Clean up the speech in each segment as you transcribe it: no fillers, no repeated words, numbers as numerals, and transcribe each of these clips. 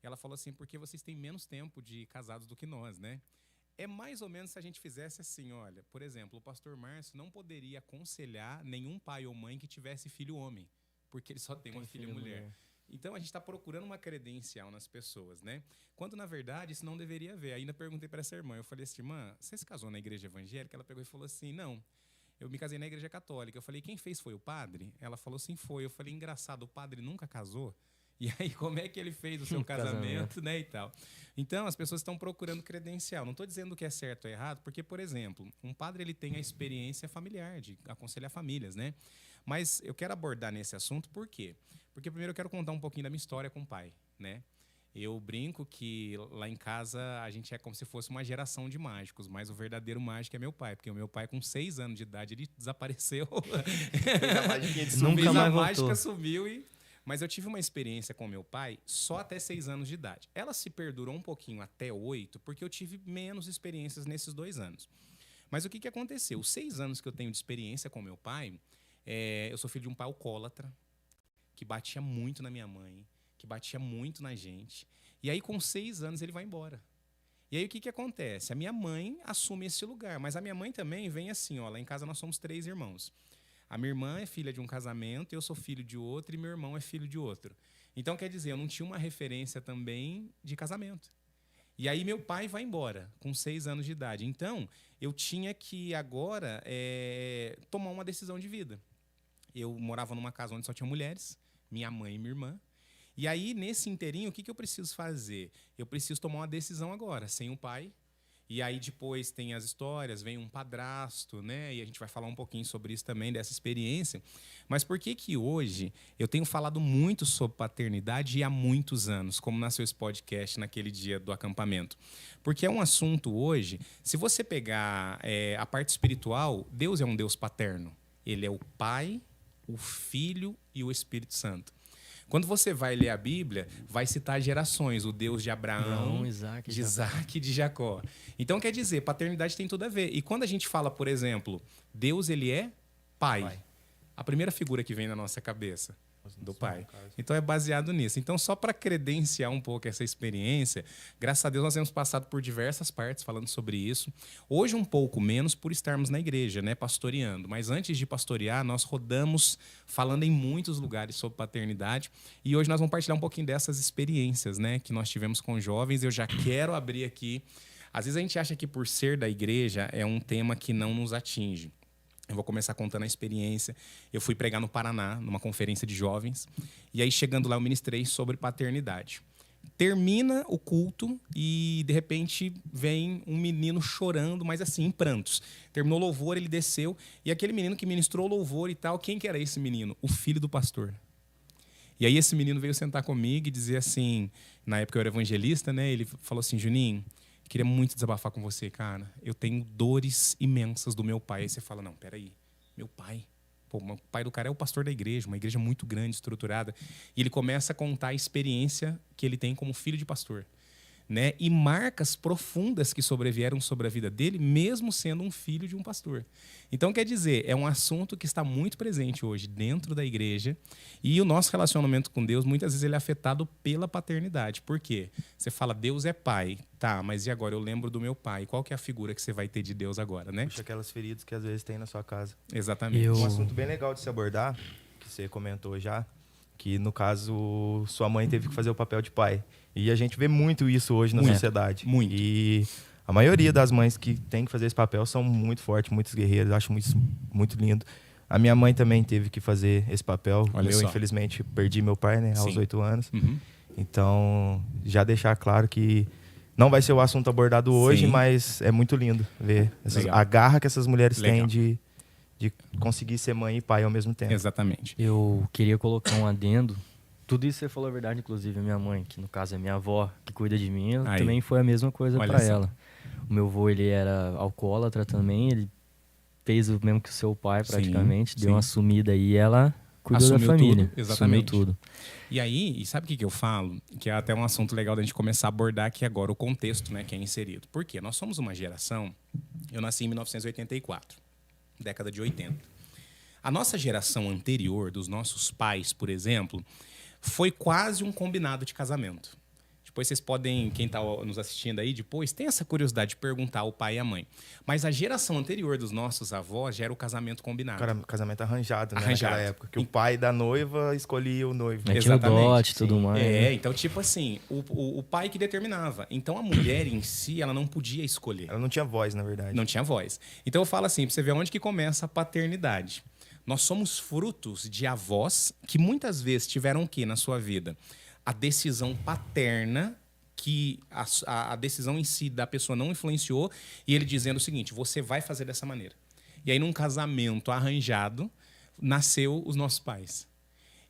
Ela falou assim, porque vocês têm menos tempo de casados do que nós, né? É mais ou menos se a gente fizesse assim, olha, por exemplo, o pastor Márcio não poderia aconselhar nenhum pai ou mãe que tivesse filho homem, porque ele só tem uma filha mulher. Então, a gente está procurando uma credencial nas pessoas, né? Quando, na verdade, isso não deveria haver. Ainda perguntei para essa irmã, eu falei assim, irmã, você se casou na igreja evangélica? Ela pegou e falou assim, não, eu me casei na igreja católica. Eu falei, quem fez foi o padre? Ela falou assim, foi. Eu falei, engraçado, o padre nunca casou? E aí, como é que ele fez o seu casamento, né, e tal? Então, as pessoas estão procurando credencial. Não estou dizendo que é certo ou errado, porque, por exemplo, um padre ele tem a experiência familiar de aconselhar famílias, né? Mas eu quero abordar nesse assunto por quê? Porque primeiro eu quero contar um pouquinho da minha história com o pai, né? Eu brinco que lá em casa a gente é como se fosse uma geração de mágicos, mas o verdadeiro mágico é meu pai, porque o meu pai com 6 anos de idade ele desapareceu. Nunca mais a voltou. mágica sumiu e... Mas eu tive uma experiência com meu pai só até 6 anos de idade. Ela se perdurou um pouquinho até 8, porque eu tive menos experiências nesses 2 anos. Mas o que aconteceu? Os 6 anos que eu tenho de experiência com meu pai, eu sou filho de um pai alcoólatra, que batia muito na minha mãe, que batia muito na gente. E aí, com 6 anos, ele vai embora. E aí, o que acontece? A minha mãe assume esse lugar, mas a minha mãe também vem assim, ó, lá em casa nós somos 3 irmãos. A minha irmã é filha de um casamento, eu sou filho de outro e meu irmão é filho de outro. Então, quer dizer, eu não tinha uma referência também de casamento. E aí meu pai vai embora, com 6 anos de idade. Então, eu tinha que agora tomar uma decisão de vida. Eu morava numa casa onde só tinha mulheres, minha mãe e minha irmã. E aí, nesse inteirinho, o que eu preciso fazer? Eu preciso tomar uma decisão agora, sem o pai. E aí depois tem as histórias, vem um padrasto, né? E a gente vai falar um pouquinho sobre isso também, dessa experiência. Mas por que hoje eu tenho falado muito sobre paternidade e há muitos anos, como nasceu esse podcast naquele dia do acampamento? Porque é um assunto hoje, se você pegar a parte espiritual, Deus é um Deus paterno. Ele é o Pai, o Filho e o Espírito Santo. Quando você vai ler a Bíblia, vai citar gerações, o Deus de Abraão, de Isaac e de Jacó. Então, quer dizer, paternidade tem tudo a ver. E quando a gente fala, por exemplo, Deus ele é pai. A primeira figura que vem na nossa cabeça, do pai. Então, é baseado nisso. Então, só para credenciar um pouco essa experiência, graças a Deus nós temos passado por diversas partes falando sobre isso. Hoje um pouco menos por estarmos na igreja, né, pastoreando. Mas antes de pastorear, nós rodamos falando em muitos lugares sobre paternidade. E hoje nós vamos partilhar um pouquinho dessas experiências, né, que nós tivemos com jovens. Eu já quero abrir aqui. Às vezes a gente acha que por ser da igreja é um tema que não nos atinge. Eu vou começar contando a experiência. Eu fui pregar no Paraná, numa conferência de jovens. E aí, chegando lá, eu ministrei sobre paternidade. Termina o culto e, de repente, vem um menino chorando, mas assim, em prantos. Terminou o louvor, ele desceu. E aquele menino que ministrou o louvor e tal, quem que era esse menino? O filho do pastor. E aí, esse menino veio sentar comigo e dizer assim... Na época, eu era evangelista, né? Ele falou assim, Juninho... Queria muito desabafar com você, cara. Eu tenho dores imensas do meu pai. Aí você fala, não, peraí, meu pai? Pô, o pai do cara é o pastor da igreja, uma igreja muito grande, estruturada. E ele começa a contar a experiência que ele tem como filho de pastor. Né? E marcas profundas que sobrevieram sobre a vida dele, mesmo sendo um filho de um pastor. Então, quer dizer, é um assunto que está muito presente hoje dentro da igreja e o nosso relacionamento com Deus, muitas vezes, ele é afetado pela paternidade. Por quê? Você fala, Deus é pai. Tá, mas e agora? Eu lembro do meu pai. Qual que é a figura que você vai ter de Deus agora, né? Puxa aquelas feridas que às vezes tem na sua casa. Exatamente. Um assunto bem legal de se abordar, que você comentou já, que no caso, sua mãe teve que fazer o papel de pai. E a gente vê muito isso hoje na sociedade. Muito. E a maioria das mães que tem que fazer esse papel são muito fortes, muitas guerreiras. Eu acho muito lindo. A minha mãe também teve que fazer esse papel. Olha só. Infelizmente, perdi meu pai, né, aos 8 anos. Uhum. Então, já deixar claro que não vai ser o assunto abordado hoje, mas é muito lindo ver a garra que essas mulheres têm de conseguir ser mãe e pai ao mesmo tempo. Exatamente. Eu queria colocar um adendo. Tudo isso você falou a verdade, inclusive a minha mãe, que no caso é minha avó, que cuida de mim, também foi a mesma coisa para ela. O meu avô, ele era alcoólatra também, ele fez o mesmo que o seu pai praticamente, deu uma sumida aí e ela cuidou da família. Tudo, exatamente. Assumiu tudo. E aí, sabe o que eu falo? Que é até um assunto legal da gente começar a abordar aqui agora, o contexto, né, que é inserido. Por quê? Nós somos uma geração, eu nasci em 1984, década de 80. A nossa geração anterior, dos nossos pais, por exemplo, foi quase um combinado de casamento. Depois vocês podem, quem está nos assistindo aí, depois tem essa curiosidade de perguntar ao pai e à mãe. Mas a geração anterior dos nossos avós já era o casamento combinado. Casamento arranjado, né? Naquela época. Que o pai da noiva escolhia o noivo. Tinha o dote e tudo mais. Então, tipo assim, o pai que determinava. Então, a mulher em si, ela não podia escolher. Ela não tinha voz, na verdade. Não tinha voz. Então, eu falo assim, pra você ver onde que começa a paternidade. Nós somos frutos de avós que muitas vezes tiveram o quê na sua vida? A decisão paterna, que a decisão em si da pessoa não influenciou, e ele dizendo o seguinte, você vai fazer dessa maneira. E aí, num casamento arranjado, nasceu os nossos pais.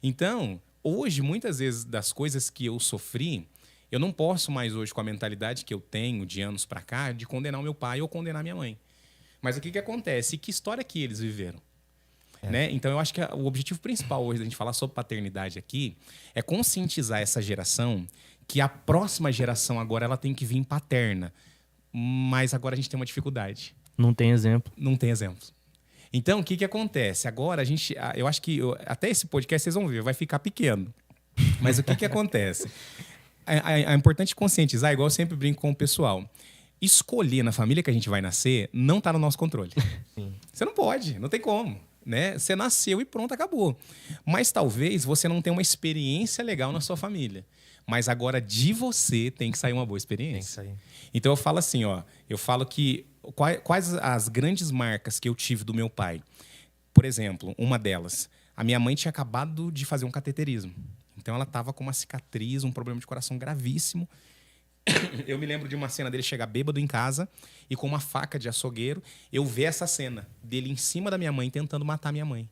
Então, hoje, muitas vezes, das coisas que eu sofri, eu não posso mais hoje, com a mentalidade que eu tenho de anos para cá, de condenar o meu pai ou condenar minha mãe. Mas o que acontece? Que história que eles viveram? Né? Então, eu acho que o objetivo principal hoje da gente falar sobre paternidade aqui é conscientizar essa geração que a próxima geração agora ela tem que vir paterna. Mas agora a gente tem uma dificuldade. Não tem exemplo. Não tem exemplo. Então, o que acontece? Agora, eu acho que até esse podcast, vocês vão ver, vai ficar pequeno. Mas o que acontece? É importante conscientizar, igual eu sempre brinco com o pessoal. Escolher na família que a gente vai nascer não está no nosso controle. Sim. Você não pode, não tem como. Né? Você nasceu e pronto, acabou. Mas talvez você não tenha uma experiência legal na sua família. Mas agora de você tem que sair uma boa experiência. Tem que sair. Então eu falo assim, eu falo que quais as grandes marcas que eu tive do meu pai? Por exemplo, uma delas, a minha mãe tinha acabado de fazer um cateterismo. Então ela estava com uma cicatriz, um problema de coração gravíssimo. Eu me lembro de uma cena dele chegar bêbado em casa e com uma faca de açougueiro, eu ver essa cena dele em cima da minha mãe tentando matar minha mãe.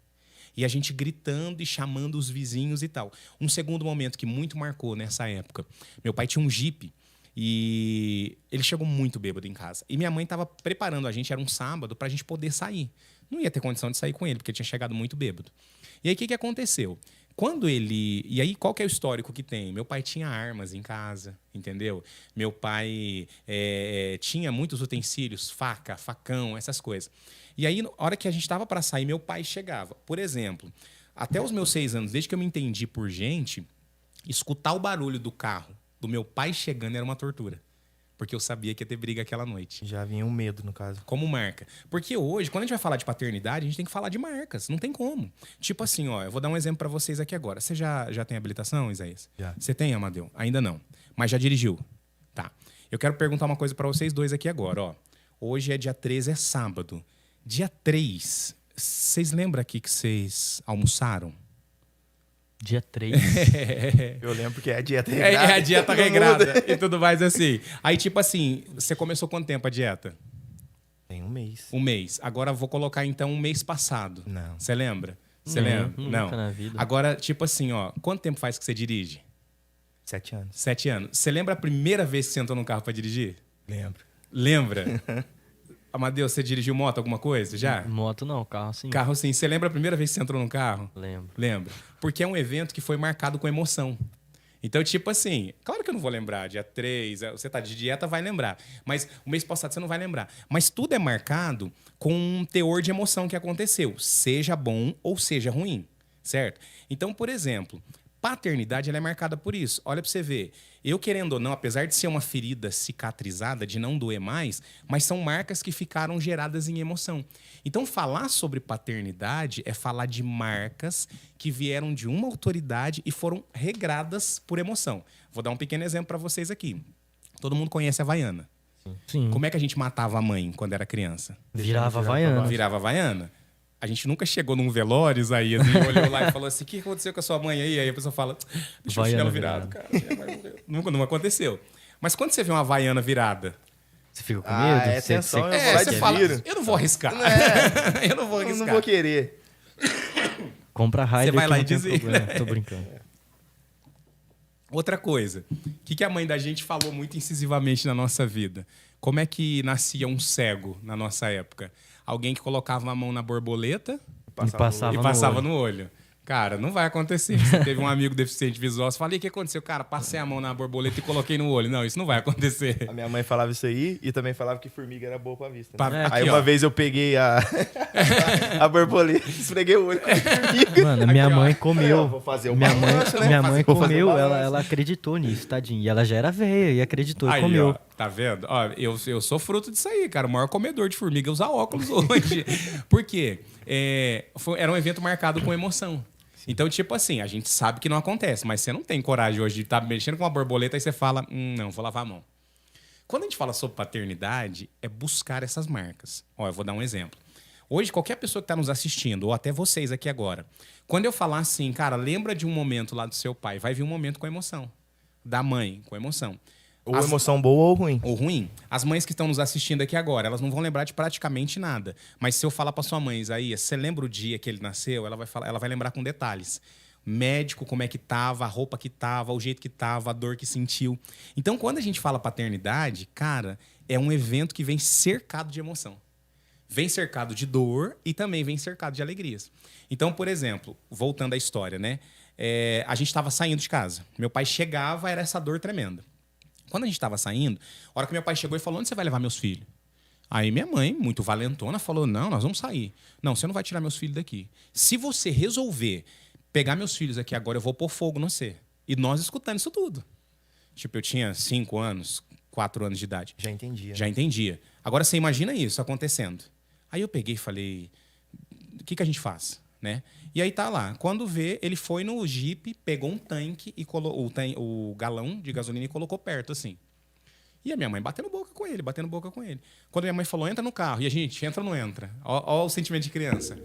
E a gente gritando e chamando os vizinhos e tal. Um segundo momento que muito marcou nessa época. Meu pai tinha um Jeep e ele chegou muito bêbado em casa. E minha mãe estava preparando a gente, era um sábado, para a gente poder sair. Não ia ter condição de sair com ele, porque ele tinha chegado muito bêbado. E aí o que aconteceu? Quando ele... E aí, qual que é o histórico que tem? Meu pai tinha armas em casa, entendeu? Meu pai tinha muitos utensílios, faca, facão, essas coisas. E aí, na hora que a gente estava para sair, meu pai chegava. Por exemplo, até os meus 6 anos, desde que eu me entendi por gente, escutar o barulho do carro do meu pai chegando era uma tortura. Porque eu sabia que ia ter briga aquela noite. Já vinha um medo, no caso. Como marca. Porque hoje, quando a gente vai falar de paternidade, a gente tem que falar de marcas. Não tem como. Tipo assim, eu vou dar um exemplo para vocês aqui agora. Você já tem habilitação, Isaías? Já. Você tem, Amadeu? Ainda não. Mas já dirigiu? Tá. Eu quero perguntar uma coisa para vocês dois aqui agora. Hoje é dia 13, é sábado. Dia 3, vocês lembram aqui que vocês almoçaram? Dia 3. Eu lembro que é a dieta regrada. É a dieta regrada e tudo mais assim. Aí, tipo assim, você começou quanto tempo a dieta? Tem um mês. Um mês. Agora eu vou colocar, então, um mês passado. Não. Você lembra? Você lembra? Não. Na vida. Agora, tipo assim, quanto tempo faz que você dirige? 7 anos. 7 anos. Você lembra a primeira vez que você entrou num carro para dirigir? Lembro. Lembra? Amadeu, você dirigiu moto, alguma coisa já? Moto não, carro sim. Carro sim. Você lembra a primeira vez que você entrou num carro? Lembro. Lembra. Porque é um evento que foi marcado com emoção. Então, tipo assim, claro que eu não vou lembrar, dia 3, você tá de dieta, vai lembrar. Mas o mês passado você não vai lembrar. Mas tudo é marcado com um teor de emoção que aconteceu, seja bom ou seja ruim, certo? Então, por exemplo, paternidade ela é marcada por isso. Olha pra você ver. Eu, querendo ou não, apesar de ser uma ferida cicatrizada, de não doer mais, mas são marcas que ficaram geradas em emoção. Então, falar sobre paternidade é falar de marcas que vieram de uma autoridade e foram regradas por emoção. Vou dar um pequeno exemplo para vocês aqui. Todo mundo conhece a Havaiana. Sim. Como é que a gente matava a mãe quando era criança? Virava Havaiana. Virava Havaiana. A gente nunca chegou num velório, Isaías, e olhou lá e falou assim, o que aconteceu com a sua mãe aí? Aí a pessoa fala, deixa o chinelo virado, cara. Nunca aconteceu. Mas quando você vê uma Havaiana virada... Você fica com medo? Você fala, eu não vou arriscar. Eu não vou arriscar. Eu não vou querer. Compra raio. Você vai lá e diz isso. Tô brincando. Outra coisa, o que a mãe da gente falou muito incisivamente na nossa vida? Como é que nascia um cego na nossa época? Alguém que colocava a mão na borboleta e passava no olho. Cara, não vai acontecer. Você teve um amigo deficiente visual, você fala, e o que aconteceu? Cara, passei a mão na borboleta e coloquei no olho. Não, isso não vai acontecer. A minha mãe falava isso aí e também falava que formiga era boa pra vista. Né? Aqui, aí uma vez eu peguei a borboleta e esfreguei o olho com a formiga. Mano, minha mãe comeu. Vou fazer o minha mãe comeu, ela acreditou nisso, tadinho. E ela já era velha e acreditou e comeu. Ó, tá vendo? Ó, eu sou fruto disso aí, cara. O maior comedor de formiga usa óculos hoje. Por quê? Era um evento marcado com emoção. Então, tipo assim, a gente sabe que não acontece, mas você não tem coragem hoje de estar mexendo com uma borboleta e você fala, não, vou lavar a mão. Quando a gente fala sobre paternidade, é buscar essas marcas. Ó, eu vou dar um exemplo. Hoje, qualquer pessoa que está nos assistindo, ou até vocês aqui agora, quando eu falar assim, cara, lembra de um momento lá do seu pai, vai vir um momento com emoção. Da mãe, com emoção. Ou emoção boa ou ruim. Ou ruim. As mães que estão nos assistindo aqui agora, elas não vão lembrar de praticamente nada. Mas se eu falar para sua mãe, Isaías, você lembra o dia que ele nasceu? Ela vai lembrar com detalhes. Médico, como é que tava, a roupa que tava, o jeito que tava, a dor que sentiu. Então, quando a gente fala paternidade, cara, é um evento que vem cercado de emoção. Vem cercado de dor e também vem cercado de alegrias. Então, por exemplo, voltando à história, né? A gente estava saindo de casa. Meu pai chegava, era essa dor tremenda. Quando a gente estava saindo, a hora que meu pai chegou e falou, onde você vai levar meus filhos? Aí minha mãe, muito valentona, falou, não, nós vamos sair. Não, você não vai tirar meus filhos daqui. Se você resolver pegar meus filhos aqui agora, eu vou pôr fogo no você. E nós escutando isso tudo. Tipo, eu tinha 5 anos, 4 anos de idade. Já entendia. Já entendia. Agora, você imagina isso acontecendo. Aí eu peguei e falei, o que a gente faz? Né? E aí tá lá. Quando vê, ele foi no Jeep, pegou um tanque e o galão de gasolina e colocou perto, assim. E a minha mãe batendo boca com ele. Quando a minha mãe falou, entra no carro. E a gente, entra ou não entra? Ó o sentimento de criança.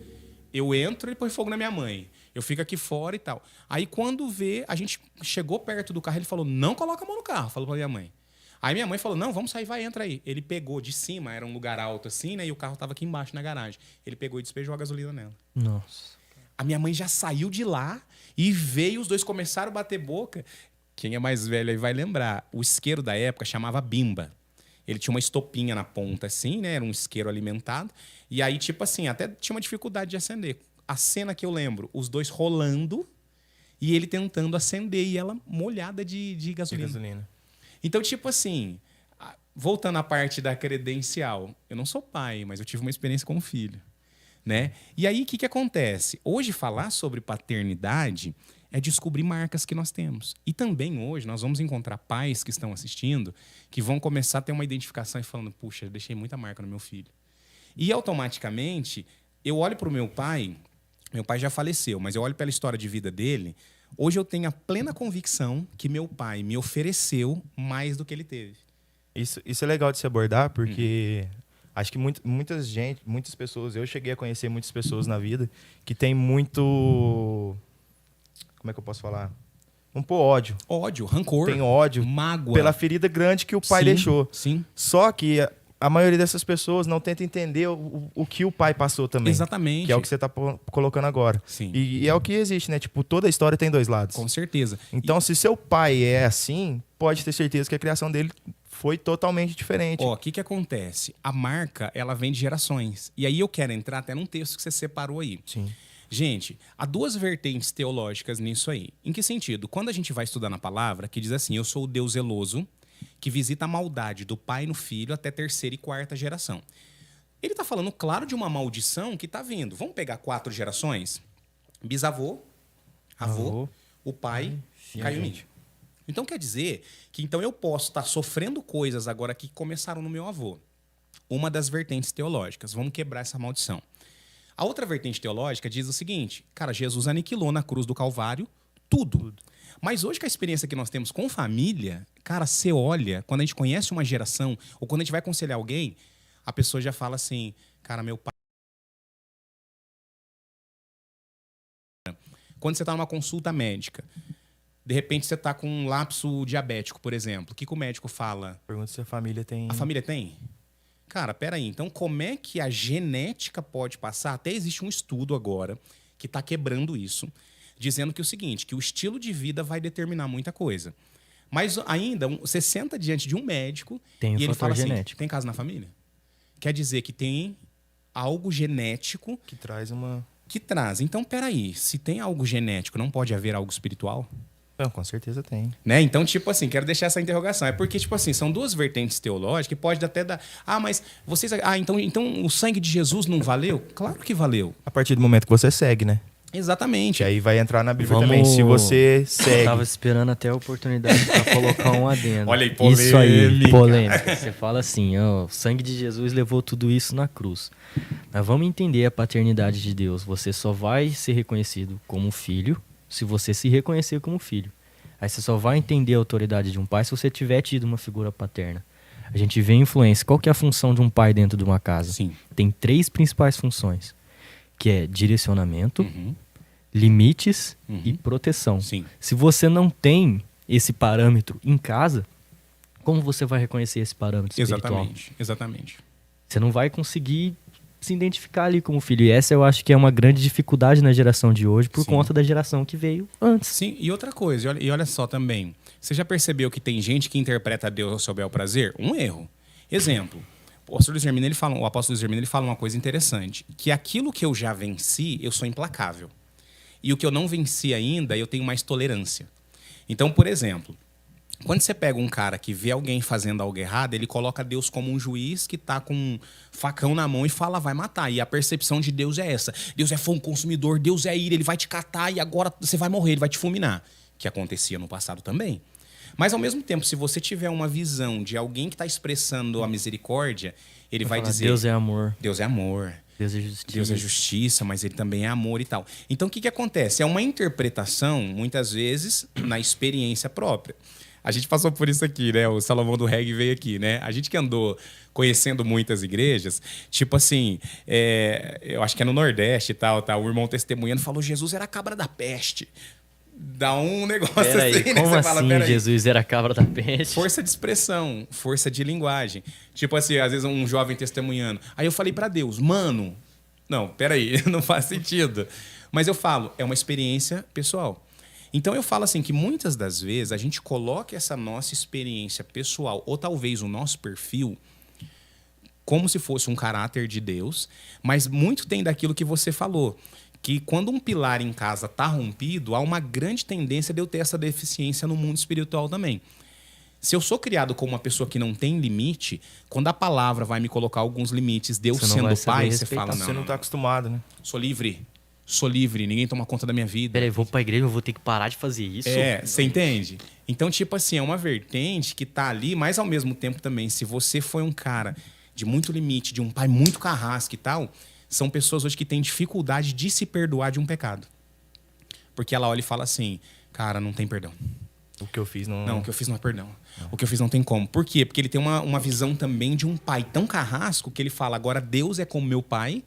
Eu entro, ele põe fogo na minha mãe. Eu fico aqui fora e tal. Aí quando vê, a gente chegou perto do carro, ele falou, não coloca a mão no carro. Falou pra minha mãe. Aí minha mãe falou, não, vamos sair, vai, entra aí. Ele pegou de cima, era um lugar alto assim, né? E o carro tava aqui embaixo na garagem. Ele pegou e despejou a gasolina nela. Nossa. A minha mãe já saiu de lá e veio, os dois começaram a bater boca. Quem é mais velho aí vai lembrar. O isqueiro da época chamava bimba. Ele tinha uma estopinha na ponta assim, né? Era um isqueiro alimentado. E aí, tipo assim, até tinha uma dificuldade de acender. A cena que eu lembro, os dois rolando e ele tentando acender e ela molhada de gasolina. Então, tipo assim, voltando à parte da credencial, eu não sou pai, mas eu tive uma experiência com um filho, né? E aí, o que acontece? Hoje, falar sobre paternidade é descobrir marcas que nós temos. E também hoje nós vamos encontrar pais que estão assistindo que vão começar a ter uma identificação e falando, puxa, eu deixei muita marca no meu filho. E automaticamente, eu olho para o meu pai já faleceu, mas eu olho pela história de vida dele. Hoje eu tenho a plena convicção que meu pai me ofereceu mais do que ele teve. Isso é legal de se abordar, porque acho que muitas pessoas, eu cheguei a conhecer muitas pessoas na vida que tem muito, como é que eu posso falar? Um ódio. Ódio, rancor. Tem ódio. Mágoa. Pela ferida grande que o pai deixou. Sim. Só que a maioria dessas pessoas não tenta entender o que o pai passou também. Exatamente. Que é o que você está colocando agora. Sim. E é o que existe, né? Tipo, toda a história tem dois lados. Com certeza. Então, se seu pai é assim, pode ter certeza que a criação dele foi totalmente diferente. Ó, o que acontece? A marca, ela vem de gerações. E aí eu quero entrar até num texto que você separou aí. Sim. Gente, há duas vertentes teológicas nisso aí. Em que sentido? Quando a gente vai estudar na palavra, que diz assim, eu sou o Deus zeloso, que visita a maldade do pai no filho até 3ª e 4ª geração. Ele está falando, claro, de uma maldição que está vindo. Vamos pegar 4 gerações? Bisavô, avô, o pai, caiu em mim. Então quer dizer que então eu posso estar sofrendo coisas agora que começaram no meu avô. Uma das vertentes teológicas. Vamos quebrar essa maldição. A outra vertente teológica diz o seguinte, cara, Jesus aniquilou na cruz do Calvário tudo. Mas hoje, com a experiência que nós temos com família, cara, você olha, quando a gente conhece uma geração, ou quando a gente vai aconselhar alguém, a pessoa já fala assim, cara, meu pai... Quando você está numa consulta médica, de repente você está com um lapso diabético, por exemplo, o que o médico fala? Pergunta se a família tem... A família tem? Cara, peraí, então como é que a genética pode passar? Até existe um estudo agora que está quebrando isso, dizendo que é o seguinte, que o estilo de vida vai determinar muita coisa. Mas ainda, você senta diante de um médico e ele fala assim, tem caso na família? Quer dizer que tem algo genético... Que traz uma que traz. Então, peraí, se tem algo genético, não pode haver algo espiritual? Não, com certeza tem. Né? Então, tipo assim, quero deixar essa interrogação. É porque, tipo assim, são duas vertentes teológicas que pode até dar... mas vocês... então o sangue de Jesus não valeu? Claro que valeu. A partir do momento que você segue, né? Exatamente. E aí vai entrar na Bíblia também. Se você segue... Eu tava esperando até a oportunidade para colocar um adendo. Olha aí, polêmica. Isso aí, polêmica. Você fala assim, o sangue de Jesus levou tudo isso na cruz. Mas vamos entender a paternidade de Deus. Você só vai ser reconhecido como filho se você se reconhecer como filho. Aí você só vai entender a autoridade de um pai se você tiver tido uma figura paterna. A gente vê influência. Qual que é a função de um pai dentro de uma casa? Sim. Tem 3 principais funções, que é direcionamento, limites e proteção. Sim. Se você não tem esse parâmetro em casa, como você vai reconhecer esse parâmetro espiritual? Exatamente. Você não vai conseguir se identificar ali como filho. E essa eu acho que é uma grande dificuldade na geração de hoje por conta da geração que veio antes. Sim, e outra coisa, e olha só também. Você já percebeu que tem gente que interpreta Deus ao seu bel prazer? Um erro. Exemplo, o apóstolo Luiz Hermínio ele fala uma coisa interessante, que aquilo que eu já venci, eu sou implacável. E o que eu não venci ainda, eu tenho mais tolerância. Então, por exemplo, quando você pega um cara que vê alguém fazendo algo errado, ele coloca Deus como um juiz que está com um facão na mão e fala, vai matar. E a percepção de Deus é essa. Deus é fogo consumidor, Deus é ira, ele vai te catar e agora você vai morrer, ele vai te fulminar. Que acontecia no passado também. Mas, ao mesmo tempo, se você tiver uma visão de alguém que está expressando a misericórdia, ele vai dizer... Deus é amor. Deus é amor. Deus é justiça. Deus é justiça, mas ele também é amor e tal. Então, o que acontece? É uma interpretação, muitas vezes, na experiência própria. A gente passou por isso aqui, né? O Salomão do Reggae veio aqui, né? A gente que andou conhecendo muitas igrejas, tipo assim, eu acho que é no Nordeste e tal, tá? O irmão testemunhando falou, Jesus era a cabra da peste. Dá um negócio peraí, assim, né? Como Você assim fala, Jesus era a cabra da peste? Força de expressão, força de linguagem. Tipo assim, às vezes um jovem testemunhando. Aí eu falei pra Deus, mano, não, peraí, não faz sentido. Mas eu falo, é uma experiência pessoal. Então eu falo assim que muitas das vezes a gente coloca essa nossa experiência pessoal, ou talvez o nosso perfil, como se fosse um caráter de Deus, mas muito tem daquilo que você falou. Que quando um pilar em casa está rompido, há uma grande tendência de eu ter essa deficiência no mundo espiritual também. Se eu sou criado como uma pessoa que não tem limite, quando a palavra vai me colocar alguns limites, Deus sendo pai, você fala, não. Você não está acostumado, né? Sou livre, ninguém toma conta da minha vida. Peraí, vou pra igreja, eu vou ter que parar de fazer isso? Você entende? Então, tipo assim, é uma vertente que tá ali, mas ao mesmo tempo também, se você foi um cara de muito limite, de um pai muito carrasco e tal... São pessoas hoje que têm dificuldade de se perdoar de um pecado. Porque ela olha e fala assim, cara, não tem perdão. O que eu fiz não... Não, o que eu fiz não é perdão. O que eu fiz não tem como. Por quê? Porque ele tem uma visão também de um pai tão carrasco que ele fala, agora Deus é como meu pai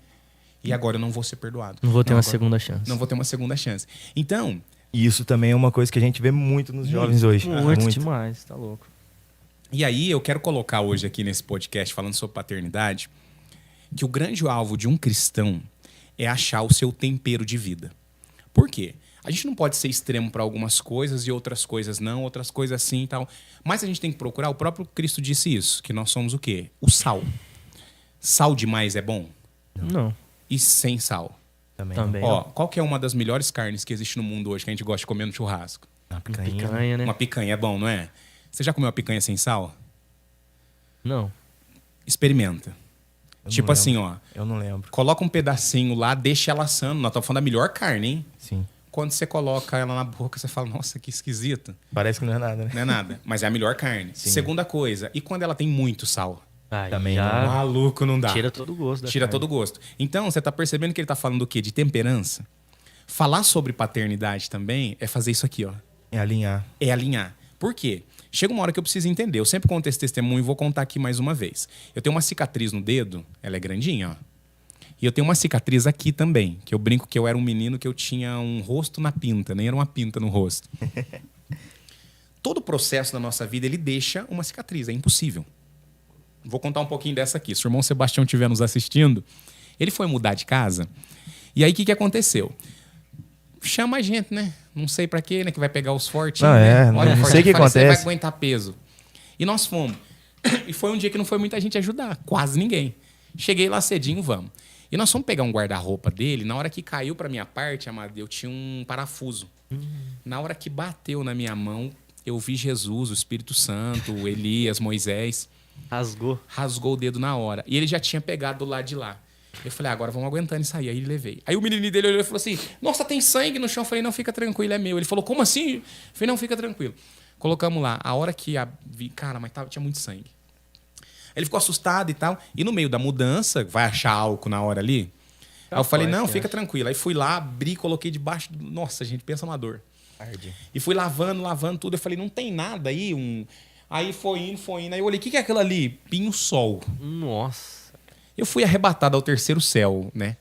e agora eu não vou ser perdoado. Não vou ter uma segunda chance. Não vou ter uma segunda chance. Então... E isso também é uma coisa que a gente vê muito nos jovens hoje. Muito demais, tá louco. E aí eu quero colocar hoje aqui nesse podcast, falando sobre paternidade... que o grande alvo de um cristão é achar o seu tempero de vida. Por quê? A gente não pode ser extremo para algumas coisas e outras coisas não, outras coisas sim e tal. Mas a gente tem que procurar, o próprio Cristo disse isso, que nós somos o quê? O sal. Sal demais é bom? Não. E sem sal? Também. Ó, qual que é uma das melhores carnes que existe no mundo hoje que a gente gosta de comer no churrasco? Uma picanha, né? Uma picanha é bom, não é? Você já comeu uma picanha sem sal? Não. Experimenta. Tipo assim, ó. Eu não lembro. Coloca um pedacinho lá, deixa ela assando. Nós estamos falando da melhor carne, hein? Sim. Quando você coloca ela na boca, você fala, nossa, que esquisito. Parece que não é nada, né? Não é nada, mas é a melhor carne. Sim. Segunda coisa, e quando ela tem muito sal? Também já... Maluco, não dá. Tira todo o gosto da Tira carne. todo o gosto. Então, você está percebendo que ele está falando do quê? De temperança? Falar sobre paternidade também é fazer isso aqui, ó. É alinhar. É alinhar. Por quê? Chega uma hora que eu preciso entender. Eu sempre conto esse testemunho e vou contar aqui mais uma vez. Eu tenho uma cicatriz no dedo, ela é grandinha, ó. E eu tenho uma cicatriz aqui também, que eu brinco que eu era um menino que eu tinha um rosto na pinta, nem era uma pinta no rosto. Todo o processo da nossa vida, ele deixa uma cicatriz, é impossível. Vou contar um pouquinho dessa aqui. Se o irmão Sebastião estiver nos assistindo, ele foi mudar de casa. E aí, o que aconteceu? Chama a gente, né? Não sei pra quê, né? Que vai pegar os fortes. Né? Não sei o que acontece. Você vai aguentar peso. E nós fomos. E foi um dia que não foi muita gente ajudar. Quase ninguém. Cheguei lá cedinho, vamos. E nós fomos pegar um guarda-roupa dele. Na hora que caiu pra minha parte, amado, eu tinha um parafuso. Na hora que bateu na minha mão, eu vi Jesus, o Espírito Santo, o Elias, Moisés. Rasgou o dedo na hora. E ele já tinha pegado do lado de lá. Eu falei, agora vamos aguentando isso aí. Aí ele levei. Aí o menininho dele olhou e falou assim, nossa, tem sangue no chão. Eu falei, não, fica tranquilo, é meu. Ele falou, como assim? Eu falei, não, fica tranquilo. Colocamos lá. A hora que vi, cara, mas tinha muito sangue. Ele ficou assustado e tal. E no meio da mudança, vai achar álcool na hora ali. Aí eu falei, não, fica tranquilo. Aí fui lá, abri, coloquei debaixo. Nossa, gente, pensa uma dor. E fui lavando tudo. Eu falei, não tem nada aí. Aí foi indo. Aí eu olhei, o que é aquilo ali? Pinho-sol. Nossa. Eu fui arrebatado ao terceiro céu, né?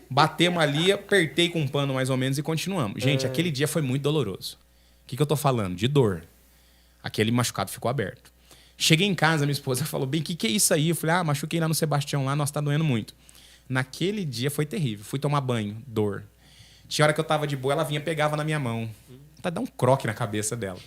Batemos ali, apertei com um pano mais ou menos e continuamos. Gente, aquele dia foi muito doloroso. O que eu tô falando? De dor. Aquele machucado ficou aberto. Cheguei em casa, minha esposa falou, bem, o que é isso aí? Eu falei, machuquei lá no Sebastião, lá, nossa, tá doendo muito. Naquele dia foi terrível. Fui tomar banho, dor. Tinha hora que eu tava de boa, ela vinha, pegava na minha mão. Tá dando um croque na cabeça dela.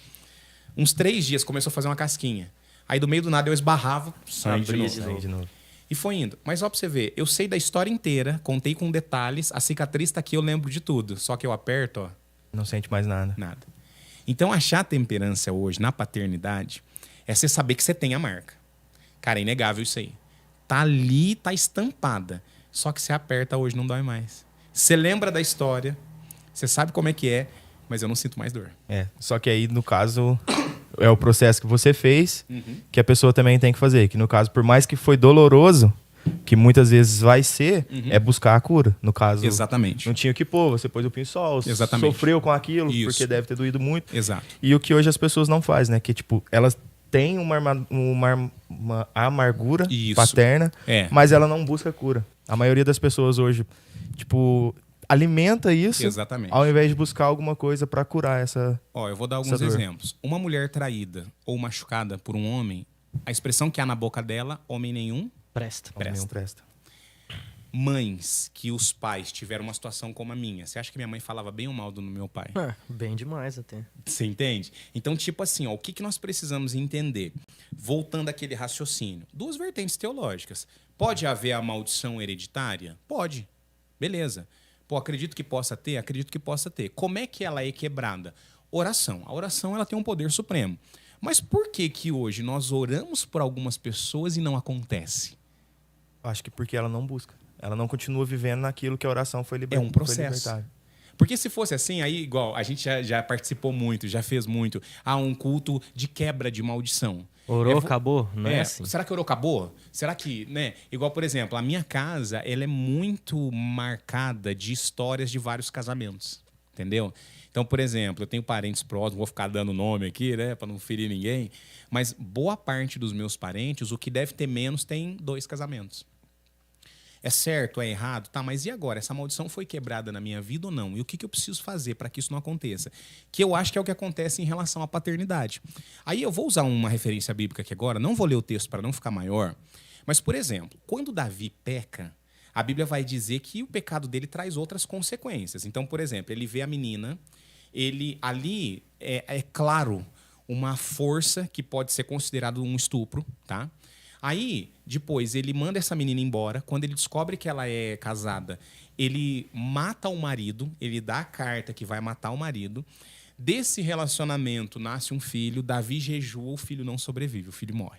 Uns 3 dias começou a fazer uma casquinha. Aí do meio do nada eu esbarrava, sangue de novo. E foi indo. Mas ó, pra você ver, eu sei da história inteira, contei com detalhes, a cicatriz tá aqui, eu lembro de tudo. Só que eu aperto, ó. Não sente mais nada. Nada. Então achar temperança hoje na paternidade é você saber que você tem a marca. Cara, é inegável isso aí. Tá ali, tá estampada. Só que você aperta hoje, não dói mais. Você lembra da história, você sabe como é que é, mas eu não sinto mais dor. Só que aí, no caso, é o processo que você fez, que a pessoa também tem que fazer. Que no caso, por mais que foi doloroso, que muitas vezes vai ser, é buscar a cura. No caso, exatamente. Não tinha o que pôr, você pôs o pinho-sol, sofreu com aquilo, porque deve ter doído muito. Exato. E o que hoje as pessoas não fazem, né? Que, tipo, elas têm uma amargura paterna, mas ela não busca cura. A maioria das pessoas hoje, tipo, alimenta isso, exatamente, ao invés de buscar alguma coisa para curar essa. Eu vou dar alguns exemplos. Uma mulher traída ou machucada por um homem, a expressão que há na boca dela, homem nenhum presta. Homem nenhum presta. Mães que os pais tiveram uma situação como a minha. Você acha que minha mãe falava bem ou mal do meu pai? Bem demais até. Você entende? Então, tipo assim, o que nós precisamos entender? Voltando àquele raciocínio. 2 vertentes teológicas. Pode haver a maldição hereditária? Pode. Beleza. Acredito que possa ter? Acredito que possa ter. Como é que ela é quebrada? Oração. A oração ela tem um poder supremo. Mas por que hoje nós oramos por algumas pessoas e não acontece? Acho que porque ela não busca. Ela não continua vivendo naquilo que a oração foi libertada. É um processo. Porque se fosse assim, aí igual, a gente já participou muito, já fez muito. Um culto de quebra de maldição. Orou, acabou? Não é assim. Será que orou, acabou? Será que, né? Igual, por exemplo, a minha casa, ela é muito marcada de histórias de vários casamentos. Entendeu? Então, por exemplo, eu tenho parentes próximos, vou ficar dando nome aqui, né? Pra não ferir ninguém. Mas boa parte dos meus parentes, o que deve ter menos, tem 2 casamentos. É certo, é errado? Tá, mas e agora? Essa maldição foi quebrada na minha vida ou não? E o que eu preciso fazer para que isso não aconteça? Que eu acho que é o que acontece em relação à paternidade. Aí eu vou usar uma referência bíblica aqui agora, não vou ler o texto para não ficar maior, mas, por exemplo, quando Davi peca, a Bíblia vai dizer que o pecado dele traz outras consequências. Então, por exemplo, ele vê a menina, ele ali é claro uma força que pode ser considerado um estupro, tá? Aí, depois, ele manda essa menina embora. Quando ele descobre que ela é casada, ele mata o marido, ele dá a carta que vai matar o marido. Desse relacionamento nasce um filho, Davi jejua, o filho não sobrevive, o filho morre.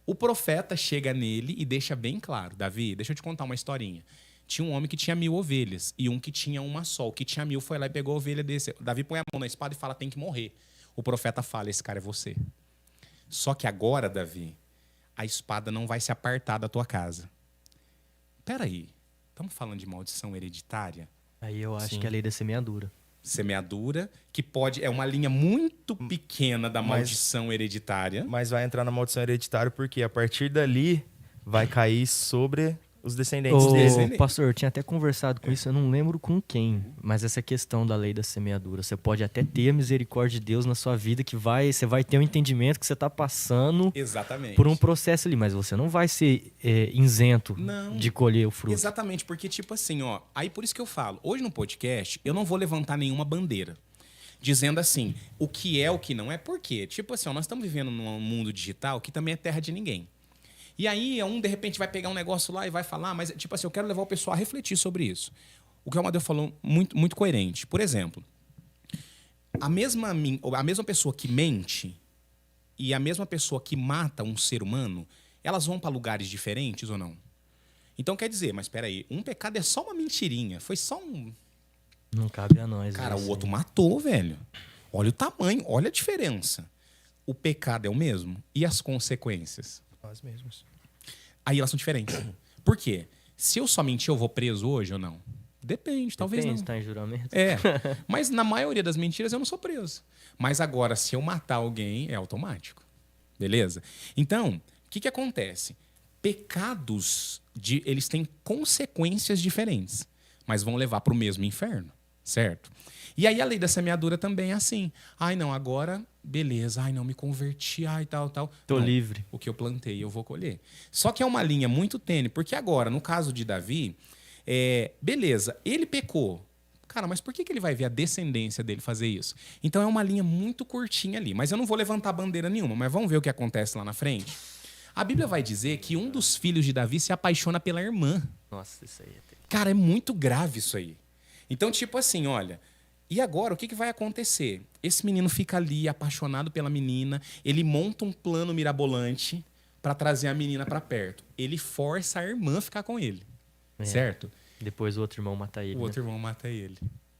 O profeta chega nele e deixa bem claro, Davi, deixa eu te contar uma historinha. Tinha um homem que tinha 1000 ovelhas e um que tinha uma só. O que tinha 1000 foi lá e pegou a ovelha desse. Davi põe a mão na espada e fala, tem que morrer. O profeta fala, esse cara é você. Só que agora, Davi, a espada não vai se apartar da tua casa. Peraí, estamos falando de maldição hereditária? Aí eu acho que a lei da semeadura. Semeadura, que é uma linha muito pequena da maldição hereditária. Mas vai entrar na maldição hereditária porque a partir dali vai cair sobre os descendentes dele. Pastor, eu tinha até conversado com isso, eu não lembro com quem, mas essa questão da lei da semeadura, você pode até ter a misericórdia de Deus na sua vida, que você vai ter um entendimento que você está passando por um processo ali, mas você não vai ser isento de colher o fruto. Exatamente, porque tipo assim, aí por isso que eu falo, hoje no podcast, eu não vou levantar nenhuma bandeira, dizendo assim, o que é, o que não é, por quê? Tipo assim, nós estamos vivendo num mundo digital que também é terra de ninguém. E aí, de repente, vai pegar um negócio lá e vai falar, mas, tipo assim, eu quero levar o pessoal a refletir sobre isso. O que o Amadeu falou, muito, muito coerente. Por exemplo, a mesma pessoa que mente e a mesma pessoa que mata um ser humano, elas vão para lugares diferentes ou não? Então, quer dizer, mas espera aí, um pecado é só uma mentirinha, foi só um... Não cabe a nós. Cara, o outro matou, velho. Olha o tamanho, olha a diferença. O pecado é o mesmo? E as consequências? As mesmas. Aí elas são diferentes. Por quê? Se eu só mentir, eu vou preso hoje ou não? Depende, talvez não. Está em juramento. Mas na maioria das mentiras eu não sou preso. Mas agora, se eu matar alguém, é automático. Beleza? Então, o que acontece? Pecados, eles têm consequências diferentes, mas vão levar para o mesmo inferno, certo? E aí a lei da semeadura também é assim. Ai, não, agora, beleza. Ai, não, me converti, ai, tal. Tô não, livre. O que eu plantei, eu vou colher. Só que é uma linha muito tênue, porque agora, no caso de Davi, beleza, ele pecou. Cara, mas por que ele vai ver a descendência dele fazer isso? Então é uma linha muito curtinha ali. Mas eu não vou levantar bandeira nenhuma, mas vamos ver o que acontece lá na frente. A Bíblia vai dizer que um dos filhos de Davi se apaixona pela irmã. Nossa, isso aí é terrível. Cara, é muito grave isso aí. Então, tipo assim, olha... E agora, o que vai acontecer? Esse menino fica ali, apaixonado pela menina, ele monta um plano mirabolante para trazer a menina para perto. Ele força a irmã a ficar com ele, certo? Depois o outro irmão mata ele. O outro irmão mata ele.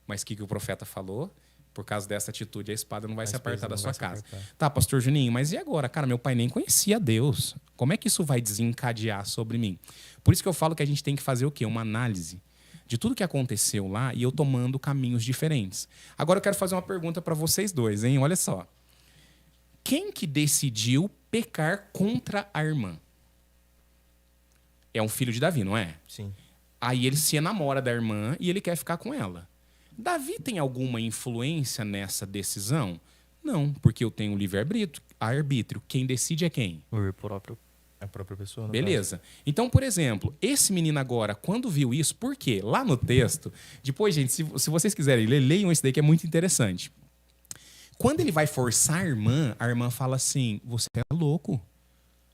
Mas o que o profeta falou? Por causa dessa atitude, a espada não vai se apartar da sua casa. Tá, pastor Juninho, mas e agora? Cara, meu pai nem conhecia Deus. Como é que isso vai desencadear sobre mim? Por isso que eu falo que a gente tem que fazer o quê? Uma análise de tudo que aconteceu lá e eu tomando caminhos diferentes. Agora eu quero fazer uma pergunta para vocês dois, hein? Olha só. Quem que decidiu pecar contra a irmã? É um filho de Davi, não é? Sim. Aí ele se enamora da irmã e ele quer ficar com ela. Davi tem alguma influência nessa decisão? Não, porque eu tenho livre-arbítrio. Quem decide é quem? O próprio. A própria pessoa. Beleza. Caso. Então, por exemplo, esse menino agora, quando viu isso, por quê? Lá no texto, depois, gente, se vocês quiserem ler, leiam isso daí que é muito interessante. Quando ele vai forçar a irmã fala assim, você é louco.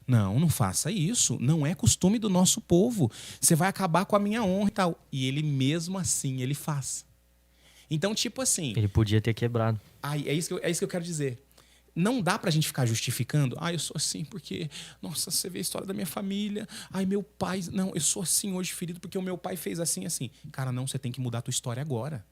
Não faça isso. Não é costume do nosso povo. Você vai acabar com a minha honra e tal. E ele mesmo assim, ele faz. Então, tipo assim... Ele podia ter quebrado. É isso que eu quero dizer. Não dá pra gente ficar justificando. Eu sou assim porque... Nossa, você vê a história da minha família. Meu pai... Não, eu sou assim hoje ferido porque o meu pai fez assim. Cara, não, você tem que mudar a tua história agora.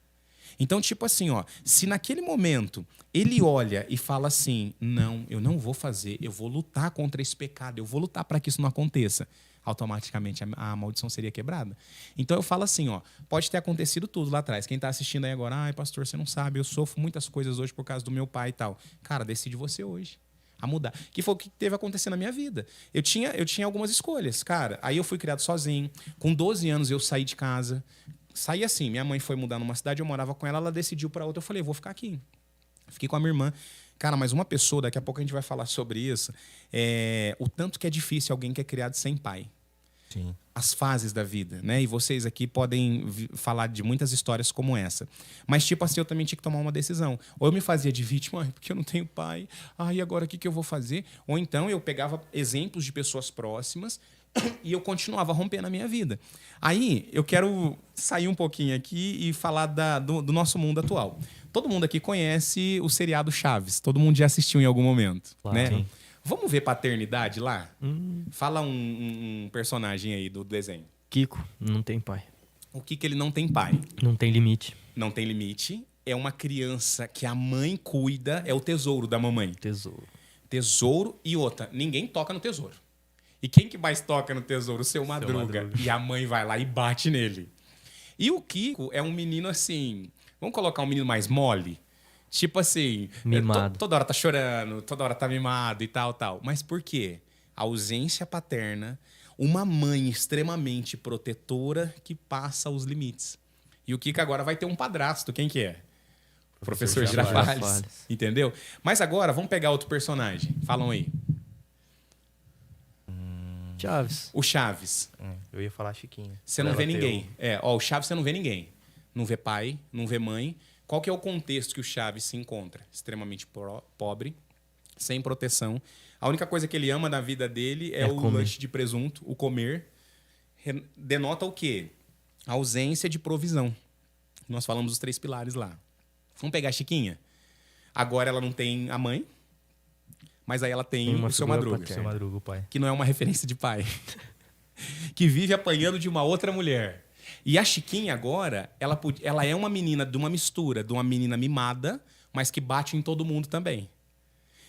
Então, tipo assim, se naquele momento ele olha e fala assim, não, eu não vou fazer, eu vou lutar contra esse pecado, eu vou lutar para que isso não aconteça, automaticamente a maldição seria quebrada. Então eu falo assim, pode ter acontecido tudo lá atrás. Quem está assistindo aí agora, pastor, você não sabe, eu sofro muitas coisas hoje por causa do meu pai e tal. Cara, decide você hoje a mudar. Que foi o que teve acontecer na minha vida. Eu tinha algumas escolhas, cara. Aí eu fui criado sozinho. Com 12 anos eu saí de casa. Saí assim, minha mãe foi mudar numa cidade, eu morava com ela, ela decidiu para outra, eu falei, vou ficar aqui. Fiquei com a minha irmã. Cara, mas uma pessoa, daqui a pouco a gente vai falar sobre isso, o tanto que é difícil alguém que é criado sem pai. Sim. As fases da vida, né? E vocês aqui podem falar de muitas histórias como essa. Mas, tipo assim, eu também tinha que tomar uma decisão. Ou eu me fazia de vítima, porque eu não tenho pai. E agora o que eu vou fazer? Ou então eu pegava exemplos de pessoas próximas e eu continuava rompendo a minha vida. Aí, eu quero sair um pouquinho aqui e falar do nosso mundo atual. Todo mundo aqui conhece o seriado Chaves. Todo mundo já assistiu em algum momento, claro, né? Sim. Vamos ver paternidade lá? Fala um personagem aí do desenho. Kiko não tem pai. O que ele não tem pai? Não tem limite. Não tem limite. É uma criança que a mãe cuida. É o tesouro da mamãe. Tesouro e outra. Ninguém toca no tesouro. E quem que mais toca no tesouro? O seu Madruga. E a mãe vai lá e bate nele. E o Kiko é um menino assim... Vamos colocar um menino mais mole? Tipo assim... Mimado. Toda hora tá chorando, toda hora tá mimado e tal. Mas por quê? A ausência paterna, uma mãe extremamente protetora que passa os limites. E o Kiko agora vai ter um padrasto. Quem que é? Professor Girafales. Entendeu? Mas agora, vamos pegar outro personagem. Falam aí. Chaves. O Chaves. Eu ia falar Chiquinho. Você não vê ninguém. O Chaves você não vê ninguém. Não vê pai, não vê mãe. Qual que é o contexto que o Chaves se encontra? Extremamente pobre, sem proteção. A única coisa que ele ama na vida dele é o lanche de presunto, o comer. Denota o quê? A ausência de provisão. Nós falamos os 3 pilares lá. Vamos pegar a Chiquinha? Agora ela não tem a mãe, mas aí ela tem o seu Madruga. Seu Madruga, o pai. Que não é uma referência de pai. Que vive apanhando de uma outra mulher. E a Chiquinha agora, ela é uma menina de uma mistura, de uma menina mimada, mas que bate em todo mundo também.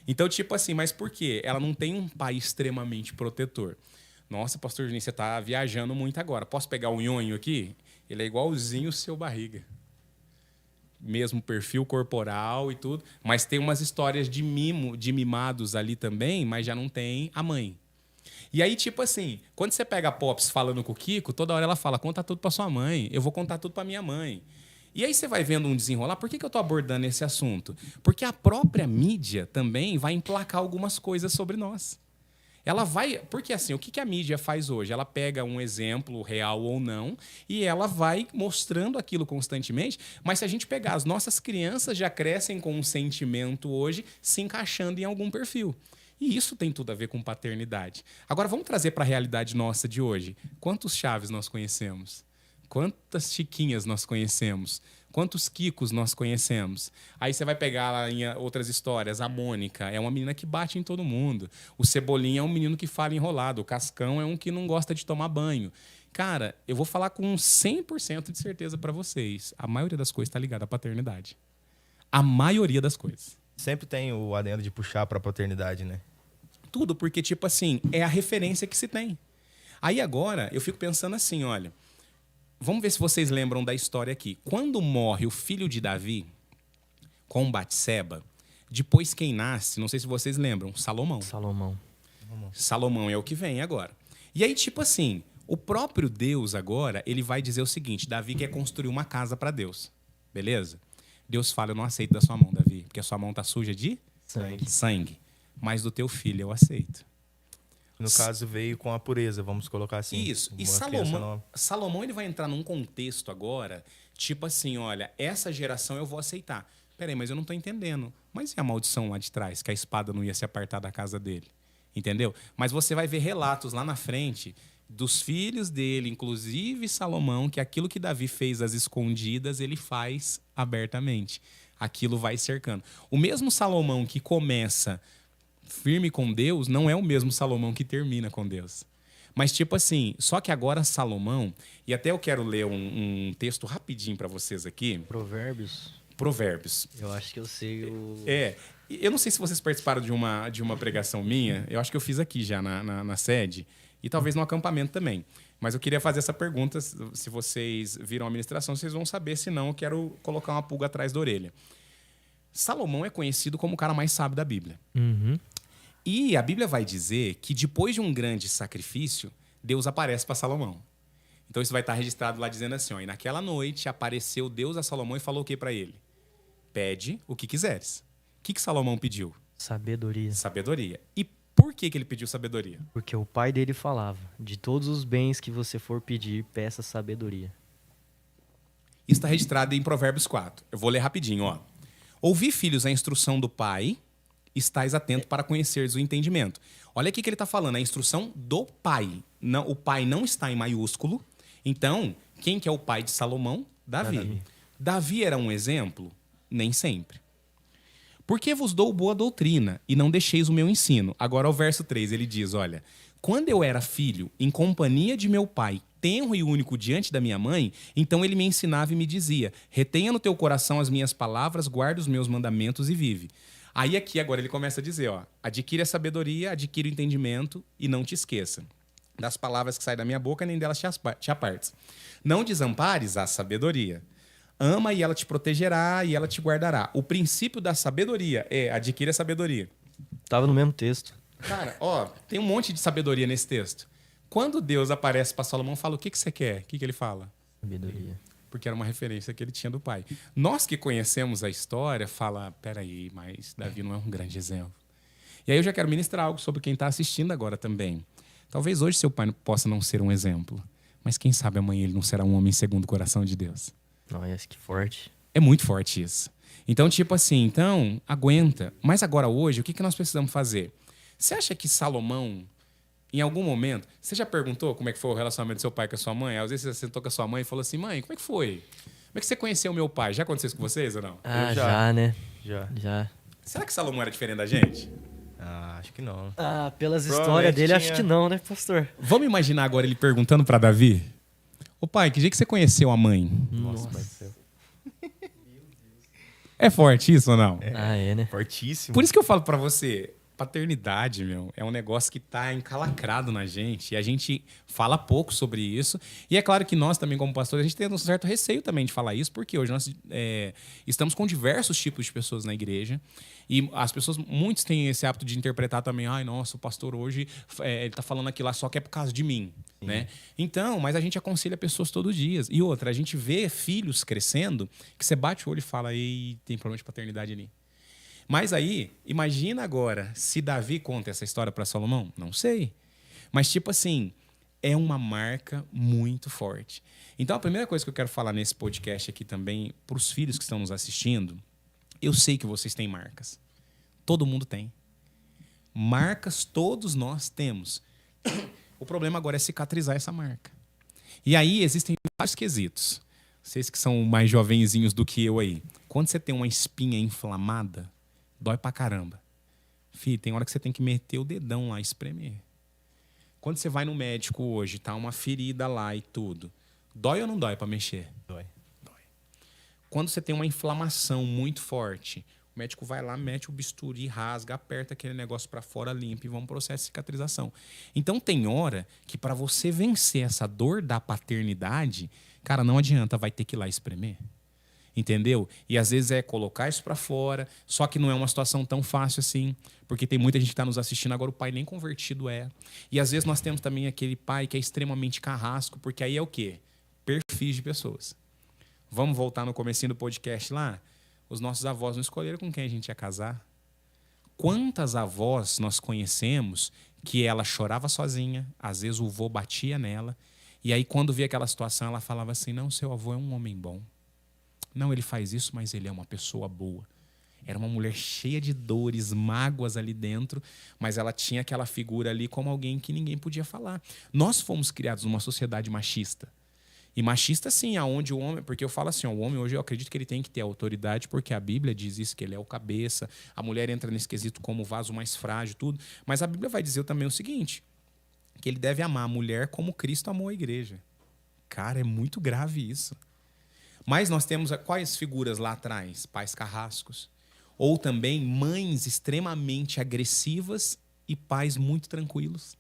Então, tipo assim, mas por quê? Ela não tem um pai extremamente protetor. Nossa, pastor Juninho, você tá viajando muito agora. Posso pegar o nhonho aqui? Ele é igualzinho o seu barriga. Mesmo perfil corporal e tudo. Mas tem umas histórias de mimados ali também, mas já não tem a mãe. E aí, tipo assim, quando você pega a Pops falando com o Kiko, toda hora ela fala, conta tudo pra sua mãe, eu vou contar tudo pra minha mãe. E aí você vai vendo um desenrolar. Por que eu tô abordando esse assunto? Porque a própria mídia também vai emplacar algumas coisas sobre nós. Ela vai... Porque assim, o que a mídia faz hoje? Ela pega um exemplo real ou não e ela vai mostrando aquilo constantemente. Mas se a gente pegar, as nossas crianças já crescem com um sentimento hoje se encaixando em algum perfil. E isso tem tudo a ver com paternidade. Agora, vamos trazer para a realidade nossa de hoje. Quantos Chaves nós conhecemos? Quantas Chiquinhas nós conhecemos? Quantos Kikos nós conhecemos? Aí você vai pegar lá em outras histórias. A Mônica é uma menina que bate em todo mundo. O Cebolinha é um menino que fala enrolado. O Cascão é um que não gosta de tomar banho. Cara, eu vou falar com 100% de certeza para vocês. A maioria das coisas está ligada à paternidade. A maioria das coisas. Sempre tem o adendo de puxar para a paternidade, né? Tudo, porque, tipo assim, é a referência que se tem. Aí agora, eu fico pensando assim, olha... Vamos ver se vocês lembram da história aqui. Quando morre o filho de Davi, com Batseba, depois quem nasce, não sei se vocês lembram, Salomão. Salomão é o que vem agora. E aí, tipo assim, o próprio Deus agora, ele vai dizer o seguinte, Davi quer construir uma casa para Deus. Beleza? Deus fala, eu não aceito da sua mão, Davi, porque a sua mão tá suja de sangue. Mas do teu filho eu aceito. No caso, veio com a pureza, vamos colocar assim. Isso. E Salomão ele vai entrar num contexto agora, tipo assim, olha, essa geração eu vou aceitar. Peraí, mas eu não estou entendendo. Mas e a maldição lá de trás, que a espada não ia se apartar da casa dele? Entendeu? Mas você vai ver relatos lá na frente dos filhos dele, inclusive Salomão, que aquilo que Davi fez às escondidas, ele faz abertamente. Aquilo vai cercando. O mesmo Salomão que começa... firme com Deus, não é o mesmo Salomão que termina com Deus. Mas tipo assim, só que agora Salomão, e até eu quero ler um texto rapidinho para vocês aqui. Provérbios. Eu acho que eu sei o... Eu não sei se vocês participaram de uma pregação minha, eu acho que eu fiz aqui já na sede, e talvez no acampamento também. Mas eu queria fazer essa pergunta, se vocês viram a ministração, vocês vão saber, senão eu quero colocar uma pulga atrás da orelha. Salomão é conhecido como o cara mais sábio da Bíblia. Uhum. E a Bíblia vai dizer que depois de um grande sacrifício, Deus aparece para Salomão. Então isso vai estar registrado lá dizendo assim, ó, e naquela noite apareceu Deus a Salomão e falou o que para ele? Pede o que quiseres. O que Salomão pediu? Sabedoria. E por que ele pediu sabedoria? Porque o pai dele falava, de todos os bens que você for pedir, peça sabedoria. Isso está registrado em Provérbios 4. Eu vou ler rapidinho, ó. Ouvi, filhos, a instrução do pai, estais atento para conheceres o entendimento. Olha aqui que ele está falando, a instrução do pai. Não, o pai não está em maiúsculo. Então, quem que é o pai de Salomão? Davi. Davi era um exemplo? Nem sempre. Porque vos dou boa doutrina e não deixeis o meu ensino. Agora, o verso 3, ele diz, olha, quando eu era filho, em companhia de meu pai, tenro e único diante da minha mãe, então ele me ensinava e me dizia, retenha no teu coração as minhas palavras, guarda os meus mandamentos e vive. Aí aqui agora ele começa a dizer, ó, adquire a sabedoria, adquire o entendimento e não te esqueça das palavras que saem da minha boca, nem delas te apartes. Não desampares a sabedoria. Ama e ela te protegerá e ela te guardará. O princípio da sabedoria é adquire a sabedoria. Tava no mesmo texto. Cara, ó, tem um monte de sabedoria nesse texto. Quando Deus aparece para Salomão, fala, o que você quer? O que ele fala? Sabedoria. Porque era uma referência que ele tinha do pai. Nós que conhecemos a história, fala, peraí, mas Davi não é um grande exemplo. E aí eu já quero ministrar algo sobre quem está assistindo agora também. Talvez hoje seu pai possa não ser um exemplo, mas quem sabe amanhã ele não será um homem segundo o coração de Deus. Nossa, que forte. É muito forte isso. Então, tipo assim, então, aguenta. Mas agora, hoje, o que nós precisamos fazer? Você acha que Salomão, em algum momento... Você já perguntou como é que foi o relacionamento do seu pai com a sua mãe? Às vezes você sentou com a sua mãe e falou assim, mãe, como é que foi? Como é que você conheceu o meu pai? Já aconteceu isso com vocês ou não? Ah, já, né? Já. Será que Salomão era diferente da gente? Acho que não. Ah, pelas histórias dele, acho que não, né, pastor? Vamos imaginar agora ele perguntando para Davi. Ô pai, que dia que você conheceu a mãe? Nossa, pai do céu. É forte isso ou não? É, né? Fortíssimo. Por isso que eu falo para você, paternidade, meu, é um negócio que tá encalacrado na gente. E a gente fala pouco sobre isso. E é claro que nós também, como pastores, a gente tem um certo receio também de falar isso, porque hoje nós estamos com diversos tipos de pessoas na igreja. E as pessoas, muitos têm esse hábito de interpretar também, ai, nossa, o pastor hoje, ele tá falando aquilo lá só que é por causa de mim, né? Então, mas a gente aconselha pessoas todos os dias. E outra, a gente vê filhos crescendo, que você bate o olho e fala, ei, tem problema de paternidade ali. Mas aí, imagina agora, se Davi conta essa história para Salomão, não sei. Mas tipo assim, é uma marca muito forte. Então a primeira coisa que eu quero falar nesse podcast aqui também, para os filhos que estão nos assistindo, eu sei que vocês têm marcas. Todo mundo tem. Marcas todos nós temos. O problema agora é cicatrizar essa marca. E aí existem vários quesitos. Vocês que são mais jovenzinhos do que eu aí. Quando você tem uma espinha inflamada, dói pra caramba. Fih, tem hora que você tem que meter o dedão lá e espremer. Quando você vai no médico hoje, tá uma ferida lá e tudo. Dói ou não dói pra mexer? Dói. Quando você tem uma inflamação muito forte, o médico vai lá, mete o bisturi, rasga, aperta aquele negócio pra fora, limpa e vamos pro processo de cicatrização. Então tem hora que para você vencer essa dor da paternidade, cara, não adianta, vai ter que ir lá espremer. Entendeu? E às vezes é colocar isso para fora, só que não é uma situação tão fácil assim, porque tem muita gente que está nos assistindo agora, o pai nem convertido é. E às vezes nós temos também aquele pai que é extremamente carrasco, porque aí é o quê? Perfis de pessoas. Vamos voltar no comecinho do podcast lá? Os nossos avós não escolheram com quem a gente ia casar. Quantas avós nós conhecemos que ela chorava sozinha, às vezes o vô batia nela, e aí quando via aquela situação ela falava assim, não, seu avô é um homem bom. Não, ele faz isso, mas ele é uma pessoa boa. Era uma mulher cheia de dores, mágoas ali dentro, mas ela tinha aquela figura ali como alguém que ninguém podia falar. Nós fomos criados numa sociedade machista. E machista, sim, aonde o homem... Porque eu falo assim, ó, o homem hoje eu acredito que ele tem que ter autoridade, porque a Bíblia diz isso, que ele é o cabeça. A mulher entra nesse quesito como o vaso mais frágil, tudo. Mas a Bíblia vai dizer também o seguinte, que ele deve amar a mulher como Cristo amou a igreja. Cara, é muito grave isso. Mas nós temos quais figuras lá atrás? Pais carrascos. Ou também mães extremamente agressivas e pais muito tranquilos.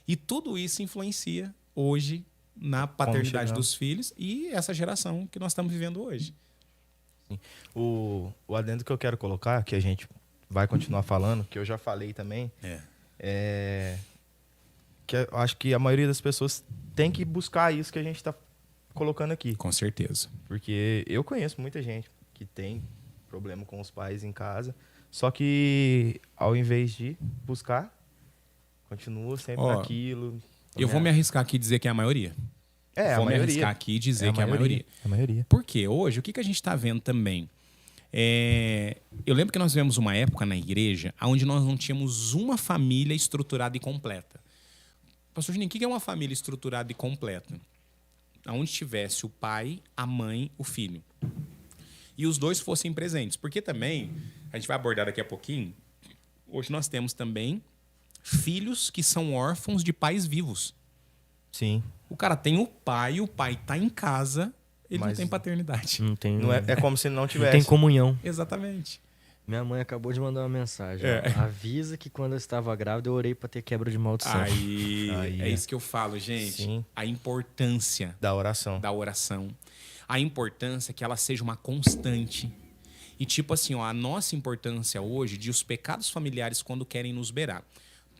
E tudo isso influencia hoje na paternidade dos filhos e essa geração que nós estamos vivendo hoje. Sim. O adendo que eu quero colocar, que a gente vai continuar falando, que eu já falei também, que eu acho que a maioria das pessoas tem que buscar isso que a gente está colocando aqui. Com certeza. Porque eu conheço muita gente que tem problema com os pais em casa, só que ao invés de buscar, continua sempre naquilo. Eu vou me arriscar aqui e dizer que é a maioria. Vou me arriscar aqui e dizer que é a maioria. É a maioria. Porque hoje, o que a gente está vendo também? Eu lembro que nós vivemos uma época na igreja onde nós não tínhamos uma família estruturada e completa. Pastor Juninho, o que é uma família estruturada e completa? Onde tivesse o pai, a mãe, o filho. E os dois fossem presentes. Porque também, a gente vai abordar daqui a pouquinho, hoje nós temos também filhos que são órfãos de pais vivos. Sim. O cara tem o pai tá em casa, ele não tem paternidade. Não tem. Não é como se não tivesse. Não tem comunhão. Exatamente. Minha mãe acabou de mandar uma mensagem. Avisa que quando eu estava grávida eu orei para ter quebra de maldição. Aí é isso que eu falo, gente. Sim. A importância da oração. A importância que ela seja uma constante. E tipo assim, a nossa importância hoje de os pecados familiares quando querem nos beirar.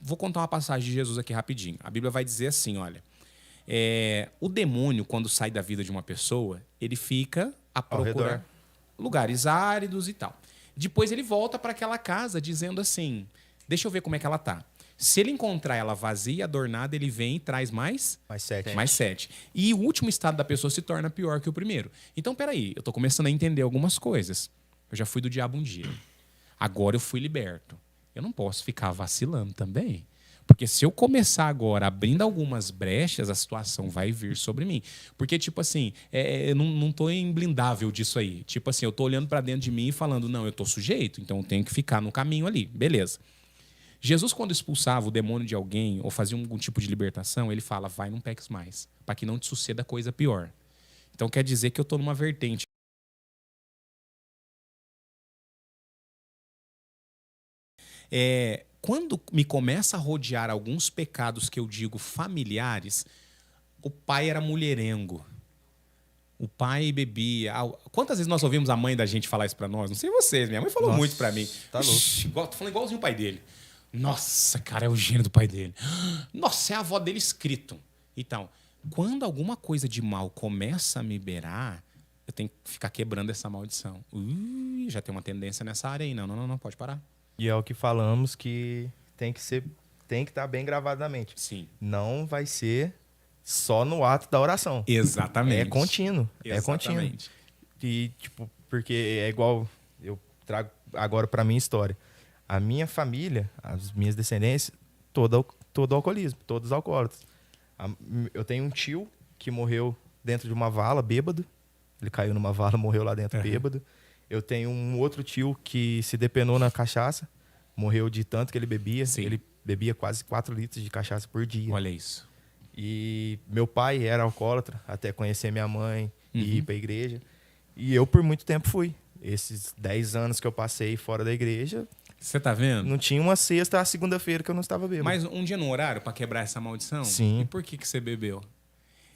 Vou contar uma passagem de Jesus aqui rapidinho. A Bíblia vai dizer assim, olha, o demônio, quando sai da vida de uma pessoa, ele fica a procurar lugares áridos e tal. Depois ele volta para aquela casa dizendo assim, deixa eu ver como é que ela tá. Se ele encontrar ela vazia, adornada, ele vem e traz mais 7. Mais 7. E o último estado da pessoa se torna pior que o primeiro. Então, peraí, eu tô começando a entender algumas coisas. Eu já fui do diabo um dia. Agora eu fui liberto. Eu não posso ficar vacilando também. Porque se eu começar agora abrindo algumas brechas, a situação vai vir sobre mim. Porque, tipo assim, eu não tô imblindável disso aí. Tipo assim, eu tô olhando para dentro de mim e falando, não, eu tô sujeito, então eu tenho que ficar no caminho ali. Beleza. Jesus, quando expulsava o demônio de alguém ou fazia algum tipo de libertação, ele fala, vai, não peques mais, para que não te suceda coisa pior. Então quer dizer que eu tô numa vertente. Quando me começa a rodear alguns pecados que eu digo familiares, o pai era mulherengo. O pai bebia. Quantas vezes nós ouvimos a mãe da gente falar isso pra nós? Não sei vocês, minha mãe falou muito pra mim. Tá louco. Tô falando igualzinho o pai dele. Nossa, cara, é o gênio do pai dele. Nossa, é a avó dele escrito. Então, quando alguma coisa de mal começa a me beirar, eu tenho que ficar quebrando essa maldição. Já tem uma tendência nessa área aí. Não, pode parar. E é o que falamos que tem que estar bem gravado na mente. Sim. Não vai ser só no ato da oração. Exatamente. É contínuo. Exatamente. É contínuo. E, tipo, porque é igual eu trago agora pra minha história. A minha família, as minhas descendências, todo alcoolismo, todos alcoólatras. Eu tenho um tio que morreu dentro de uma vala, bêbado. Ele caiu numa vala, morreu lá dentro, bêbado. Eu tenho um outro tio que se depenou na cachaça, morreu de tanto que ele bebia. Sim. Ele bebia quase 4 litros de cachaça por dia. Olha isso. E meu pai era alcoólatra, até conhecer minha mãe e ir para a igreja. E eu, por muito tempo, fui. Esses 10 anos que eu passei fora da igreja... Você tá vendo? Não tinha uma sexta a segunda-feira que eu não estava bêbado. Mas um dia no horário para quebrar essa maldição? Sim. E por que você bebeu?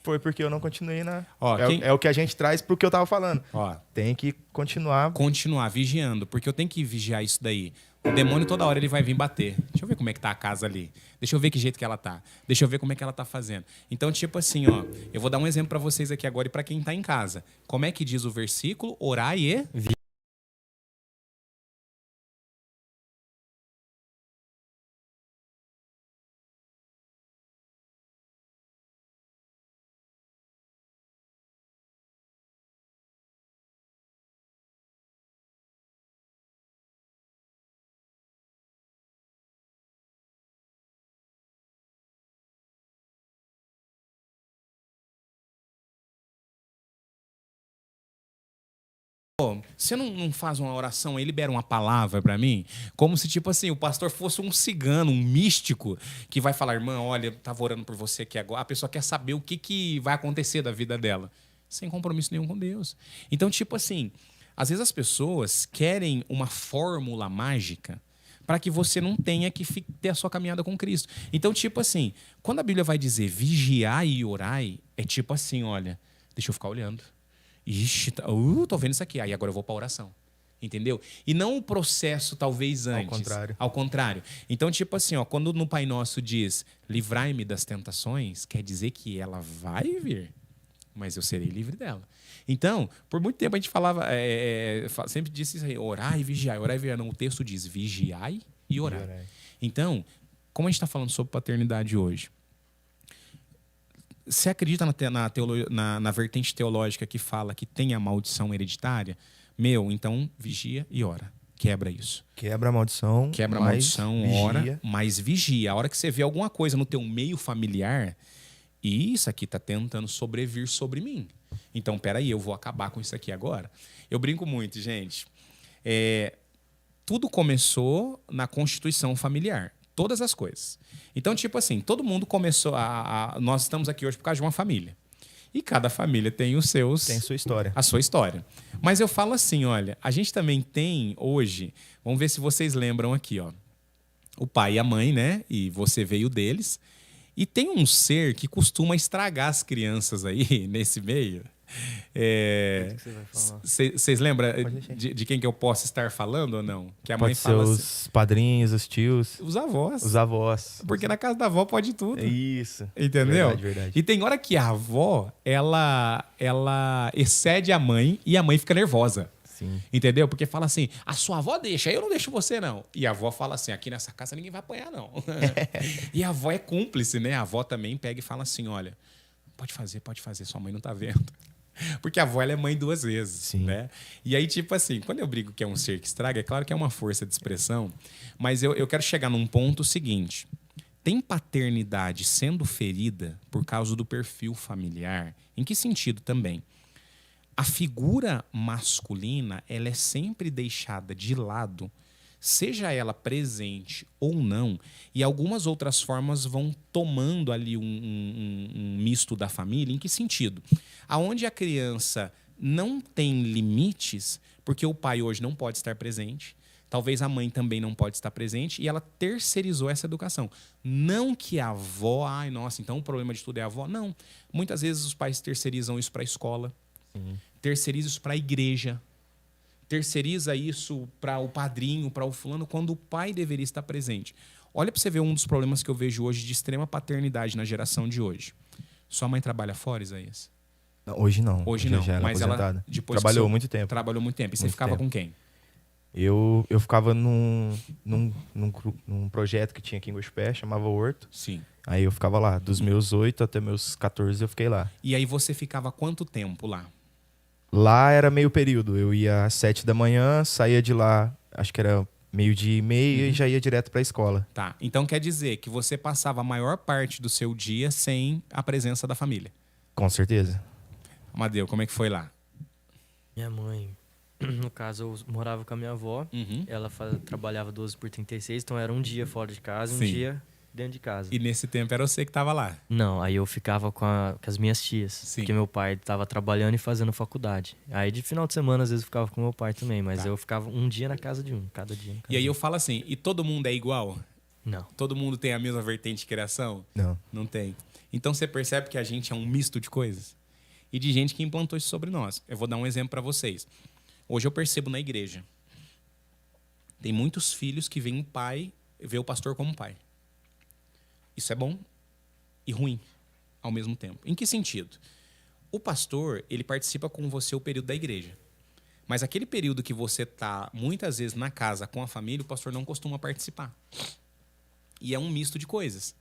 Foi porque eu não continuei na... Ó, é o que a gente traz pro que eu tava falando. Ó, tem que continuar... Continuar vigiando, porque eu tenho que vigiar isso daí. O demônio toda hora ele vai vir bater. Deixa eu ver como é que tá a casa ali. Deixa eu ver que jeito que ela tá. Deixa eu ver como é que ela tá fazendo. Então, tipo assim, ó, eu vou dar um exemplo para vocês aqui agora e para quem tá em casa. Como é que diz o versículo? Orai e... Você não faz uma oração aí, libera uma palavra para mim? Como se, tipo assim, o pastor fosse um cigano, um místico, que vai falar, irmã, olha, eu tava orando por você aqui agora. A pessoa quer saber o que vai acontecer da vida dela. Sem compromisso nenhum com Deus. Então, tipo assim, às vezes as pessoas querem uma fórmula mágica para que você não tenha que ter a sua caminhada com Cristo. Então, tipo assim, quando a Bíblia vai dizer vigiai e orai, é tipo assim, olha, deixa eu ficar olhando. Ixi, tô vendo isso aqui. Aí agora eu vou para a oração. Entendeu? E não o processo, talvez, antes. Ao contrário. Então, tipo assim, ó, quando no Pai Nosso diz livrai-me das tentações, quer dizer que ela vai vir, mas eu serei livre dela. Então, por muito tempo a gente falava, sempre disse isso aí, orar e vigiar. Orar e vigiar. Não, o texto diz vigiai e orar. Então, como a gente está falando sobre paternidade hoje, você acredita na vertente teológica que fala que tem a maldição hereditária? Então vigia e ora. Quebra isso. Quebra a maldição. Quebra a maldição, ora, mas vigia. A hora que você vê alguma coisa no teu meio familiar, e isso aqui está tentando sobrevir sobre mim. Então, peraí, eu vou acabar com isso aqui agora. Eu brinco muito, gente. Tudo começou na constituição familiar. Todas as coisas. Então, tipo assim, todo mundo começou nós estamos aqui hoje por causa de uma família. E cada família tem os seus... Tem sua história. A sua história. Mas eu falo assim, olha, a gente também tem hoje... Vamos ver se vocês lembram aqui, ó. O pai e a mãe, né? E você veio deles. E tem um ser que costuma estragar as crianças aí, nesse meio. Vocês lembram de quem que eu posso estar falando ou não? Que a mãe fala os assim, padrinhos, os tios. Os avós. Os avós. Porque na casa da avó pode tudo. É isso. Entendeu? Verdade. E tem hora que a avó, ela excede a mãe e a mãe fica nervosa. Sim. Entendeu? Porque fala assim, a sua avó deixa, eu não deixo você não. E a avó fala assim, aqui nessa casa ninguém vai apanhar não. E a avó é cúmplice, né? A avó também pega e fala assim, olha, pode fazer, sua mãe não tá vendo. Porque a avó, ela é mãe 2 vezes, sim, né? E aí, tipo assim, quando eu brigo que é um ser que estraga, é claro que é uma força de expressão, mas eu quero chegar num ponto seguinte. Tem paternidade sendo ferida por causa do perfil familiar? Em que sentido também? A figura masculina, ela é sempre deixada de lado, seja ela presente ou não, e algumas outras formas vão tomando ali um misto da família. Em que sentido? Aonde a criança não tem limites, porque o pai hoje não pode estar presente, talvez a mãe também não pode estar presente, e ela terceirizou essa educação. Não que a avó, ai, nossa, então o problema de tudo é a avó. Não. Muitas vezes os pais terceirizam isso para a escola, terceiriza isso para a igreja, terceiriza isso para o padrinho, para o fulano, quando o pai deveria estar presente. Olha para você ver um dos problemas que eu vejo hoje de extrema paternidade na geração de hoje. Sua mãe trabalha fora, Isaías? Não, hoje não. Hoje não, já mas ela depois trabalhou muito tempo. Trabalhou muito tempo. E você ficava com quem? Eu ficava num projeto que tinha aqui em Guaxupé, chamava Horto. Sim. Aí eu ficava lá. Dos meus 8 até meus 14 eu fiquei lá. E aí você ficava quanto tempo lá? Lá era meio período. Eu ia às 7 da manhã, saía de lá, acho que era 12:30 e já ia direto para a escola. Tá. Então quer dizer que você passava a maior parte do seu dia sem a presença da família? Com certeza. Amadeu, como é que foi lá? Minha mãe, no caso, eu morava com a minha avó. Ela trabalhava 12 por 36, então era um dia fora de casa, Sim, um dia dentro de casa. E nesse tempo era você que estava lá? Não, aí eu ficava com as minhas tias. Sim. Porque meu pai estava trabalhando e fazendo faculdade. Aí de final de semana, às vezes, eu ficava com meu pai também. Mas eu ficava um dia na casa de um, cada dia. E aí eu falo assim, e todo mundo é igual? Não. Todo mundo tem a mesma vertente de criação? Não. Não tem. Então você percebe que a gente é um misto de coisas? E de gente que implantou isso sobre nós. Eu vou dar um exemplo para vocês. Hoje eu percebo na igreja. Tem muitos filhos que veem o pai, vê o pastor como pai. Isso é bom e ruim ao mesmo tempo. Em que sentido? O pastor, ele participa com você o período da igreja. Mas aquele período que você está, muitas vezes, na casa com a família, o pastor não costuma participar. E é um misto de coisas.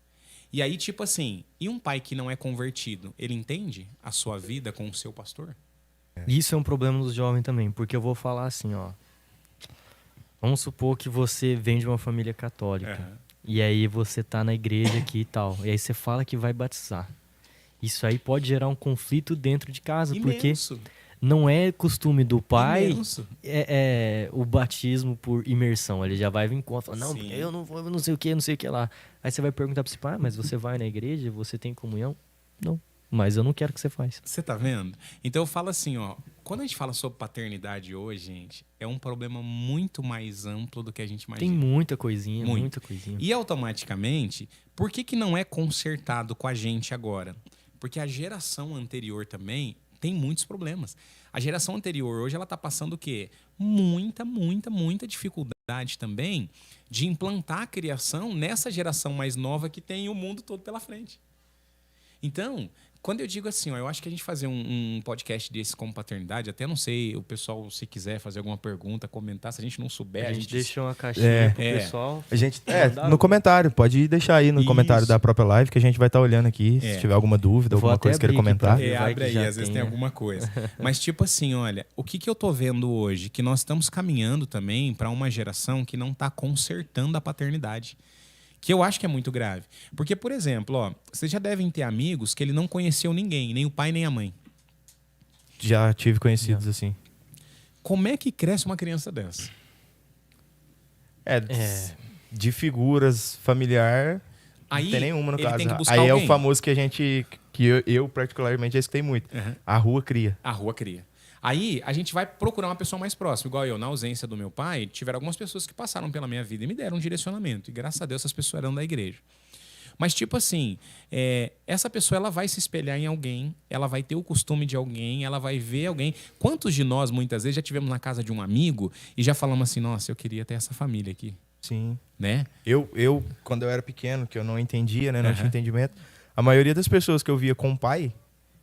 E aí, tipo assim, e um pai que não é convertido, ele entende a sua vida com o seu pastor? Isso é um problema dos jovens também, porque eu vou falar assim, ó. Vamos supor que você vem de uma família católica. E aí você tá na igreja aqui e tal. E aí você fala que vai batizar. Isso aí pode gerar um conflito dentro de casa, Imenso. Porque não é costume do pai o batismo por imersão. Ele já vai vir contra. Não, Sim. eu não vou, não sei o que lá. Aí você vai perguntar para esse pai, mas você vai na igreja? Você tem comunhão? Não. Mas eu não quero que você faça. Você tá vendo? Então eu falo assim, ó. Quando a gente fala sobre paternidade hoje, gente, é um problema muito mais amplo do que a gente imagina. Tem muita coisinha, muita coisinha. E automaticamente, por que não é consertado com a gente agora? Porque a geração anterior também tem muitos problemas. A geração anterior hoje ela está passando o quê? Muita dificuldade também de implantar a criação nessa geração mais nova que tem o mundo todo pela frente. Então, quando eu digo assim, ó, eu acho que a gente fazer um podcast desse como paternidade, até não sei, o pessoal, se quiser fazer alguma pergunta, comentar, se a gente não souber... A gente deixa uma caixinha pro pessoal. A gente, no comentário, pode deixar aí no comentário da própria live que a gente vai estar olhando aqui. Se tiver alguma dúvida, alguma coisa que queira comentar. Abre aí, às vezes tem alguma coisa. Mas tipo assim, olha, o que eu tô vendo hoje? Que nós estamos caminhando também para uma geração que não está consertando a paternidade. Que eu acho que é muito grave. Porque, por exemplo, ó, vocês já devem ter amigos que ele não conheceu ninguém, nem o pai nem a mãe. Já tive conhecidos assim. Como é que cresce uma criança dessa? De figuras familiar, aí, não tem nenhuma no caso. Tem que buscar aí alguém. É o famoso que a gente, que eu particularmente já escutei muito. A rua cria. A rua cria. Aí a gente vai procurar uma pessoa mais próxima. Igual eu, na ausência do meu pai, tiveram algumas pessoas que passaram pela minha vida e me deram um direcionamento. E graças a Deus essas pessoas eram da igreja. Mas tipo assim, essa pessoa ela vai se espelhar em alguém, ela vai ter o costume de alguém, ela vai ver alguém. Quantos de nós, muitas vezes, já tivemos na casa de um amigo e já falamos assim, nossa, eu queria ter essa família aqui. Sim. Né? Eu quando eu era pequeno, que eu não entendia, né, não tinha entendimento, a maioria das pessoas que eu via com o pai,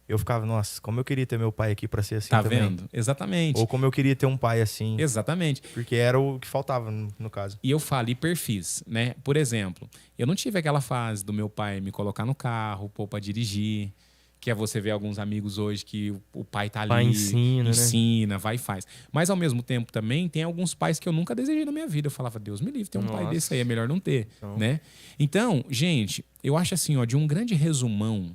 eu ficava, nossa, como eu queria ter meu pai aqui para ser assim também. Tá vendo? Exatamente. Ou como eu queria ter um pai assim. Exatamente. Porque era o que faltava, no caso. E eu falo, e perfis, né? Por exemplo, eu não tive aquela fase do meu pai me colocar no carro, pôr pra dirigir, que é você ver alguns amigos hoje que o pai tá ali, pai ensina, né? Vai e faz. Mas ao mesmo tempo também tem alguns pais que eu nunca desejei na minha vida. Eu falava, Deus me livre, ter um pai desse aí, é melhor não ter, né? Então, gente, eu acho assim, ó, de um grande resumão,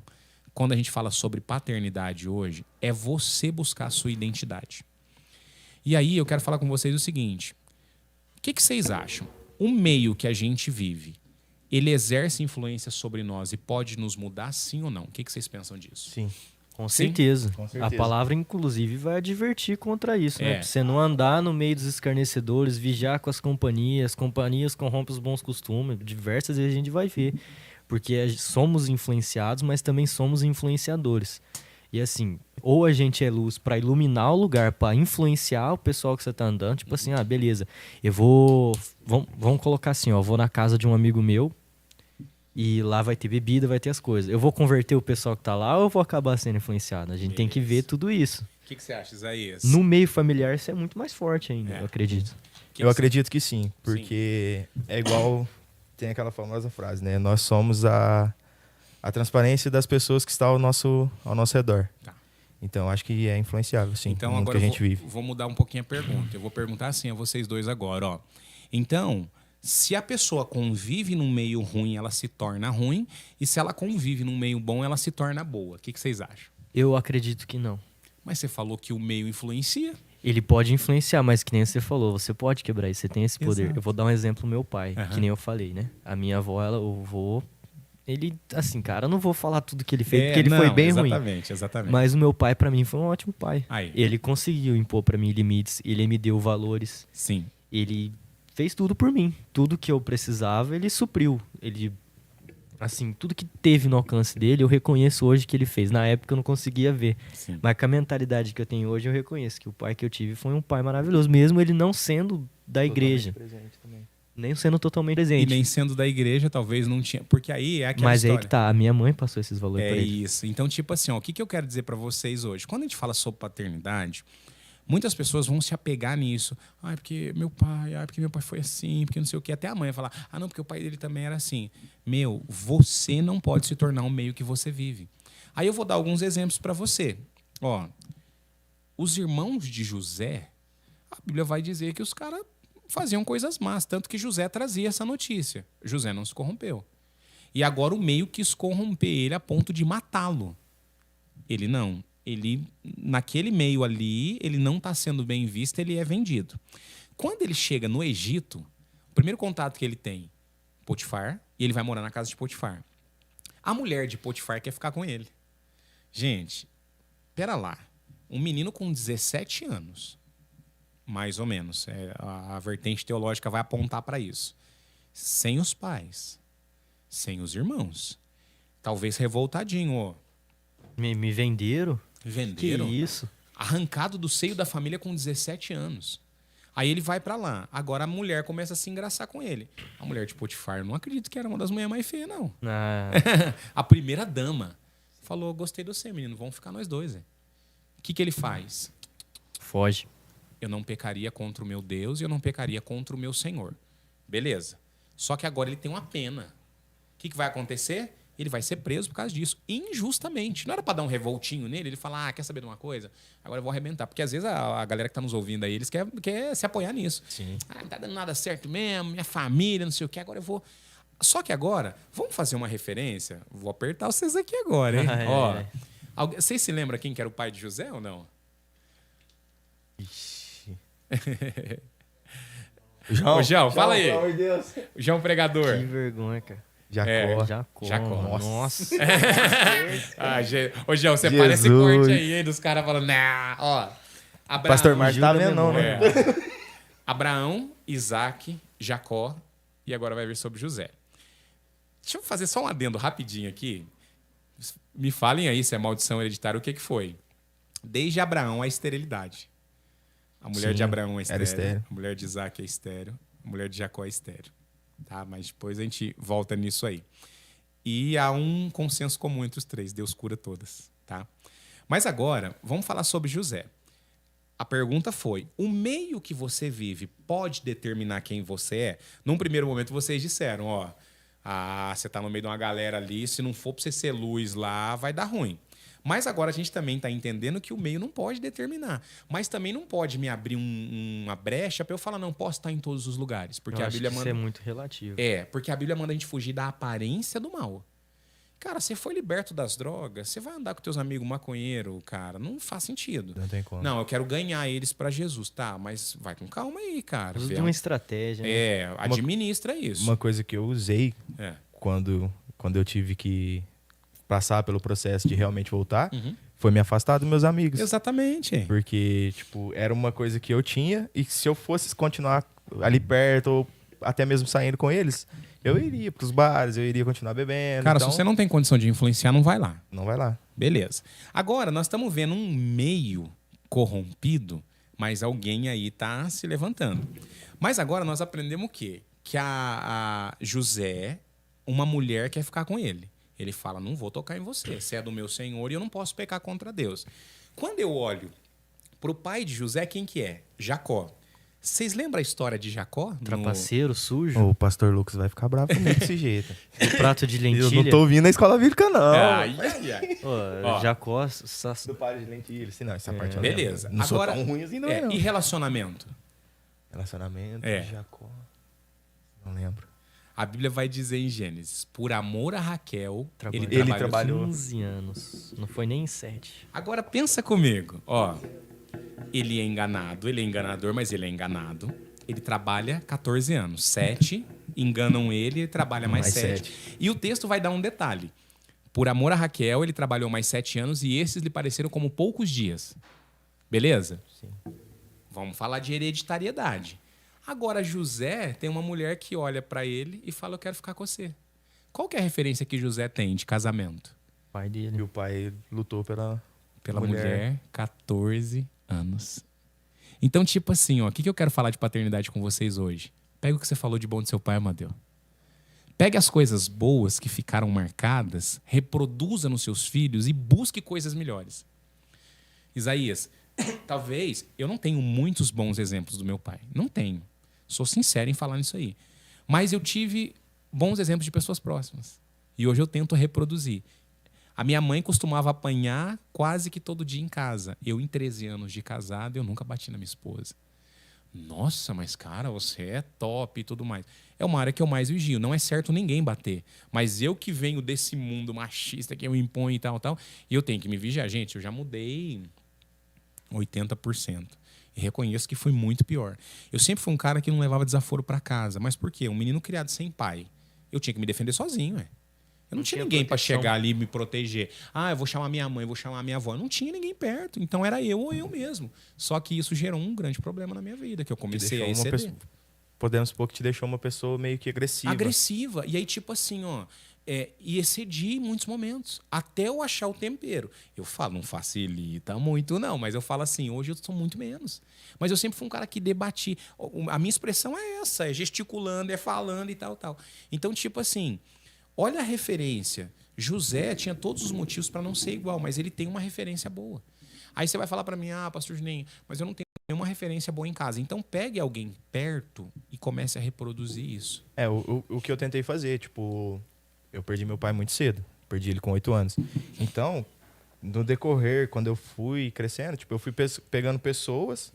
quando a gente fala sobre paternidade hoje, é você buscar a sua identidade. E aí eu quero falar com vocês o seguinte, o que vocês acham? O meio que a gente vive, ele exerce influência sobre nós e pode nos mudar, sim ou não? O que vocês pensam disso? Sim. Com certeza. A palavra, inclusive, vai advertir contra isso, né? Pra você não andar no meio dos escarnecedores, vigiar com as companhias corrompem os bons costumes. Diversas vezes a gente vai ver. Porque somos influenciados, mas também somos influenciadores. E assim, ou a gente é luz para iluminar o lugar, para influenciar o pessoal que você tá andando. Tipo assim, beleza, eu vou... Vamos colocar assim, ó, eu vou na casa de um amigo meu e lá vai ter bebida, vai ter as coisas. Eu vou converter o pessoal que tá lá ou eu vou acabar sendo influenciado? A gente tem que ver tudo isso. O que você acha, Isaías? No meio familiar isso é muito mais forte ainda, eu acredito. Eu acredito que sim, porque é igual... Tem aquela famosa frase, né? Nós somos a transparência das pessoas que estão ao nosso redor. Tá. Então, acho que é influenciável, sim, então, no mundo que a gente vive. Vou mudar um pouquinho a pergunta. Eu vou perguntar assim a vocês dois agora, ó. Então, se a pessoa convive num meio ruim, ela se torna ruim. E se ela convive num meio bom, ela se torna boa. O que vocês acham? Eu acredito que não. Mas você falou que o meio influencia. Ele pode influenciar, mas que nem você falou, você pode quebrar isso, você tem esse poder. Exato. Eu vou dar um exemplo do meu pai, que nem eu falei, né? A minha avó, o vô, ele, assim, cara, eu não vou falar tudo que ele fez, porque ele foi bem ruim. Exatamente. Mas o meu pai, pra mim, foi um ótimo pai. Aí. Ele conseguiu impor pra mim limites, ele me deu valores. Sim. Ele fez tudo por mim. Tudo que eu precisava, ele supriu. Ele... Assim, tudo que teve no alcance dele, eu reconheço hoje que ele fez. Na época eu não conseguia ver. Sim. Mas com a mentalidade que eu tenho hoje, eu reconheço que o pai que eu tive foi um pai maravilhoso. Mesmo ele não sendo da igreja. Nem sendo totalmente presente. E nem sendo da igreja, talvez não tinha... Porque aí é aquela Mas história. aí que tá, a minha mãe passou esses valores pra ele. É isso. Então, tipo assim, ó, o que eu quero dizer pra vocês hoje? Quando a gente fala sobre paternidade... Muitas pessoas vão se apegar nisso. Porque meu pai foi assim, porque não sei o quê. Até a mãe vai falar, não, porque o pai dele também era assim. Você não pode se tornar um meio que você vive. Aí eu vou dar alguns exemplos para você. Ó, os irmãos de José, a Bíblia vai dizer que os caras faziam coisas más, tanto que José trazia essa notícia. José não se corrompeu. E agora o meio quis corromper ele a ponto de matá-lo. Ele não. Ele, naquele meio ali, ele não está sendo bem visto, ele é vendido. Quando ele chega no Egito, o primeiro contato que ele tem, Potifar, e ele vai morar na casa de Potifar. A mulher de Potifar quer ficar com ele. Gente, pera lá. Um menino com 17 anos, mais ou menos, a vertente teológica vai apontar para isso. Sem os pais, sem os irmãos. Talvez revoltadinho, ó. Me venderam? Venderam? Que isso? Arrancado do seio da família com 17 anos. Aí ele vai pra lá. Agora a mulher começa a se engraçar com ele. A mulher de Potifar, eu não acredito que era uma das mulheres mais feias, não. A primeira dama falou, gostei de você, menino, vamos ficar nós dois. O que ele faz? Foge. Eu não pecaria contra o meu Deus e eu não pecaria contra o meu Senhor. Beleza. Só que agora ele tem uma pena. O que vai acontecer? Ele vai ser preso por causa disso, injustamente. Não era para dar um revoltinho nele, ele fala, quer saber de uma coisa? Agora eu vou arrebentar. Porque às vezes a galera que está nos ouvindo aí, eles querem se apoiar nisso. Sim. Não tá dando nada certo mesmo, minha família, não sei o quê, agora eu vou... Só que agora, vamos fazer uma referência? Vou apertar vocês aqui agora, hein? Ó, vocês se lembram quem que era o pai de José ou não? Ixi. João, fala aí. Pelo amor de Deus. João Pregador. Que vergonha, cara. Jacó. Nossa. Ô, João, você parece corte aí dos caras falando, ó. Abraão, Pastor Márcio tá vendo, não, né? Abraão, Isaac, Jacó e agora vai vir sobre José. Deixa eu fazer só um adendo rapidinho aqui. Me falem aí se é maldição hereditária, o que foi? Desde Abraão, a esterilidade. A mulher de Abraão é estéril, a mulher de Isaac é estéril, a mulher de Jacó é estéril. Tá? Mas depois a gente volta nisso aí. E há um consenso comum entre os três, Deus cura todas. Tá? Mas agora, vamos falar sobre José. A pergunta foi, o meio que você vive pode determinar quem você é? Num primeiro momento vocês disseram, você tá no meio de uma galera ali, se não for pra você ser luz lá, vai dar ruim. Mas agora a gente também está entendendo que o meio não pode determinar. Mas também não pode me abrir uma brecha para eu falar, não posso estar em todos os lugares. Porque a Bíblia manda... Isso é muito relativo. Porque a Bíblia manda a gente fugir da aparência do mal. Cara, você foi liberto das drogas, você vai andar com teus amigos maconheiros, cara, não faz sentido. Não tem como. Não, eu quero ganhar eles para Jesus. Tá, mas vai com calma aí, cara. Usa de uma estratégia. Né? Administra isso. Uma coisa que eu usei quando eu tive que passar pelo processo de realmente voltar, foi me afastar dos meus amigos. Exatamente. Porque, tipo, era uma coisa que eu tinha e se eu fosse continuar ali perto ou até mesmo saindo com eles, eu iria pros bares, eu iria continuar bebendo. Cara, então... se você não tem condição de influenciar, não vai lá. Não vai lá. Beleza. Agora, nós estamos vendo um meio corrompido, mas alguém aí tá se levantando. Mas agora nós aprendemos o quê? Que a José, uma mulher quer ficar com ele. Ele fala, não vou tocar em você. Você é do meu Senhor e eu não posso pecar contra Deus. Quando eu olho para o pai de José, quem que é? Jacó. Vocês lembram a história de Jacó? Trapaceiro, sujo? O pastor Lucas vai ficar bravo comigo desse jeito. O prato de lentilha. Eu não tô ouvindo a escola bíblica, não. Jacó... Do pai de lentilha. Sim, não, essa parte beleza. Não agora, sou tão ruim assim, não. E relacionamento? Relacionamento, Jacó. Não lembro. A Bíblia vai dizer em Gênesis, por amor a Raquel, ele trabalhou 15 anos. Não foi nem 7. Agora pensa comigo, ele é enganado, ele é enganador, mas ele é enganado. Ele trabalha 14 anos. 7 enganam ele trabalha mais 7. E o texto vai dar um detalhe. Por amor a Raquel, ele trabalhou mais 7 anos e esses lhe pareceram como poucos dias. Beleza? Sim. Vamos falar de hereditariedade. Agora, José tem uma mulher que olha para ele e fala, eu quero ficar com você. Qual que é a referência que José tem de casamento? O pai dele. E o pai lutou pela mulher 14 anos. Então, tipo assim, o que eu quero falar de paternidade com vocês hoje? Pega o que você falou de bom do seu pai, Amadeu. Pegue as coisas boas que ficaram marcadas, reproduza nos seus filhos e busque coisas melhores. Isaías, talvez eu não tenho muitos bons exemplos do meu pai. Não tenho. Sou sincero em falar nisso aí. Mas eu tive bons exemplos de pessoas próximas. E hoje eu tento reproduzir. A minha mãe costumava apanhar quase que todo dia em casa. Eu, em 13 anos de casado, eu nunca bati na minha esposa. Nossa, mas cara, você é top e tudo mais. É uma área que eu mais vigio. Não é certo ninguém bater. Mas eu que venho desse mundo machista que eu imponho e tal, e eu tenho que me vigiar. Gente, eu já mudei 80%. E reconheço que fui muito pior. Eu sempre fui um cara que não levava desaforo para casa. Mas por quê? Um menino criado sem pai. Eu tinha que me defender sozinho, Eu não tinha ninguém para chegar ali e me proteger. Eu vou chamar minha mãe, vou chamar minha avó. Não tinha ninguém perto. Então era eu ou eu mesmo. Só que isso gerou um grande problema na minha vida, que eu comecei a exceder. Podemos supor que te deixou uma pessoa meio que agressiva. Agressiva. E aí, tipo assim, e excedi em muitos momentos. Até eu achar o tempero. Eu falo, não facilita muito, não. Mas eu falo assim, hoje eu sou muito menos. Mas eu sempre fui um cara que debati. A minha expressão é essa, é gesticulando, é falando e tal. Então, tipo assim, olha a referência. José tinha todos os motivos para não ser igual, mas ele tem uma referência boa. Aí você vai falar para mim, pastor Juninho, mas eu não tenho nenhuma referência boa em casa. Então pegue alguém perto e comece a reproduzir isso. O que eu tentei fazer, tipo, eu perdi meu pai muito cedo. Perdi ele com 8 anos. Então, no decorrer, quando eu fui crescendo, tipo, eu fui pegando pessoas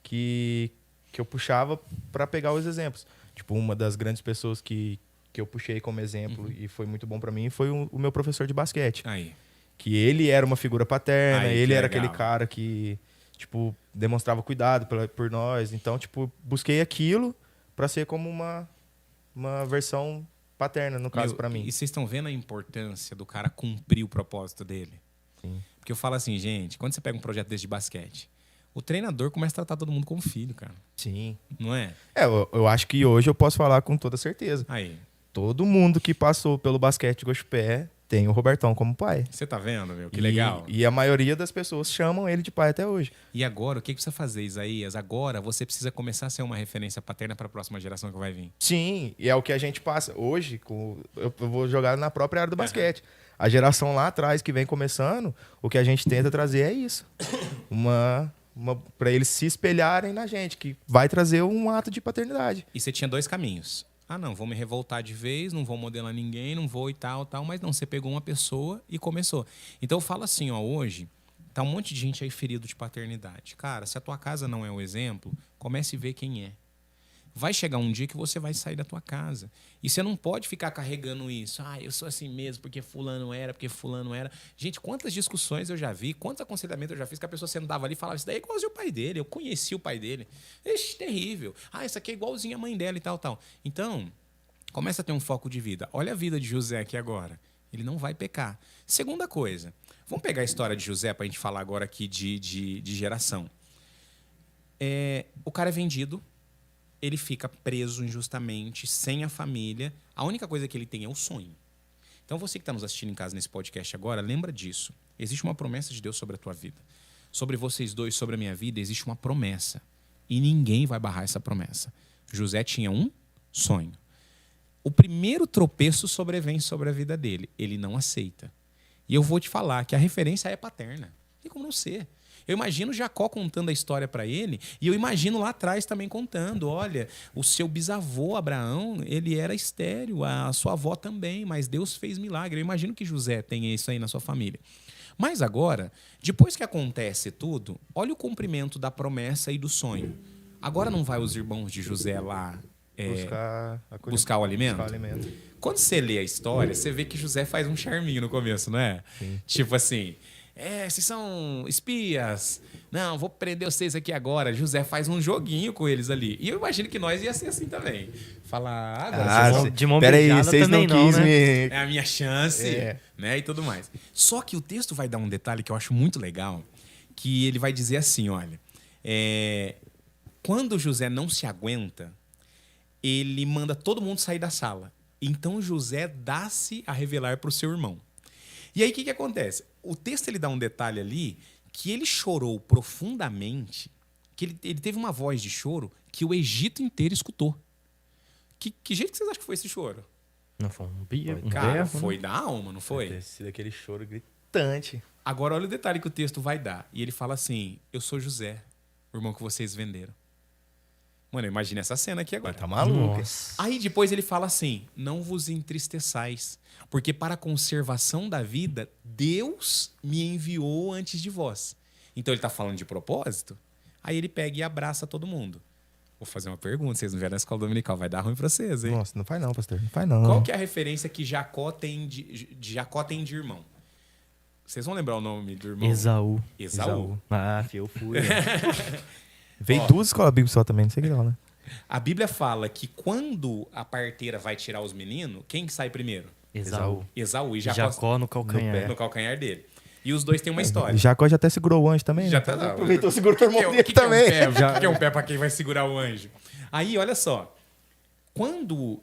que eu puxava para pegar os exemplos. Tipo, uma das grandes pessoas que eu puxei como exemplo e foi muito bom para mim foi o meu professor de basquete. Aí. Que ele era uma figura paterna, ele era aquele cara que, tipo, demonstrava cuidado por nós. Então, tipo, busquei aquilo para ser como uma versão paterna, no caso, para mim. E vocês estão vendo a importância do cara cumprir o propósito dele? Sim. Porque eu falo assim, gente, quando você pega um projeto desse de basquete, o treinador começa a tratar todo mundo como filho, cara. Sim. Não é? Eu acho que hoje eu posso falar com toda certeza. Aí. Todo mundo que passou pelo basquete de Goiás-Pé tem o Robertão como pai. Você tá vendo, meu? Que legal. E a maioria das pessoas chamam ele de pai até hoje. E agora, o que precisa fazer, Isaías? Agora você precisa começar a ser uma referência paterna para a próxima geração que vai vir. Sim, e é o que a gente passa. Hoje, eu vou jogar na própria área do basquete. A geração lá atrás que vem começando, o que a gente tenta trazer é isso. Para eles se espelharem na gente, que vai trazer um ato de paternidade. E você tinha 2 caminhos. Ah, não, vou me revoltar de vez, não vou modelar ninguém, não vou e tal. Mas não, você pegou uma pessoa e começou. Então eu falo assim, ó, hoje tá um monte de gente aí ferido de paternidade. Cara, se a tua casa não é o exemplo, comece a ver quem é. Vai chegar um dia que você vai sair da tua casa. E você não pode ficar carregando isso. Ah, eu sou assim mesmo porque fulano era. Gente, quantas discussões eu já vi, quantos aconselhamentos eu já fiz que a pessoa sentava ali e falava, isso daí é igualzinho o pai dele. Eu conheci o pai dele. Ixi, terrível. Ah, isso aqui é igualzinho a mãe dela e tal. Então, começa a ter um foco de vida. Olha a vida de José aqui agora. Ele não vai pecar. Segunda coisa. Vamos pegar a história de José para a gente falar agora aqui de geração. O cara é vendido. Ele fica preso injustamente, sem a família. A única coisa que ele tem é o sonho. Então, você que está nos assistindo em casa nesse podcast agora, lembra disso. Existe uma promessa de Deus sobre a tua vida. Sobre vocês dois, sobre a minha vida, existe uma promessa. E ninguém vai barrar essa promessa. José tinha um sonho. O primeiro tropeço sobrevém sobre a vida dele. Ele não aceita. E eu vou te falar que a referência é paterna. Não tem como não ser. Eu imagino Jacó contando a história para ele, e eu imagino lá atrás também contando, olha, o seu bisavô Abraão, ele era estéril, a sua avó também, mas Deus fez milagre. Eu imagino que José tenha isso aí na sua família. Mas agora, depois que acontece tudo, olha o cumprimento da promessa e do sonho. Agora não vai os irmãos de José lá buscar o alimento? Quando você lê a história, você vê que José faz um charminho no começo, não é? Sim. Tipo assim... vocês são espias. Não, vou prender vocês aqui agora. José faz um joguinho com eles ali. E eu imagino que nós ia ser assim também. Falar, agora de mão beijada vocês também não quis, né? É a minha chance, né? E tudo mais. Só que o texto vai dar um detalhe que eu acho muito legal, que ele vai dizer assim, olha, quando José não se aguenta, ele manda todo mundo sair da sala. Então José dá-se a revelar para o seu irmão. E aí, o que acontece? O texto ele dá um detalhe ali que ele chorou profundamente, que ele teve uma voz de choro que o Egito inteiro escutou. Que jeito que vocês acham que foi esse choro? Não foi um berro? Cara, foi da alma, não foi? Deve ter sido aquele choro gritante. Agora, olha o detalhe que o texto vai dar. E ele fala assim, eu sou José, o irmão que vocês venderam. Mano, imagina essa cena aqui agora. Tá maluco. Aí depois ele fala assim, não vos entristeçais, porque para a conservação da vida, Deus me enviou antes de vós. Então ele está falando de propósito. Aí ele pega e abraça todo mundo. Vou fazer uma pergunta, vocês não vieram na escola dominical, vai dar ruim para vocês, hein? Nossa, não faz não, pastor, não faz não. Qual que é a referência que Jacó tem de irmão? Vocês vão lembrar o nome do irmão? Esaú. Ah, eu fui. Veio duas escolas bíblicas só também, não sei o que lá, né? A Bíblia fala que quando a parteira vai tirar os meninos, quem que sai primeiro? Esaú. E Jacó no calcanhar. No calcanhar dele. E os dois têm uma história. Jacó já até segurou o anjo também. Já né? tá, aproveitou e segurou o irmão dele também. O que é um pé para quem vai segurar o anjo? Aí, olha só. Quando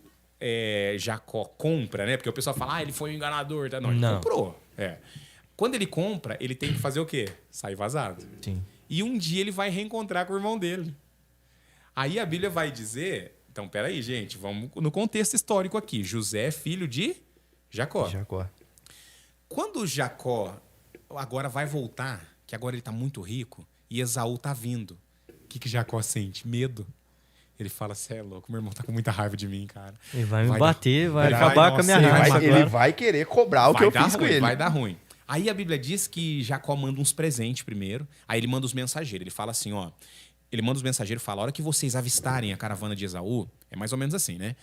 Jacó compra, né? Porque o pessoal fala, ele foi um enganador. Tá? Não, ele comprou. Quando ele compra, ele tem que fazer o quê? Sair vazado. Sim. E um dia ele vai reencontrar com o irmão dele. Aí a Bíblia vai dizer... Então, peraí, gente. Vamos no contexto histórico aqui. José é filho de Jacó. Quando Jacó agora vai voltar, que agora ele está muito rico, e Esaú está vindo, o que Jacó sente? Medo. Ele fala, cê é louco, meu irmão tá com muita raiva de mim, cara. Ele vai me bater, vai acabar com a minha raiva. Ele vai querer cobrar o que eu fiz com ele. Vai dar ruim. Aí a Bíblia diz que Jacó manda uns presentes primeiro. Aí ele manda os mensageiros. Ele fala assim, ó. Ele manda os mensageiros e fala, a hora que vocês avistarem a caravana de Esaú, é mais ou menos assim, né?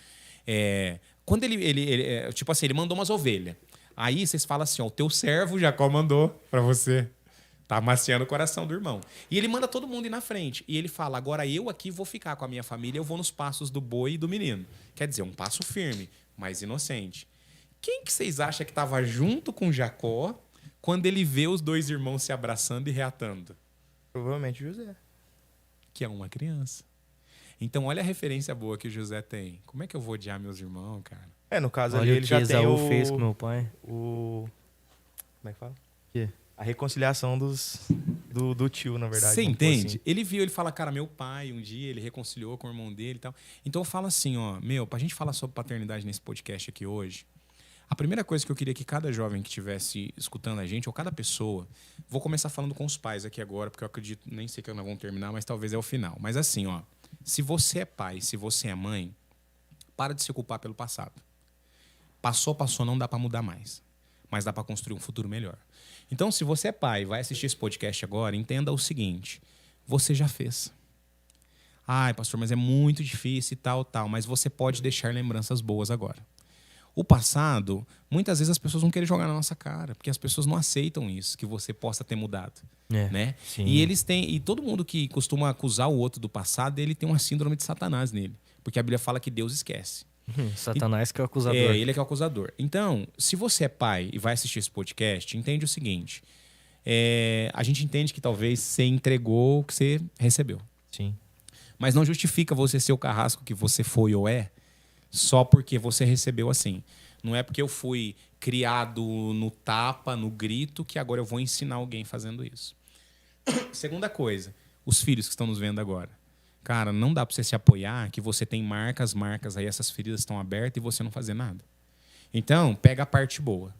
Quando ele tipo assim, ele mandou umas ovelhas. Aí vocês falam assim, ó, o teu servo Jacó mandou pra você. Tá amaciando o coração do irmão. E ele manda todo mundo ir na frente. E ele fala, agora eu aqui vou ficar com a minha família, eu vou nos passos do boi e do menino. Quer dizer, um passo firme, mas inocente. Quem que vocês acham que estava junto com Jacó quando ele vê os dois irmãos se abraçando e reatando? Provavelmente José. Que é uma criança. Então, olha a referência boa que o José tem. Como é que eu vou odiar meus irmãos, cara? No caso ali, ele já tem Esaú fez com meu pai. Como é que fala? Que? A reconciliação do tio, na verdade. Você entende? Assim. Ele viu, ele fala, cara, meu pai, um dia ele reconciliou com o irmão dele e tal. Então, eu falo assim, ó, pra gente falar sobre paternidade nesse podcast aqui hoje, a primeira coisa que eu queria que cada jovem que estivesse escutando a gente, ou cada pessoa, vou começar falando com os pais aqui agora, porque eu acredito, nem sei que nós vamos terminar, mas talvez é o final. Mas assim, ó, se você é pai, se você é mãe, Para de se culpar pelo passado. Passou, não dá para mudar mais. Mas dá para construir um futuro melhor. Então, se você é pai e vai assistir esse podcast agora, entenda o seguinte. Você já fez. Ai, pastor, mas é muito difícil e tal. Mas você pode deixar lembranças boas agora. O passado, muitas vezes as pessoas vão querer jogar na nossa cara, porque as pessoas não aceitam isso, que você possa ter mudado. Né? E eles têm. E todo mundo que costuma acusar o outro do passado, ele tem uma síndrome de Satanás nele. Porque a Bíblia fala que Deus esquece. Satanás que é o acusador. Ele é que é o acusador. Então, se você é pai e vai assistir esse podcast, entende o seguinte. A gente entende que talvez você entregou o que você recebeu. Sim. Mas não justifica você ser o carrasco que você foi ou é só porque você recebeu assim. Não é porque eu fui criado no tapa, no grito, que agora eu vou ensinar alguém fazendo isso. Segunda coisa, os filhos que estão nos vendo agora. Cara, não dá para você se apoiar que você tem marcas aí, essas feridas estão abertas e você não fazer nada. Então, pega a parte boa.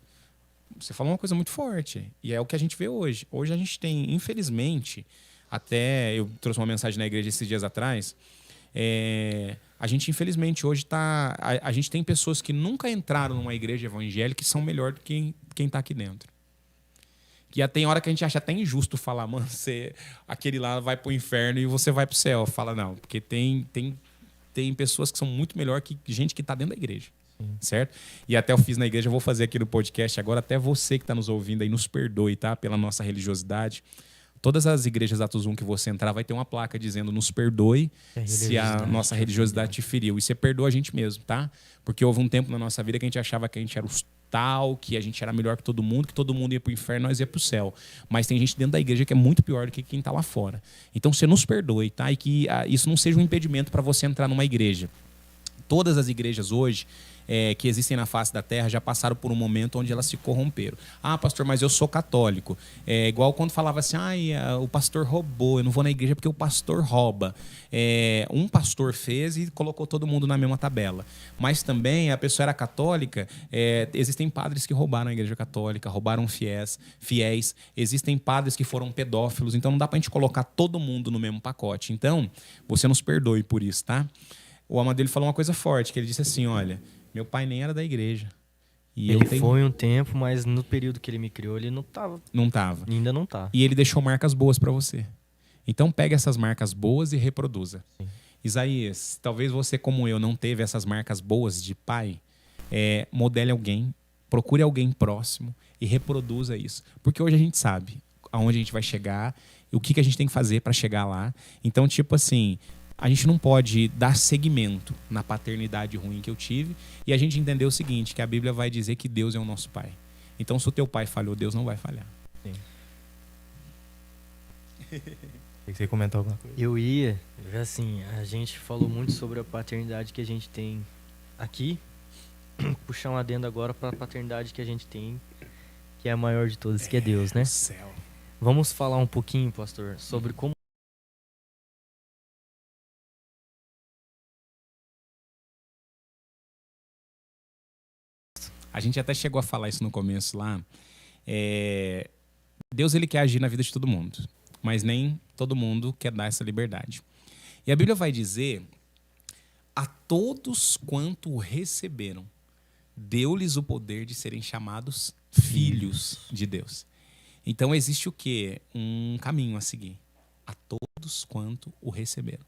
Você falou uma coisa muito forte, e é o que a gente vê hoje. Hoje a gente tem, infelizmente, até eu trouxe uma mensagem na igreja esses dias atrás, a gente, infelizmente, hoje tá. A gente tem pessoas que nunca entraram numa igreja evangélica que são melhor do que quem está aqui dentro. Que tem hora que a gente acha até injusto falar, mano, aquele lá vai pro inferno e você vai pro céu. Fala, não, porque tem pessoas que são muito melhor que gente que está dentro da igreja. Sim. Certo? E até eu fiz na igreja, eu vou fazer aqui no podcast agora, até você que está nos ouvindo aí, nos perdoe, tá? Pela nossa religiosidade. Todas as igrejas Atos 1 que você entrar vai ter uma placa dizendo nos perdoe se a nossa religiosidade te feriu. E você perdoa a gente mesmo, tá? Porque houve um tempo na nossa vida que a gente achava que a gente era os tal, que a gente era melhor que todo mundo ia pro inferno, nós ia pro céu. Mas tem gente dentro da igreja que é muito pior do que quem tá lá fora. Então você nos perdoe, tá? E que isso não seja um impedimento para você entrar numa igreja. Todas as igrejas hoje que existem na face da terra já passaram por um momento onde elas se corromperam. Ah, pastor, mas eu sou católico. Igual quando falava assim, o pastor roubou, eu não vou na igreja porque o pastor rouba. Um pastor fez e colocou todo mundo na mesma tabela. Mas também a pessoa era católica, existem padres que roubaram a igreja católica, roubaram fiéis, existem padres que foram pedófilos, então não dá pra gente colocar todo mundo no mesmo pacote. Então, você nos perdoe por isso, tá? O Amadeu falou uma coisa forte, que ele disse assim, olha, meu pai nem era da igreja. E ele foi um tempo, mas no período que ele me criou, ele não estava. Não estava. Ainda não está. E ele deixou marcas boas para você. Então, pega essas marcas boas e reproduza. Sim. Isaías, talvez você, como eu, não teve essas marcas boas de pai. Modele alguém, procure alguém próximo e reproduza isso. Porque hoje a gente sabe aonde a gente vai chegar, o que a gente tem que fazer para chegar lá. Então, tipo assim... A gente não pode dar seguimento na paternidade ruim que eu tive e a gente entender o seguinte, que a Bíblia vai dizer que Deus é o nosso pai. Então, se o teu pai falhou, Deus não vai falhar. Sim. Você ia comentar alguma coisa? Eu ia, assim, a gente falou muito sobre a paternidade que a gente tem aqui, puxar um adendo agora para a paternidade que a gente tem, que é a maior de todas, que é Deus, né? Céu. Vamos falar um pouquinho, pastor, sobre como a gente até chegou a falar isso no começo lá. Deus, ele quer agir na vida de todo mundo, mas nem todo mundo quer dar essa liberdade. E a Bíblia vai dizer, a todos quanto o receberam, deu-lhes o poder de serem chamados filhos de Deus. Então existe o quê? Um caminho a seguir. A todos quanto o receberam.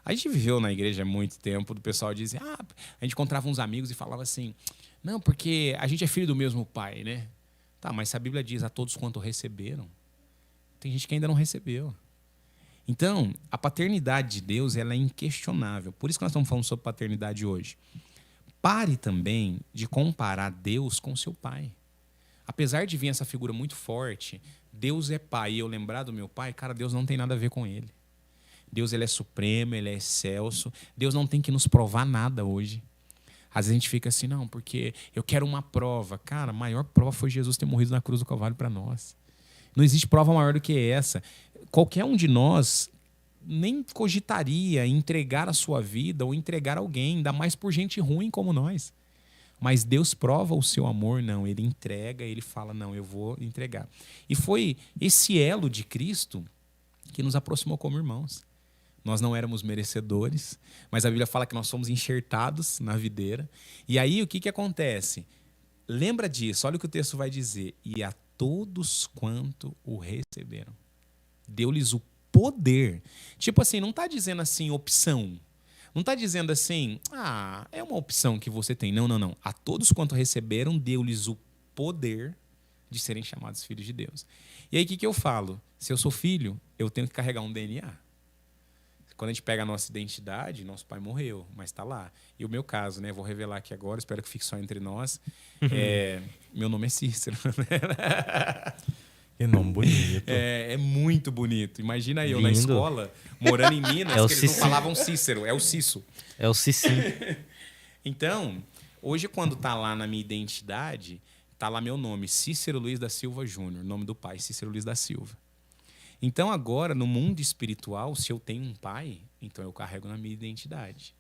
A gente viveu na igreja há muito tempo, do pessoal dizer, a gente encontrava uns amigos e falava assim, não, porque a gente é filho do mesmo pai, né? Tá, mas se a Bíblia diz a todos quanto receberam, tem gente que ainda não recebeu. Então, a paternidade de Deus, ela é inquestionável. Por isso que nós estamos falando sobre paternidade hoje. Pare também de comparar Deus com seu pai. Apesar de vir essa figura muito forte, Deus é pai, e eu lembrar do meu pai, cara, Deus não tem nada a ver com ele. Deus, ele é supremo, ele é excelso. Deus não tem que nos provar nada hoje. Às vezes a gente fica assim, não, porque eu quero uma prova. Cara, a maior prova foi Jesus ter morrido na cruz do Calvário para nós. Não existe prova maior do que essa. Qualquer um de nós nem cogitaria entregar a sua vida ou entregar alguém, ainda mais por gente ruim como nós. Mas Deus prova o seu amor, não. Ele entrega, ele fala, não, eu vou entregar. E foi esse elo de Cristo que nos aproximou como irmãos. Nós não éramos merecedores, mas a Bíblia fala que nós somos enxertados na videira. E aí o que acontece? Lembra disso, olha o que o texto vai dizer. E a todos quanto o receberam, deu-lhes o poder. Tipo assim, não está dizendo assim opção. Não está dizendo assim, é uma opção que você tem. Não, não, não. A todos quanto receberam, deu-lhes o poder de serem chamados filhos de Deus. E aí o que eu falo? Se eu sou filho, eu tenho que carregar um DNA. Quando a gente pega a nossa identidade, nosso pai morreu, mas está lá. E o meu caso, né? Vou revelar aqui agora, espero que fique só entre nós. Meu nome é Cícero. Que nome bonito. É muito bonito. Imagina eu na escola, morando em Minas, que eles não falavam Cícero, é o Cício. É o Cici. Então, hoje quando está lá na minha identidade, está lá meu nome, Cícero Luiz da Silva Júnior, nome do pai, Cícero Luiz da Silva. Então agora, no mundo espiritual, se eu tenho um pai, então eu carrego na minha identidade.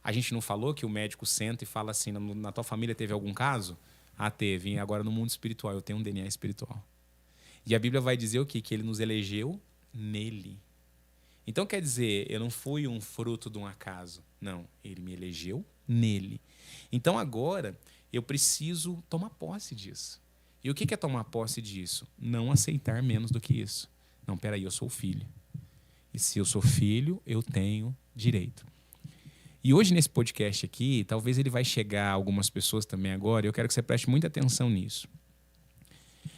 A gente não falou que o médico senta e fala assim, na tua família teve algum caso? Teve. Agora no mundo espiritual, eu tenho um DNA espiritual. E a Bíblia vai dizer o quê? Que ele nos elegeu nele. Então quer dizer, eu não fui um fruto de um acaso. Não, ele me elegeu nele. Então agora eu preciso tomar posse disso. E o que é tomar posse disso? Não aceitar menos do que isso. Não, peraí, eu sou filho. E se eu sou filho, eu tenho direito. E hoje, nesse podcast aqui, talvez ele vai chegar a algumas pessoas também agora, e eu quero que você preste muita atenção nisso.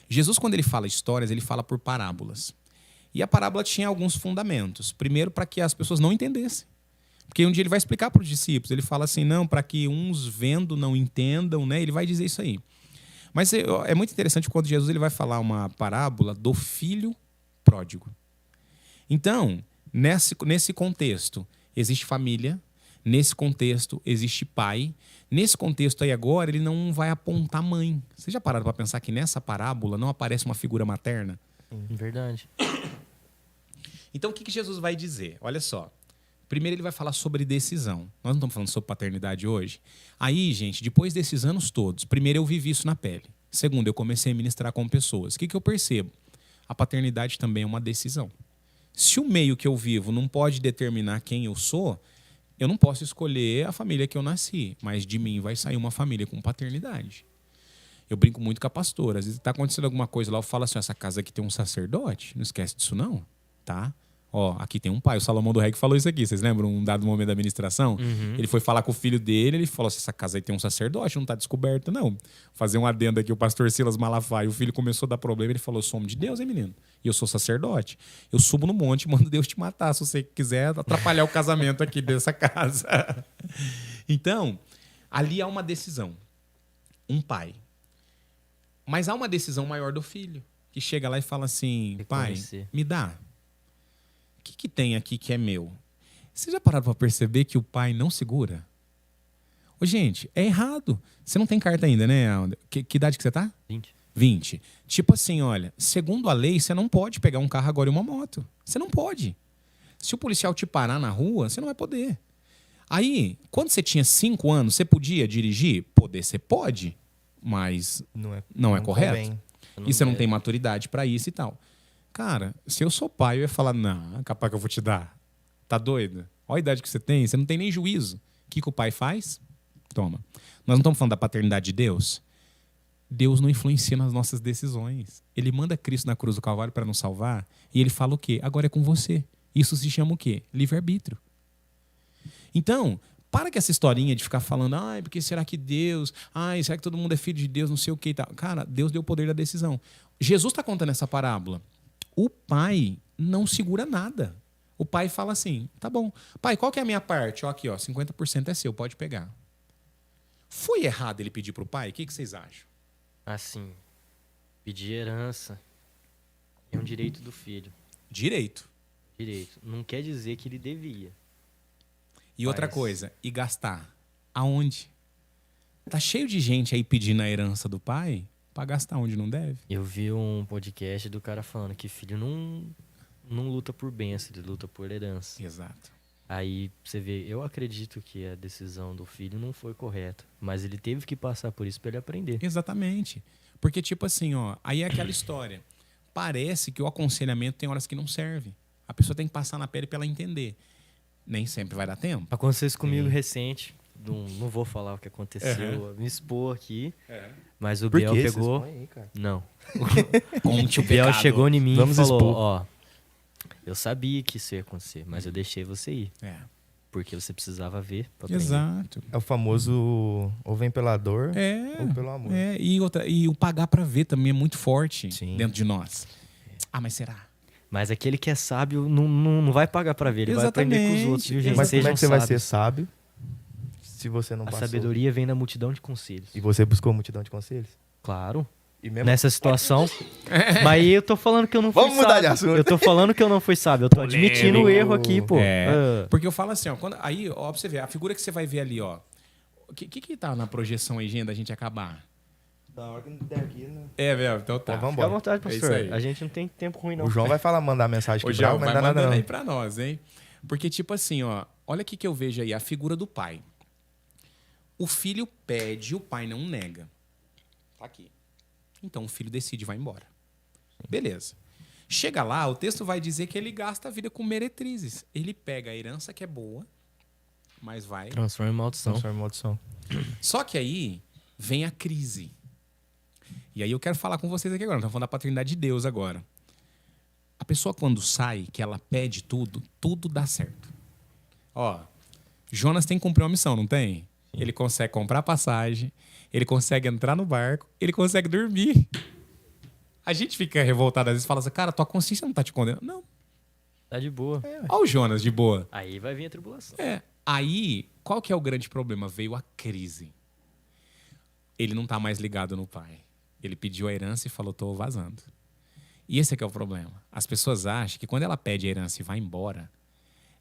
Jesus, quando ele fala histórias, ele fala por parábolas. E a parábola tinha alguns fundamentos. Primeiro, para que as pessoas não entendessem. Porque um dia ele vai explicar para os discípulos. Ele fala assim, não, para que uns vendo não entendam, né? Ele vai dizer isso aí. Mas é muito interessante quando Jesus ele vai falar uma parábola do filho pródigo. Então, nesse contexto, existe família. Nesse contexto, existe pai. Nesse contexto aí agora, ele não vai apontar mãe. Vocês já pararam para pensar que nessa parábola não aparece uma figura materna? Verdade. Então, o que Jesus vai dizer? Olha só. Primeiro, ele vai falar sobre decisão. Nós não estamos falando sobre paternidade hoje. Aí, gente, depois desses anos todos, primeiro, eu vivi isso na pele. Segundo, eu comecei a ministrar com pessoas. O que eu percebo? A paternidade também é uma decisão. Se o meio que eu vivo não pode determinar quem eu sou, eu não posso escolher a família que eu nasci, mas de mim vai sair uma família com paternidade. Eu brinco muito com a pastora. Às vezes está acontecendo alguma coisa lá, eu falo assim, essa casa aqui tem um sacerdote, não esquece disso não, tá? Ó, aqui tem um pai. O Salomão do Reg falou isso aqui, vocês lembram? Um dado momento da administração? Uhum. Ele foi falar com o filho dele, ele falou assim, essa casa aí tem um sacerdote, não está descoberta não. Fazer um adendo aqui, o pastor Silas Malafaia, o filho começou a dar problema, ele falou, eu sou homem de Deus, hein, menino? E eu sou sacerdote. Eu subo no monte e mando Deus te matar, se você quiser atrapalhar o casamento aqui dessa casa. Então, ali há uma decisão. Um pai. Mas há uma decisão maior do filho, que chega lá e fala assim, pai, me dá. O que tem aqui que é meu? Você já pararam para perceber que o pai não segura? Ô, gente, é errado. Você não tem carta ainda, né? Que idade que você tá? 20. Tipo assim, olha, segundo a lei, você não pode pegar um carro agora e uma moto. Você não pode. Se o policial te parar na rua, você não vai poder. Aí, quando você tinha 5 anos, você podia dirigir? Poder, você pode, mas não é correto. E você não tem maturidade para isso e tal. Cara, se eu sou pai, eu ia falar, não, capaz que eu vou te dar. Tá doido? Olha a idade que você não tem nem juízo. O que o pai faz? Toma. Nós não estamos falando da paternidade de Deus? Deus não influencia nas nossas decisões. Ele manda Cristo na cruz do Calvário para nos salvar e ele fala o quê? Agora é com você. Isso se chama o quê? Livre-arbítrio. Então, para com essa historinha de ficar falando, porque será que Deus, será que todo mundo é filho de Deus, não sei o que e tal. Cara, Deus deu o poder da decisão. Jesus está contando essa parábola. O pai não segura nada. O pai fala assim, tá bom. Pai, qual que é a minha parte? Ó, aqui, 50% é seu, pode pegar. Foi errado ele pedir pro pai? O que vocês acham? Assim, pedir herança é um direito do filho. Direito. Não quer dizer que ele devia. E outra coisa, e gastar? Aonde? Tá cheio de gente aí pedindo a herança do pai pra gastar onde não deve. Eu vi um podcast do cara falando que filho não luta por bênção, ele luta por herança. Exato. Aí você vê, eu acredito que a decisão do filho não foi correta, mas ele teve que passar por isso pra ele aprender. Exatamente. Porque tipo assim, aí é aquela história. Parece que o aconselhamento tem horas que não serve. A pessoa tem que passar na pele pra ela entender. Nem sempre vai dar tempo. Aconteceu isso comigo recente. Não vou falar o que aconteceu, me expor aqui. Mas o Biel pegou... Aí, não. O Biel chegou em mim e falou, ó, eu sabia que isso ia acontecer, mas eu deixei você ir. Porque você precisava ver pra aprender. Exato. É o famoso ou vem pela dor ou pelo amor. E o pagar pra ver também é muito forte dentro de nós. Ah, mas será? Mas aquele que é sábio não vai pagar pra ver, ele vai aprender com os outros, viu, gente? Mas como é que você vai ser sábio se você não passou? A sabedoria vem na multidão de conselhos. E você buscou a multidão de conselhos? Claro. E mesmo... Nessa situação. Mas eu tô falando que eu não fui sábio. Vamos mudar de assunto. Eu tô falando que eu não fui sábio. Eu tô admitindo o erro aqui, pô. Porque eu falo assim, ó. Aí, ó, pra você ver, a figura que você vai ver ali, ó. O que tá na projeção aí, gente, da gente acabar? Da hora que não der aqui, né? Velho, então tá. Vamos Fica à vontade, professor. A gente não tem tempo ruim, não. O João vai mandar mensagem aqui bravo, vai mandando aí pra nós, hein? Porque, tipo assim, ó. Olha o que eu vejo aí, a figura do pai. O filho pede, o pai não nega. Tá aqui. Então o filho decide e vai embora. Beleza. Chega lá, o texto vai dizer que ele gasta a vida com meretrizes. Ele pega a herança que é boa, mas vai... Transforma em maldição. Só que aí vem a crise. E aí eu quero falar com vocês aqui agora. Nós estamos falando da paternidade de Deus agora. A pessoa quando sai, que ela pede tudo, tudo dá certo. Ó, Jonas tem que cumprir uma missão, não tem? Ele consegue comprar passagem, ele consegue entrar no barco, ele consegue dormir. A gente fica revoltado às vezes e fala assim, cara, tua consciência não tá te condenando. Não. Tá de boa. Olha o Jonas de boa. Aí vai vir a tribulação. Aí, qual que é o grande problema? Veio a crise. Ele não tá mais ligado no pai. Ele pediu a herança e falou, tô vazando. E esse é que é o problema. As pessoas acham que quando ela pede a herança e vai embora,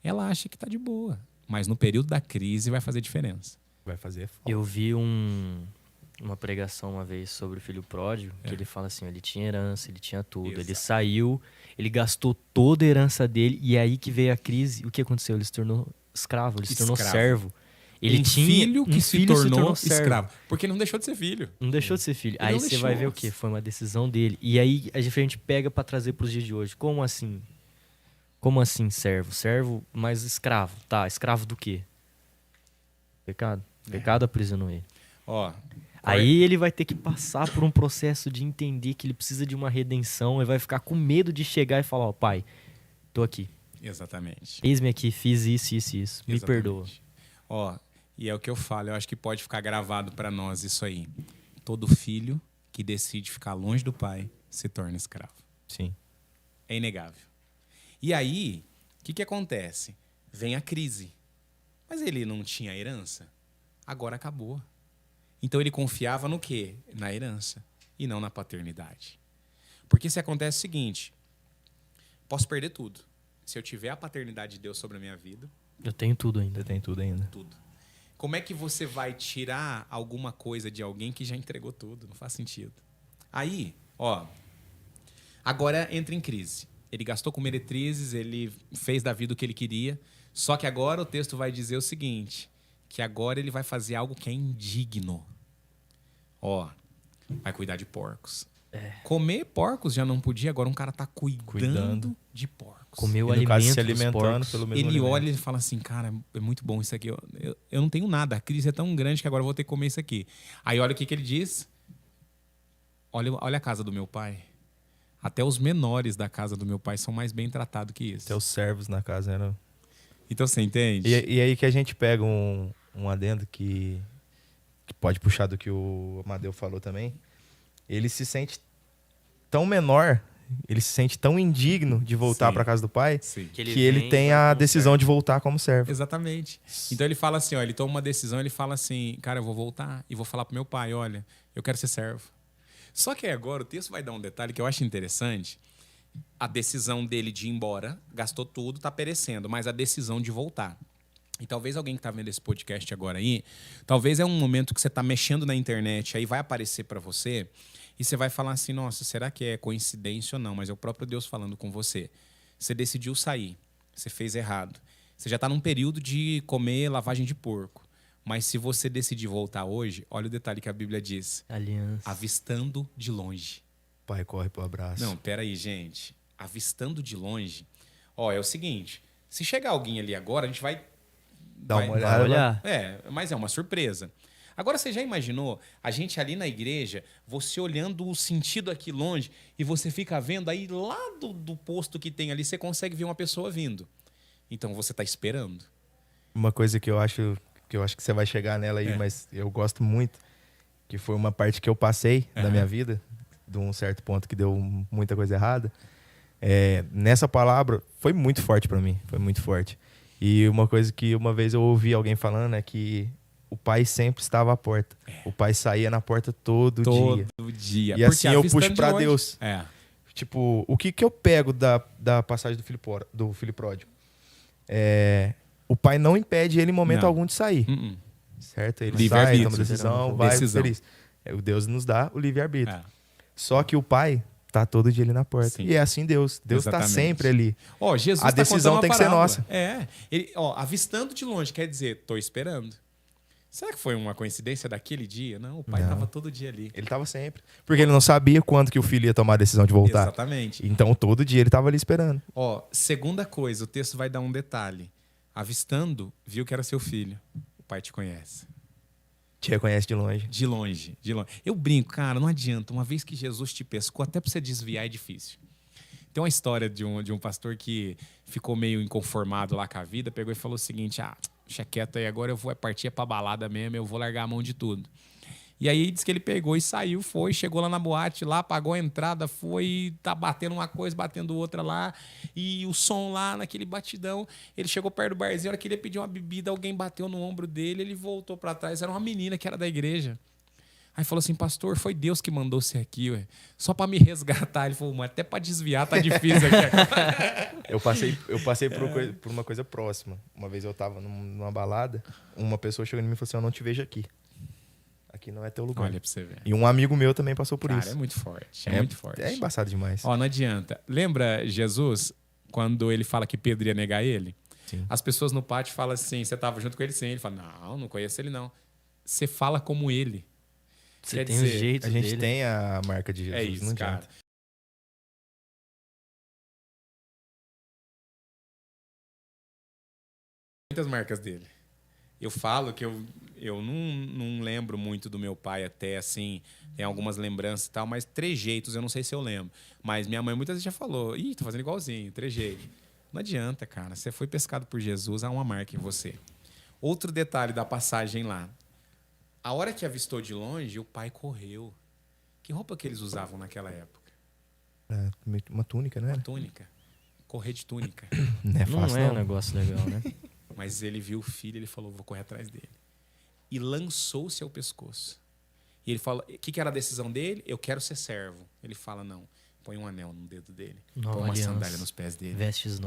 ela acha que tá de boa. Mas no período da crise vai fazer diferença. Vai fazer falta. Eu vi uma pregação uma vez sobre o filho pródigo, que ele fala assim, ele tinha herança, ele tinha tudo. Exato. Ele saiu, ele gastou toda a herança dele, e aí que veio a crise. O que aconteceu? Ele se tornou escravo, ele se tornou servo. Ele tinha filho que se tornou escravo. Porque não deixou de ser filho. Não deixou de ser filho. Aí você vai ver o quê? Foi uma decisão dele. E aí a gente pega pra trazer pros dias de hoje. Como assim? Como assim servo? Servo, mas escravo. Tá, escravo do quê? Pecado. Pecado aprisionou ele. Ó. Aí ele vai ter que passar por um processo de entender que ele precisa de uma redenção. Ele vai ficar com medo de chegar e falar, ó, pai, tô aqui. Exatamente. Eis-me aqui, fiz isso. Me perdoa. Ó, e é o que eu falo, eu acho que pode ficar gravado pra nós isso aí. Todo filho que decide ficar longe do pai se torna escravo. Sim. É inegável. E aí, o que acontece? Vem a crise. Mas ele não tinha herança? Agora acabou. Então ele confiava no quê? Na herança e não na paternidade. Porque se acontece o seguinte, posso perder tudo. Se eu tiver a paternidade de Deus sobre a minha vida... Eu tenho tudo ainda. Tudo. Como é que você vai tirar alguma coisa de alguém que já entregou tudo? Não faz sentido. Aí, ó, agora entra em crise. Ele gastou com meretrizes, ele fez da vida o que ele queria, só que agora o texto vai dizer o seguinte, que agora ele vai fazer algo que é indigno. Ó, vai cuidar de porcos. Comer porcos já não podia, agora um cara tá cuidando de porcos. Comeu o alimento se alimentando pelo mesmo Ele alimento. olha e fala assim, cara, é muito bom isso aqui. Eu não tenho nada, a crise é tão grande que agora eu vou ter que comer isso aqui. Aí olha o que ele diz. Olha a casa do meu pai. Até os menores da casa do meu pai são mais bem tratados que isso. Até os servos na casa eram... Então você entende? E aí que a gente pega um adendo que pode puxar do que o Amadeu falou também. Ele se sente tão menor, ele se sente tão indigno de voltar para casa do pai, que ele tem a decisão de voltar como servo. Exatamente. Então ele fala assim, ó, ele toma uma decisão, ele fala assim, cara, eu vou voltar e vou falar pro meu pai, olha, eu quero ser servo. Só que agora o texto vai dar um detalhe que eu acho interessante. A decisão dele de ir embora, gastou tudo, tá perecendo, mas a decisão de voltar. E talvez alguém que tá vendo esse podcast agora aí, talvez é um momento que você tá mexendo na internet, aí vai aparecer para você e você vai falar assim, nossa, será que é coincidência ou não? Mas é o próprio Deus falando com você. Você decidiu sair, você fez errado. Você já tá num período de comer lavagem de porco. Mas se você decidir voltar hoje, olha o detalhe que a Bíblia diz. Aliança. Avistando de longe. Pai corre pro abraço. Não, peraí, gente. Avistando de longe. Ó, é o seguinte. Se chegar alguém ali agora, a gente vai... Dá uma olhada. Mas é uma surpresa. Agora, você já imaginou a gente ali na igreja, você olhando o sentido aqui longe e você fica vendo aí lá do posto que tem ali, você consegue ver uma pessoa vindo. Então, você está esperando. Uma coisa que eu acho que você vai chegar nela aí, mas eu gosto muito, que foi uma parte que eu passei da minha vida, de um certo ponto que deu muita coisa errada. Nessa palavra, foi muito forte para mim, foi muito forte. E uma coisa que uma vez eu ouvi alguém falando é que o pai sempre estava à porta. O pai saía na porta todo dia. E assim eu puxo para Deus. Tipo, o que eu pego da passagem do filho pródigo? O pai não impede ele em momento algum de sair. Certo? Ele sai, toma decisão, vai feliz. O Deus nos dá o livre-arbítrio. Só que o pai tá todo dia ali na porta. Sim. E é assim Deus. Deus está sempre ali. Jesus a decisão tem que ser nossa. Ele, avistando de longe, quer dizer, tô esperando. Será que foi uma coincidência daquele dia? Não, o pai estava todo dia ali. Ele estava sempre. Porque ele não sabia quando que o filho ia tomar a decisão de voltar. Exatamente. Então, todo dia ele estava ali esperando. Segunda coisa, o texto vai dar um detalhe. Avistando, viu que era seu filho. O pai te conhece. Te reconhece de longe. De longe. Eu brinco, cara, não adianta. Uma vez que Jesus te pescou, até para você desviar é difícil. Tem uma história de um pastor que ficou meio inconformado lá com a vida, pegou e falou o seguinte, deixa quieto aí, agora eu vou partir pra balada mesmo, eu vou largar a mão de tudo. E aí diz que ele pegou e saiu, chegou lá na boate, lá, pagou a entrada, tá batendo uma coisa, batendo outra lá, e o som lá naquele batidão. Ele chegou perto do barzinho, a hora que ele ia pedir uma bebida, alguém bateu no ombro dele, ele voltou pra trás, era uma menina que era da igreja. Aí falou assim, pastor, foi Deus que mandou você aqui, ué, só pra me resgatar. Ele falou, mas até pra desviar tá difícil aqui. Eu passei por uma coisa próxima. Uma vez eu tava numa balada, uma pessoa chegou em mim e falou assim, eu não te vejo aqui. Aqui não é teu lugar. Olha pra você ver. E um amigo meu também passou por isso. É muito forte. É muito forte. É embaçado demais. Não adianta. Lembra Jesus, quando ele fala que Pedro ia negar ele? Sim. As pessoas no pátio falam assim, você tava junto com ele? Sim. Ele fala, não conheço ele não. Você fala como ele. Você tem o jeito A gente dele. tem a marca de Jesus. É isso, não cara. adianta. Muitas marcas dele. Eu falo que eu não lembro muito do meu pai até, assim, tem algumas lembranças e tal, mas trejeitos, eu não sei se eu lembro. Mas minha mãe muitas vezes já falou, tô fazendo igualzinho, trejeito. Não adianta, cara. Você foi pescado por Jesus, há uma marca em você. Outro detalhe da passagem lá. A hora que avistou de longe, o pai correu. Que roupa que eles usavam naquela época? Uma túnica, né? Uma túnica. Correr de túnica. Não é fácil, não é um negócio legal, né? Mas ele viu o filho e ele falou, vou correr atrás dele. E lançou-se ao pescoço. E ele fala, o que era a decisão dele? Eu quero ser servo. Ele fala, não. Põe um anel no dedo dele. Põe uma sandália nos pés dele. Vestes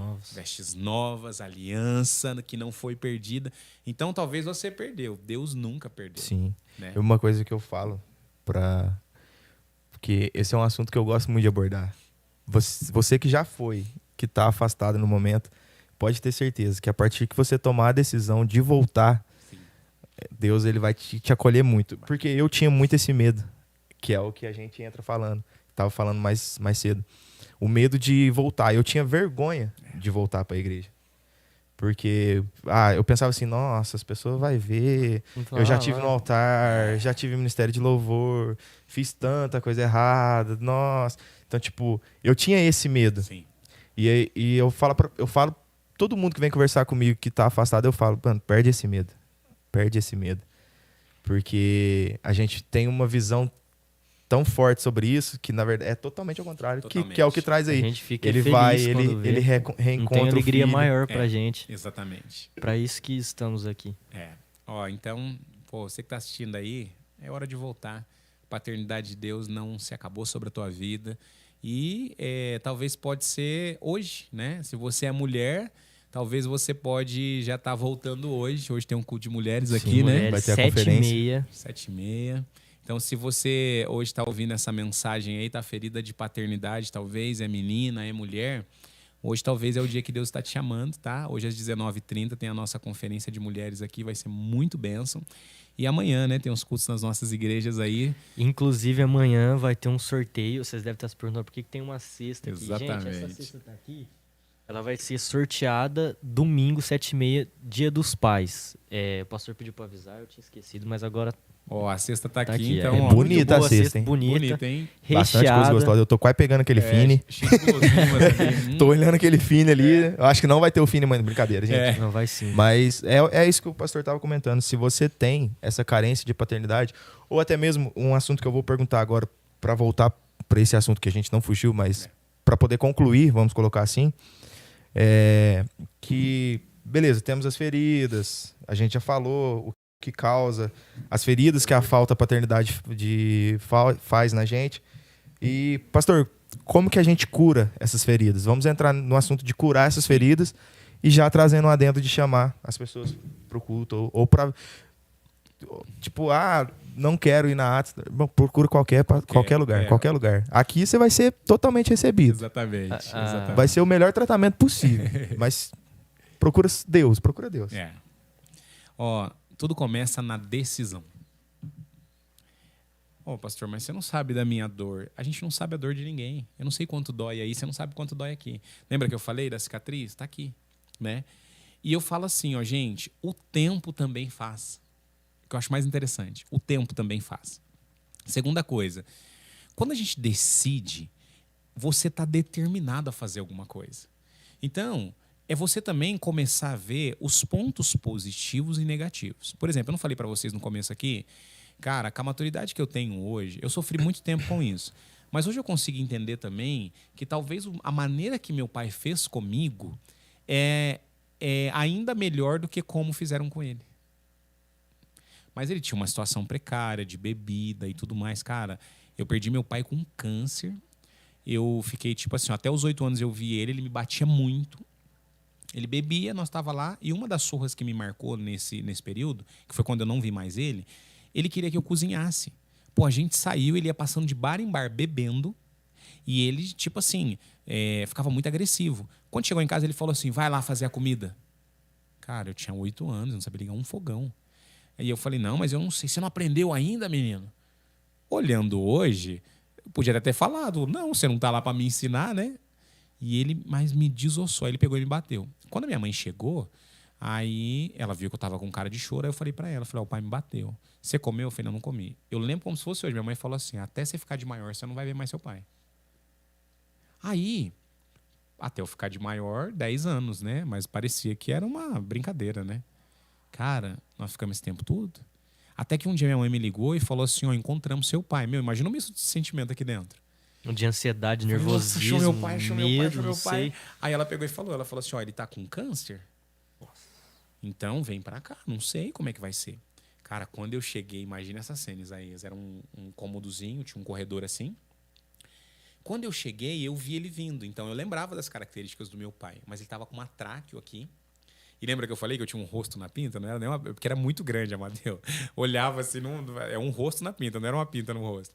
novas, aliança que não foi perdida. Então, talvez você perdeu. Deus nunca perdeu. Sim. Né? Uma coisa que eu falo, porque esse é um assunto que eu gosto muito de abordar. Você que já foi, que está afastado no momento, pode ter certeza que a partir que você tomar a decisão de voltar, sim, Deus ele vai te acolher muito. Porque eu tinha muito esse medo, que é o que a gente entra falando. Tava falando mais cedo. O medo de voltar. Eu tinha vergonha de voltar para a igreja. Porque eu pensava assim, nossa, as pessoas vão ver. Eu já tive no altar, já tive ministério de louvor, fiz tanta coisa errada, nossa. Então, tipo, eu tinha esse medo. Sim. E eu falo todo mundo que vem conversar comigo que tá afastado, eu falo, mano, perde esse medo. Perde esse medo. Porque a gente tem uma visão tão forte sobre isso que, na verdade, é totalmente ao contrário. Que é o que traz aí. A gente fica ele feliz vai, quando ele reencontra não tem alegria o filho. maior pra gente. Exatamente. Pra isso que estamos aqui. Então, você que tá assistindo aí, é hora de voltar. A paternidade de Deus não se acabou sobre a tua vida. E talvez pode ser hoje, né? Se você é mulher, talvez você pode já estar voltando hoje. Hoje tem um culto de mulheres aqui, né? Vai ter a conferência. 7h30. Então, se você hoje está ouvindo essa mensagem aí, está ferida de paternidade, talvez é menina, é mulher, hoje talvez é o dia que Deus está te chamando, tá? Hoje às 19h30 tem a nossa conferência de mulheres aqui, vai ser muito bênção. E amanhã, né, tem uns cultos nas nossas igrejas aí. Inclusive, amanhã vai ter um sorteio. Vocês devem estar se perguntando por que tem uma cesta aqui. Exatamente. Gente, essa cesta tá aqui Ela vai ser sorteada domingo, 7h30, Dia dos Pais. O pastor pediu pra avisar, eu tinha esquecido, mas agora... A cesta tá aqui, então... É bonita a cesta, hein? Bonita, hein? Recheada. Bastante coisa gostosa. Eu tô quase pegando aquele fine. Tô olhando aquele fine ali. Eu acho que não vai ter o fine, mas brincadeira, gente. Não, vai sim. Mas é isso que o pastor tava comentando. Se você tem essa carência de paternidade, ou até mesmo um assunto que eu vou perguntar agora, para voltar para esse assunto que a gente não fugiu, mas para poder concluir, vamos colocar assim, que, beleza, temos as feridas, a gente já falou o que causa, as feridas que a falta paternidade faz na gente. E, pastor, como que a gente cura essas feridas? Vamos entrar no assunto de curar essas feridas e já trazendo um adendo de chamar as pessoas para o culto ou para... Tipo, não quero ir na Atos. Bom, procura qualquer lugar, qualquer lugar. Aqui você vai ser totalmente recebido. Exatamente. Vai ser o melhor tratamento possível. Mas procura Deus. Tudo começa na decisão. Pastor, mas você não sabe da minha dor. A gente não sabe a dor de ninguém. Eu não sei quanto dói aí, você não sabe quanto dói aqui. Lembra que eu falei da cicatriz? Tá aqui, né? E eu falo assim, gente, o tempo também faz. O que eu acho mais interessante, o tempo também faz. Segunda coisa, quando a gente decide, você está determinado a fazer alguma coisa. Então, é você também começar a ver os pontos positivos e negativos. Por exemplo, eu não falei para vocês no começo aqui, cara, com a maturidade que eu tenho hoje, eu sofri muito tempo com isso. Mas hoje eu consigo entender também que talvez a maneira que meu pai fez comigo é ainda melhor do que como fizeram com ele. Mas ele tinha uma situação precária de bebida e tudo mais. Cara, eu perdi meu pai com câncer. Eu fiquei, tipo assim, até os 8 anos eu vi ele me batia muito. Ele bebia, nós estava lá. E uma das surras que me marcou nesse período, que foi quando eu não vi mais ele queria que eu cozinhasse. A gente saiu, ele ia passando de bar em bar bebendo. E ele, tipo assim, ficava muito agressivo. Quando chegou em casa, ele falou assim, vai lá fazer a comida. Cara, eu tinha 8 anos, não sabia ligar um fogão. Aí eu falei, não, mas eu não sei, você não aprendeu ainda, menino? Olhando hoje, eu podia até ter falado, não, você não tá lá para me ensinar, né? Mas me desossou, aí ele pegou e me bateu. Quando a minha mãe chegou, aí ela viu que eu tava com cara de choro, aí eu falei para ela, o pai me bateu. Você comeu? Eu falei, não comi. Eu lembro como se fosse hoje, minha mãe falou assim, até você ficar de maior, você não vai ver mais seu pai. Aí, até eu ficar de maior, 10 anos, né? Mas parecia que era uma brincadeira, né? Cara, nós ficamos esse tempo todo. Até que um dia minha mãe me ligou e falou assim, encontramos seu pai. Imagina o mesmo sentimento aqui dentro. De ansiedade, nervosismo, achou meu pai, medo, meu pai. Aí ela pegou e falou, assim, ele tá com câncer? Nossa. Então vem pra cá, não sei como é que vai ser. Cara, quando eu cheguei, imagina essas cenas aí, era um cômodozinho, tinha um corredor assim. Quando eu cheguei, eu vi ele vindo. Então eu lembrava das características do meu pai, mas ele tava com uma tráqueo aqui. E lembra que eu falei que eu tinha um rosto na pinta? Não era nem porque era muito grande, Amadeu. Olhava assim, é um rosto na pinta, não era uma pinta no rosto.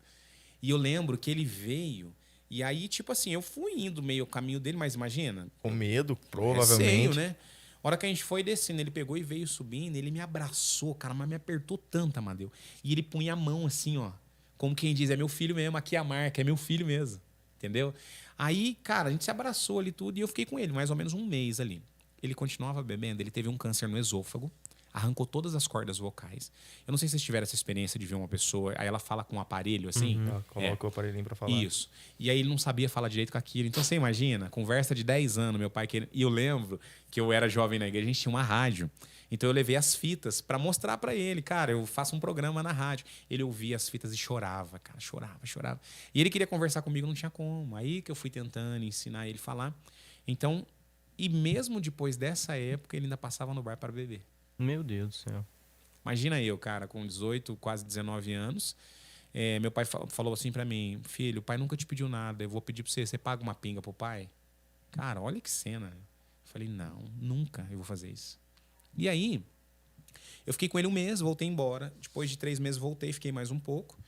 E eu lembro que ele veio, e aí, tipo assim, eu fui indo meio o caminho dele, mas imagina. Com medo, provavelmente. Receio, né? A hora que a gente foi descendo, ele pegou e veio subindo, ele me abraçou, cara, mas me apertou tanto, Amadeu. E ele punha a mão assim, como quem diz, é meu filho mesmo, aqui é a marca, é meu filho mesmo. Entendeu? Aí, cara, a gente se abraçou ali tudo, e eu fiquei com ele mais ou menos um mês ali. Ele continuava bebendo, ele teve um câncer no esôfago, arrancou todas as cordas vocais. Eu não sei se vocês tiveram essa experiência de ver uma pessoa, aí ela fala com um aparelho assim. Coloca o aparelhinho pra falar. Isso. E aí ele não sabia falar direito com aquilo. Então você imagina, conversa de 10 anos, meu pai querendo. E eu lembro que eu era jovem na igreja, a gente tinha uma rádio. Então eu levei as fitas pra mostrar pra ele, cara, eu faço um programa na rádio. Ele ouvia as fitas e chorava, cara, chorava. E ele queria conversar comigo, não tinha como. Aí que eu fui tentando ensinar ele a falar. Então, e mesmo depois dessa época, ele ainda passava no bar para beber. Meu Deus do céu. Imagina eu, cara, com 18, quase 19 anos. Meu pai falou assim para mim, filho, o pai nunca te pediu nada, eu vou pedir para você paga uma pinga pro pai? Cara, olha que cena. Eu falei, não, nunca eu vou fazer isso. E aí, eu fiquei com ele um mês, voltei embora. Depois de 3 meses voltei, fiquei mais um pouco.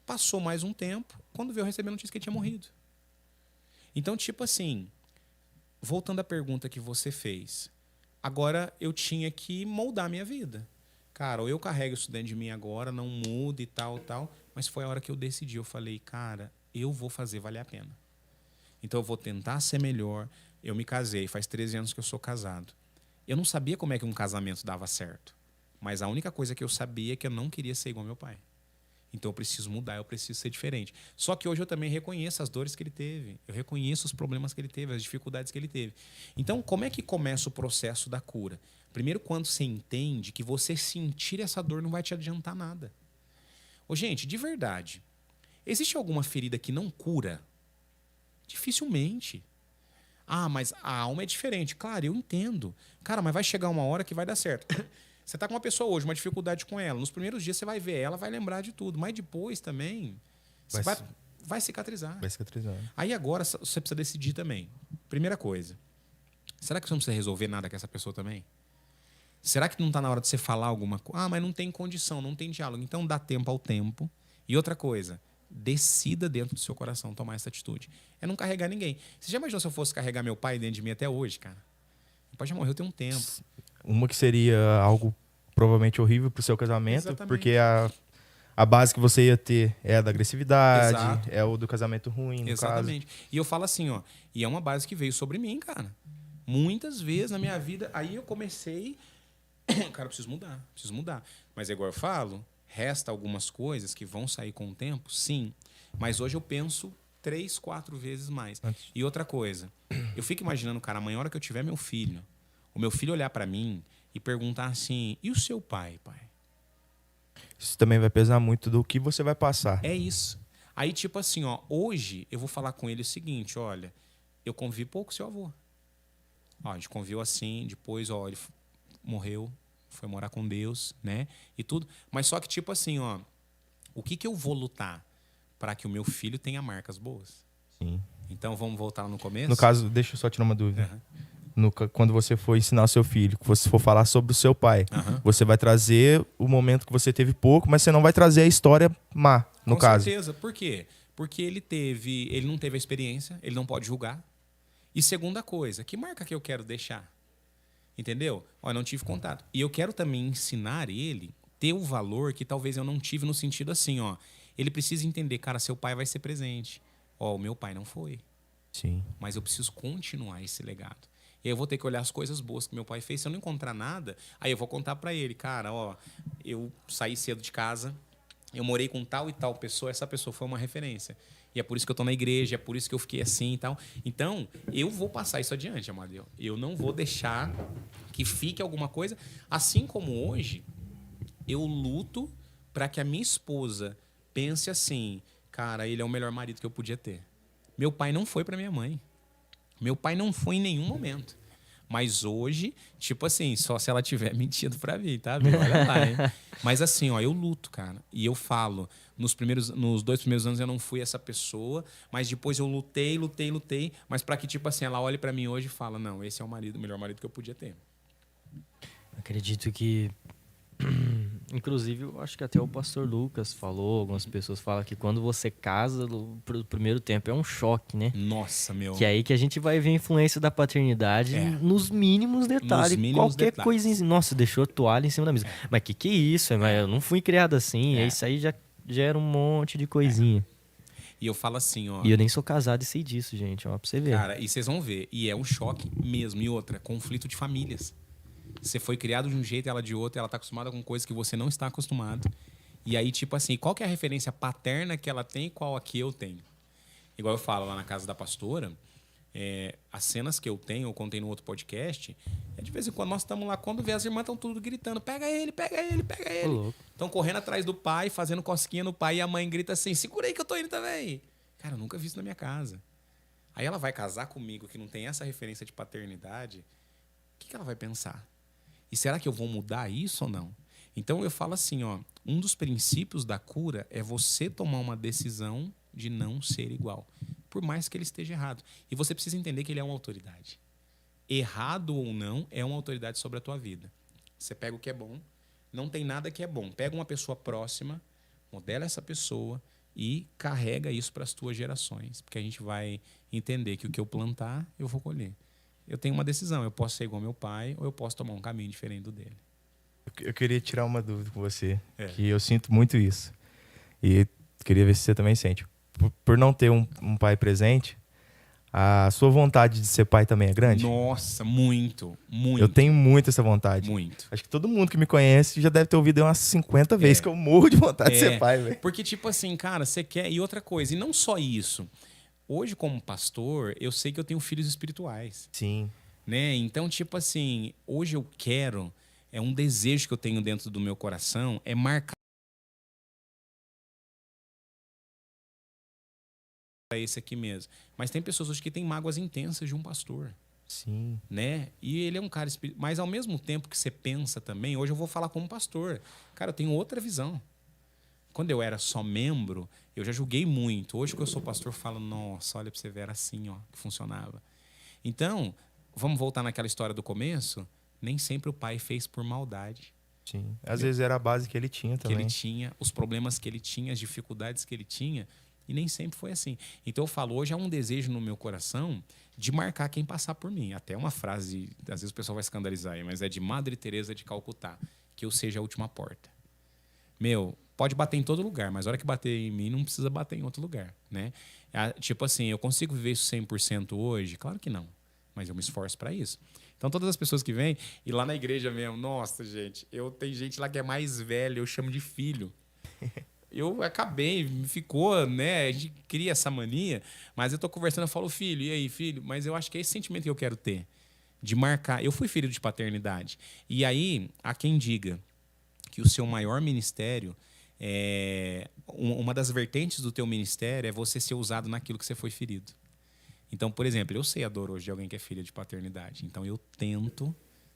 Passou mais um tempo, quando veio eu receber a notícia que ele tinha morrido. Então, tipo assim, voltando à pergunta que você fez, agora eu tinha que moldar a minha vida. Cara, ou eu carrego isso dentro de mim agora, não mudo e tal. Mas foi a hora que eu decidi. Eu falei, cara, eu vou fazer valer a pena. Então eu vou tentar ser melhor. eu me casei, faz 13 anos que eu sou casado. Eu não sabia como é que um casamento dava certo. Mas a única coisa que eu sabia é que eu não queria ser igual ao meu pai. Então eu preciso mudar, eu preciso ser diferente. Só que hoje eu também reconheço as dores que ele teve. Eu reconheço os problemas que ele teve, as dificuldades que ele teve. Então, como é que começa o processo da cura? Primeiro, quando você entende que você sentir essa dor não vai te adiantar nada. Ô, gente, de verdade, existe alguma ferida que não cura? Dificilmente. Ah, mas a alma é diferente. Claro, eu entendo. Cara, mas vai chegar uma hora que vai dar certo. Você está com uma pessoa hoje, uma dificuldade com ela. Nos primeiros dias você vai ver ela, vai lembrar de tudo. Mas depois também vai cicatrizar. Vai cicatrizar. Aí agora você precisa decidir também. Primeira coisa. Será que você não precisa resolver nada com essa pessoa também? Será que não está na hora de você falar alguma coisa? Ah, mas não tem condição, não tem diálogo. Então dá tempo ao tempo. E outra coisa, decida dentro do seu coração tomar essa atitude. É não carregar ninguém. Você já imaginou se eu fosse carregar meu pai dentro de mim até hoje, cara? Meu pai já morreu tem um tempo. Uma que seria algo provavelmente horrível pro seu casamento, exatamente, porque a base que você ia ter é a da agressividade, exato, é o do casamento ruim, no exatamente. caso. E eu falo assim, ó, e é uma base que veio sobre mim, cara. Muitas vezes na minha vida, aí eu comecei, cara, eu preciso mudar. Mas é igual eu falo, resta algumas coisas que vão sair com o tempo, sim. Mas hoje eu penso 3, 4 vezes mais. E outra coisa, eu fico imaginando, cara, amanhã, a hora que eu tiver meu filho, o meu filho olhar para mim e perguntar assim, e o seu pai? Isso também vai pesar muito do que você vai passar. É isso. Aí, tipo assim, ó, hoje eu vou falar com ele o seguinte, olha, eu convivi pouco com seu avô. Ó, a gente conviveu assim, depois, ó, ele morreu, foi morar com Deus, né? E tudo. Mas só que, tipo assim, ó, o que eu vou lutar para que o meu filho tenha marcas boas? Sim. Então, vamos voltar no começo? No caso, deixa eu só tirar uma dúvida. Quando você for ensinar o seu filho, que você for falar sobre o seu pai, você vai trazer o momento que você teve pouco, mas você não vai trazer a história má, no caso. Com certeza. Por quê? Porque ele não teve a experiência, ele não pode julgar. E segunda coisa, que marca que eu quero deixar? Entendeu? Ó, eu não tive contato. E eu quero também ensinar ele ter o valor que talvez eu não tive no sentido assim, ó. Ele precisa entender, cara, seu pai vai ser presente. Ó, o meu pai não foi. Sim. Mas eu preciso continuar esse legado. E aí eu vou ter que olhar as coisas boas que meu pai fez. Se eu não encontrar nada, aí eu vou contar para ele, cara, ó, eu saí cedo de casa, eu morei com tal e tal pessoa, essa pessoa foi uma referência. E é por isso que eu tô na igreja, é por isso que eu fiquei assim e tal. Então, eu vou passar isso adiante, Amadeu. Eu não vou deixar que fique alguma coisa. Assim como hoje, eu luto para que a minha esposa pense assim, cara, ele é o melhor marido que eu podia ter. Meu pai não foi para minha mãe. Meu pai não foi em nenhum momento. Mas hoje, tipo assim, só se ela tiver mentido pra mim, tá? Olha lá, hein? Mas assim, ó, eu luto, cara. E eu falo, nos 2 primeiros anos eu não fui essa pessoa, mas depois eu lutei, mas pra que, tipo assim, ela olhe pra mim hoje e fala, não, esse é o melhor marido que eu podia ter. Acredito que... Inclusive, eu acho que até o pastor Lucas falou, algumas pessoas falam que quando você casa, pro primeiro tempo é um choque, né? Nossa, meu. Que é aí que a gente vai ver a influência da paternidade nos mínimos detalhes. Qualquer coisinha. Nossa, deixou a toalha em cima da mesa. Mas que é isso? Mas eu não fui criado assim. Isso aí já gera um monte de coisinha. E eu falo assim, ó... E eu nem sou casado e sei disso, gente. Ó, pra você ver. Cara, e vocês vão ver. E é um choque mesmo. E outra, conflito de famílias. Você foi criado de um jeito, ela de outro, ela tá acostumada com coisas que você não está acostumado. E aí, tipo assim, qual que é a referência paterna que ela tem e qual a que eu tenho? Igual eu falo lá na casa da pastora, as cenas que eu tenho, eu contei no outro podcast, de vez em quando nós estamos lá, quando vê as irmãs estão tudo gritando, pega ele, pega ele, pega ele. Estão correndo atrás do pai, fazendo cosquinha no pai, e a mãe grita assim, segura aí que eu tô indo também. Cara, eu nunca vi isso na minha casa. Aí ela vai casar comigo, que não tem essa referência de paternidade, o que ela vai pensar? E será que eu vou mudar isso ou não? Então eu falo assim, ó, um dos princípios da cura é você tomar uma decisão de não ser igual, por mais que ele esteja errado. E você precisa entender que ele é uma autoridade. Errado ou não, é uma autoridade sobre a tua vida. Você pega o que é bom, não tem nada que é bom. Pega uma pessoa próxima, modela essa pessoa e carrega isso para as tuas gerações, porque a gente vai entender que o que eu plantar, eu vou colher. Eu tenho uma decisão, eu posso ser igual ao meu pai ou eu posso tomar um caminho diferente do dele. Eu queria tirar uma dúvida com você, que eu sinto muito isso. E queria ver se você também sente. Por não ter um pai presente, A sua vontade de ser pai também é grande? Nossa, muito, muito. Eu tenho muito essa vontade. Muito. Acho que todo mundo que me conhece já deve ter ouvido umas 50 vezes que eu morro de vontade de ser pai, velho. Porque, tipo assim, cara, você quer... E outra coisa, e não só isso. Hoje, como pastor, eu sei que eu tenho filhos espirituais. Sim. Né? Então, tipo assim, hoje eu quero... É um desejo que eu tenho dentro do meu coração, é marcar esse aqui mesmo. Mas tem pessoas hoje que têm mágoas intensas de um pastor. Sim. Né? E ele é um cara espiritual. Mas ao mesmo tempo que você pensa também, hoje eu vou falar como pastor. Cara, eu tenho outra visão. Quando eu era só membro, eu já julguei muito. Hoje que eu sou pastor, eu falo, nossa, olha pra você ver, era assim, ó, que funcionava. Então, vamos voltar naquela história do começo? Nem sempre o pai fez por maldade. Sim. Às vezes era a base que ele tinha também. Que ele tinha, os problemas que ele tinha, as dificuldades que ele tinha. E nem sempre foi assim. Então eu falo, hoje há um desejo no meu coração de marcar quem passar por mim. Até uma frase, às vezes o pessoal vai escandalizar, mas é de Madre Teresa de Calcutá, que eu seja a última porta. Meu, pode bater em todo lugar, mas a hora que bater em mim não precisa bater em outro lugar, né? Tipo assim, eu consigo viver isso 100% hoje? Claro que não, mas eu me esforço para isso. Então todas as pessoas que vêm, e lá na igreja mesmo, nossa, gente, tem gente lá que é mais velha, eu chamo de filho. Eu acabei, ficou, né? A gente cria essa mania, mas eu tô conversando, eu falo, filho, e aí, filho? Mas eu acho que é esse sentimento que eu quero ter, de marcar. Eu fui filho de paternidade. E aí, há quem diga que o seu maior ministério, uma das vertentes do teu ministério é você ser usado naquilo que você foi ferido. Então, por exemplo, eu sei a dor hoje de alguém que é filha de paternidade. Então, eu tento...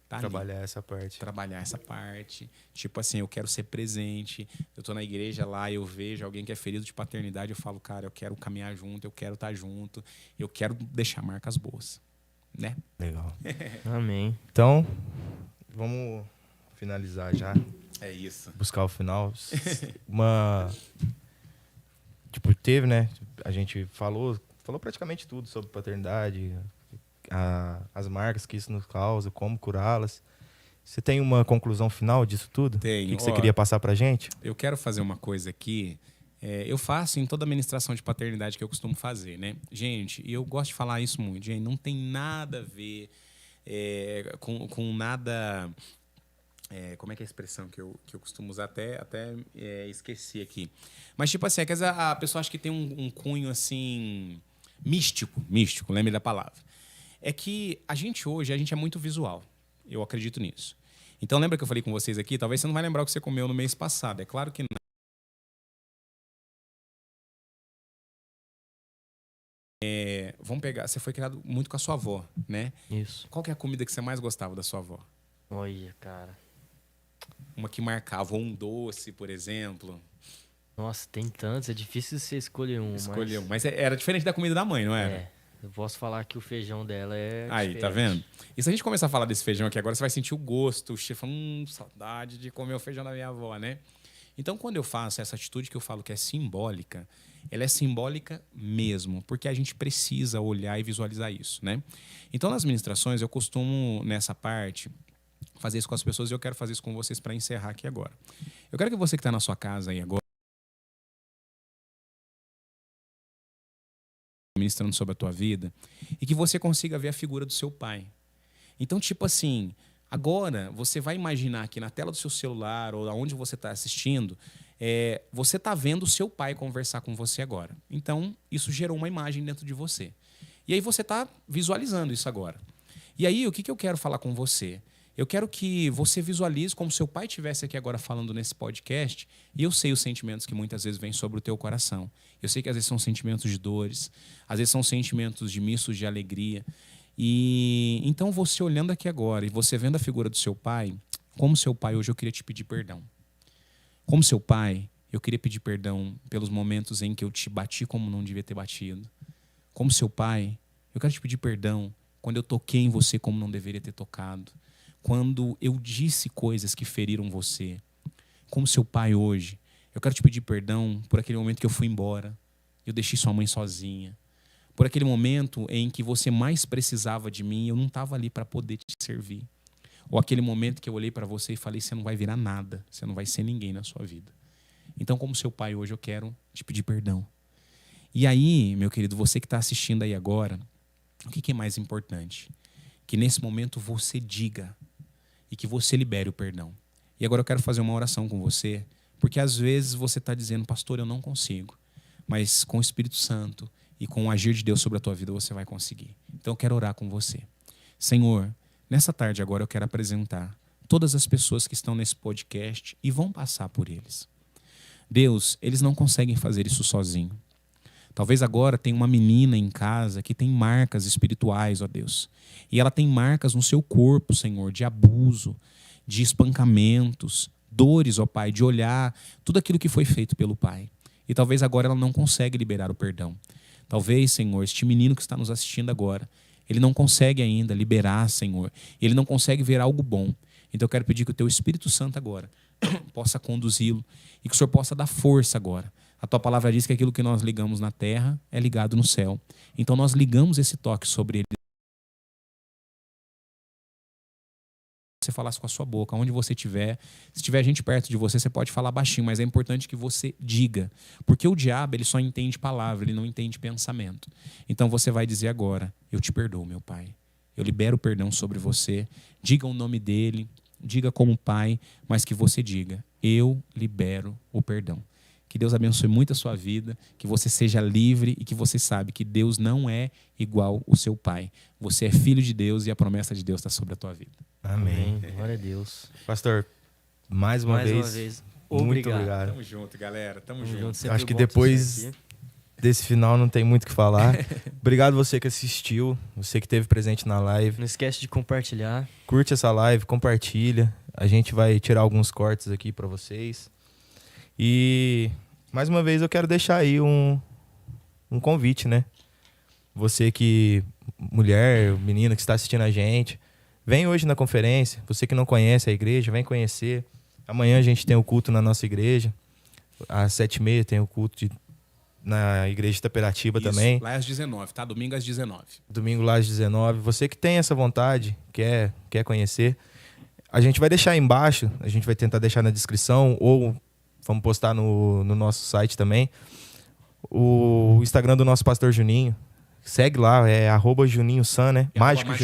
Trabalhar essa parte. Trabalhar essa parte. Tipo assim, eu quero ser presente. Eu tô na igreja lá, eu vejo alguém que é ferido de paternidade, eu falo, cara, eu quero caminhar junto, eu quero estar junto, eu quero deixar marcas boas. Né? Legal. Amém. Então, vamos finalizar já. É isso. Buscar o final. Tipo, teve, né? A gente falou praticamente tudo sobre paternidade, as marcas que isso nos causa, como curá-las. Você tem uma conclusão final disso tudo? Tenho. O que você queria passar pra gente? Eu quero fazer uma coisa aqui. Eu faço em toda a ministração de paternidade que eu costumo fazer, né? Gente, e eu gosto de falar isso muito, gente, não tem nada a ver com nada... como é que é a expressão que eu costumo usar? Até esqueci aqui. Mas, tipo assim, a pessoa acha que tem um cunho, assim, místico, lembre da palavra. É que a gente é muito visual. Eu acredito nisso. Então, lembra que eu falei com vocês aqui? Talvez você não vai lembrar o que você comeu no mês passado. É claro que não. Vamos pegar... Você foi criado muito com a sua avó, né? Isso. Qual que é a comida que você mais gostava da sua avó? Olha, cara. Uma que marcava um doce, por exemplo. Nossa, tem tantos. É difícil você escolher um. Mas era diferente da comida da mãe, não era? Eu posso falar que o feijão dela é aí, diferente. Tá vendo? E se a gente começar a falar desse feijão aqui agora, você vai sentir o gosto, o cheiro, saudade de comer o feijão da minha avó, né? Então, quando eu faço essa atitude que eu falo que é simbólica, ela é simbólica mesmo, porque a gente precisa olhar e visualizar isso, né? Então, nas ministrações, eu costumo, nessa parte, fazer isso com as pessoas e eu quero fazer isso com vocês para encerrar aqui agora. Eu quero que você que está na sua casa aí agora, ministrando sobre a tua vida, e que você consiga ver a figura do seu pai. Então, tipo assim, agora você vai imaginar que na tela do seu celular ou aonde você está assistindo, você está vendo o seu pai conversar com você agora. Então, isso gerou uma imagem dentro de você. E aí você está visualizando isso agora. E aí, o que eu quero falar com você? Eu quero que você visualize como se seu pai estivesse aqui agora falando nesse podcast, e eu sei os sentimentos que muitas vezes vêm sobre o teu coração. Eu sei que às vezes são sentimentos de dores, às vezes são sentimentos de mistos de alegria. E então você olhando aqui agora e você vendo a figura do seu pai, como seu pai hoje eu queria te pedir perdão. Como seu pai, eu queria pedir perdão pelos momentos em que eu te bati como não devia ter batido. Como seu pai, eu quero te pedir perdão quando eu toquei em você como não deveria ter tocado. Quando eu disse coisas que feriram você. Como seu pai hoje, eu quero te pedir perdão por aquele momento que eu fui embora. Eu deixei sua mãe sozinha. Por aquele momento em que você mais precisava de mim e eu não estava ali para poder te servir. Ou aquele momento que eu olhei para você e falei, você não vai virar nada. Você não vai ser ninguém na sua vida. Então, como seu pai hoje, eu quero te pedir perdão. E aí, meu querido, você que está assistindo aí agora, O que é mais importante? Que nesse momento você diga e que você libere o perdão. E agora eu quero fazer uma oração com você, porque às vezes você está dizendo, pastor, eu não consigo. Mas com o Espírito Santo e com o agir de Deus sobre a tua vida, você vai conseguir. Então eu quero orar com você. Senhor, nessa tarde agora eu quero apresentar todas as pessoas que estão nesse podcast e vão passar por eles. Deus, eles não conseguem fazer isso sozinho. Talvez agora tenha uma menina em casa que tem marcas espirituais, ó Deus. E ela tem marcas no seu corpo, Senhor, de abuso, de espancamentos, dores, ó Pai, de olhar tudo aquilo que foi feito pelo Pai. E talvez agora ela não consegue liberar o perdão. Talvez, Senhor, este menino que está nos assistindo agora, ele não consegue ainda liberar, Senhor. Ele não consegue ver algo bom. Então eu quero pedir que o Teu Espírito Santo agora possa conduzi-lo e que o Senhor possa dar força agora. A Tua palavra diz que aquilo que nós ligamos na terra é ligado no céu. Então nós ligamos esse toque sobre ele. Você falasse com a sua boca, onde você estiver. Se tiver gente perto de você, você pode falar baixinho, mas é importante que você diga. Porque o diabo, ele só entende palavra, ele não entende pensamento. Então você vai dizer agora, eu te perdoo, meu Pai. Eu libero o perdão sobre você. Diga o nome dele, diga como Pai, mas que você diga, eu libero o perdão. Que Deus abençoe muito a sua vida, que você seja livre e que você sabe que Deus não é igual o seu Pai. Você é filho de Deus e a promessa de Deus está sobre a tua vida. Amém. Glória a Deus. Pastor, mais uma vez, muito obrigado. Tamo junto, galera. Tamo junto. Acho que depois desse final não tem muito o que falar. Obrigado você que assistiu, você que esteve presente na live. Não esquece de compartilhar. Curte essa live, compartilha. A gente vai tirar alguns cortes aqui para vocês. E, mais uma vez, eu quero deixar aí um convite, né? Você que, mulher, menina que está assistindo a gente, vem hoje na conferência. Você que não conhece a igreja, vem conhecer. Amanhã a gente tem o culto na nossa igreja. Às 7h30 tem o culto na igreja de Itaperatiba também. Lá às 19, tá? Domingo às 19. Domingo lá às 19. Você que tem essa vontade, quer conhecer, a gente vai deixar aí embaixo, a gente vai tentar deixar na descrição ou... Vamos postar no nosso site também. O Instagram do nosso pastor Juninho. Segue lá, é @JuninhoSan, né? Mágico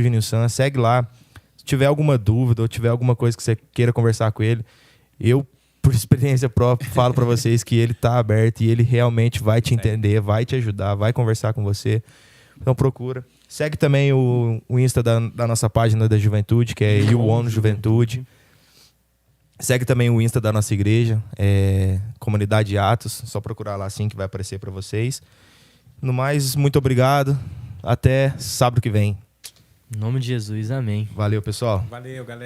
Juninho San. Segue lá. Se tiver alguma dúvida ou tiver alguma coisa que você queira conversar com ele, eu, por experiência própria, falo para vocês que ele tá aberto e ele realmente vai te entender, vai te ajudar, vai conversar com você. Então procura. Segue também o Insta da nossa página da Juventude, que é YouOn Juventude. Segue também o Insta da nossa igreja, Comunidade Atos. Só procurar lá assim que vai aparecer para vocês. No mais, muito obrigado. Até sábado que vem. Em nome de Jesus, amém. Valeu, pessoal. Valeu, galera.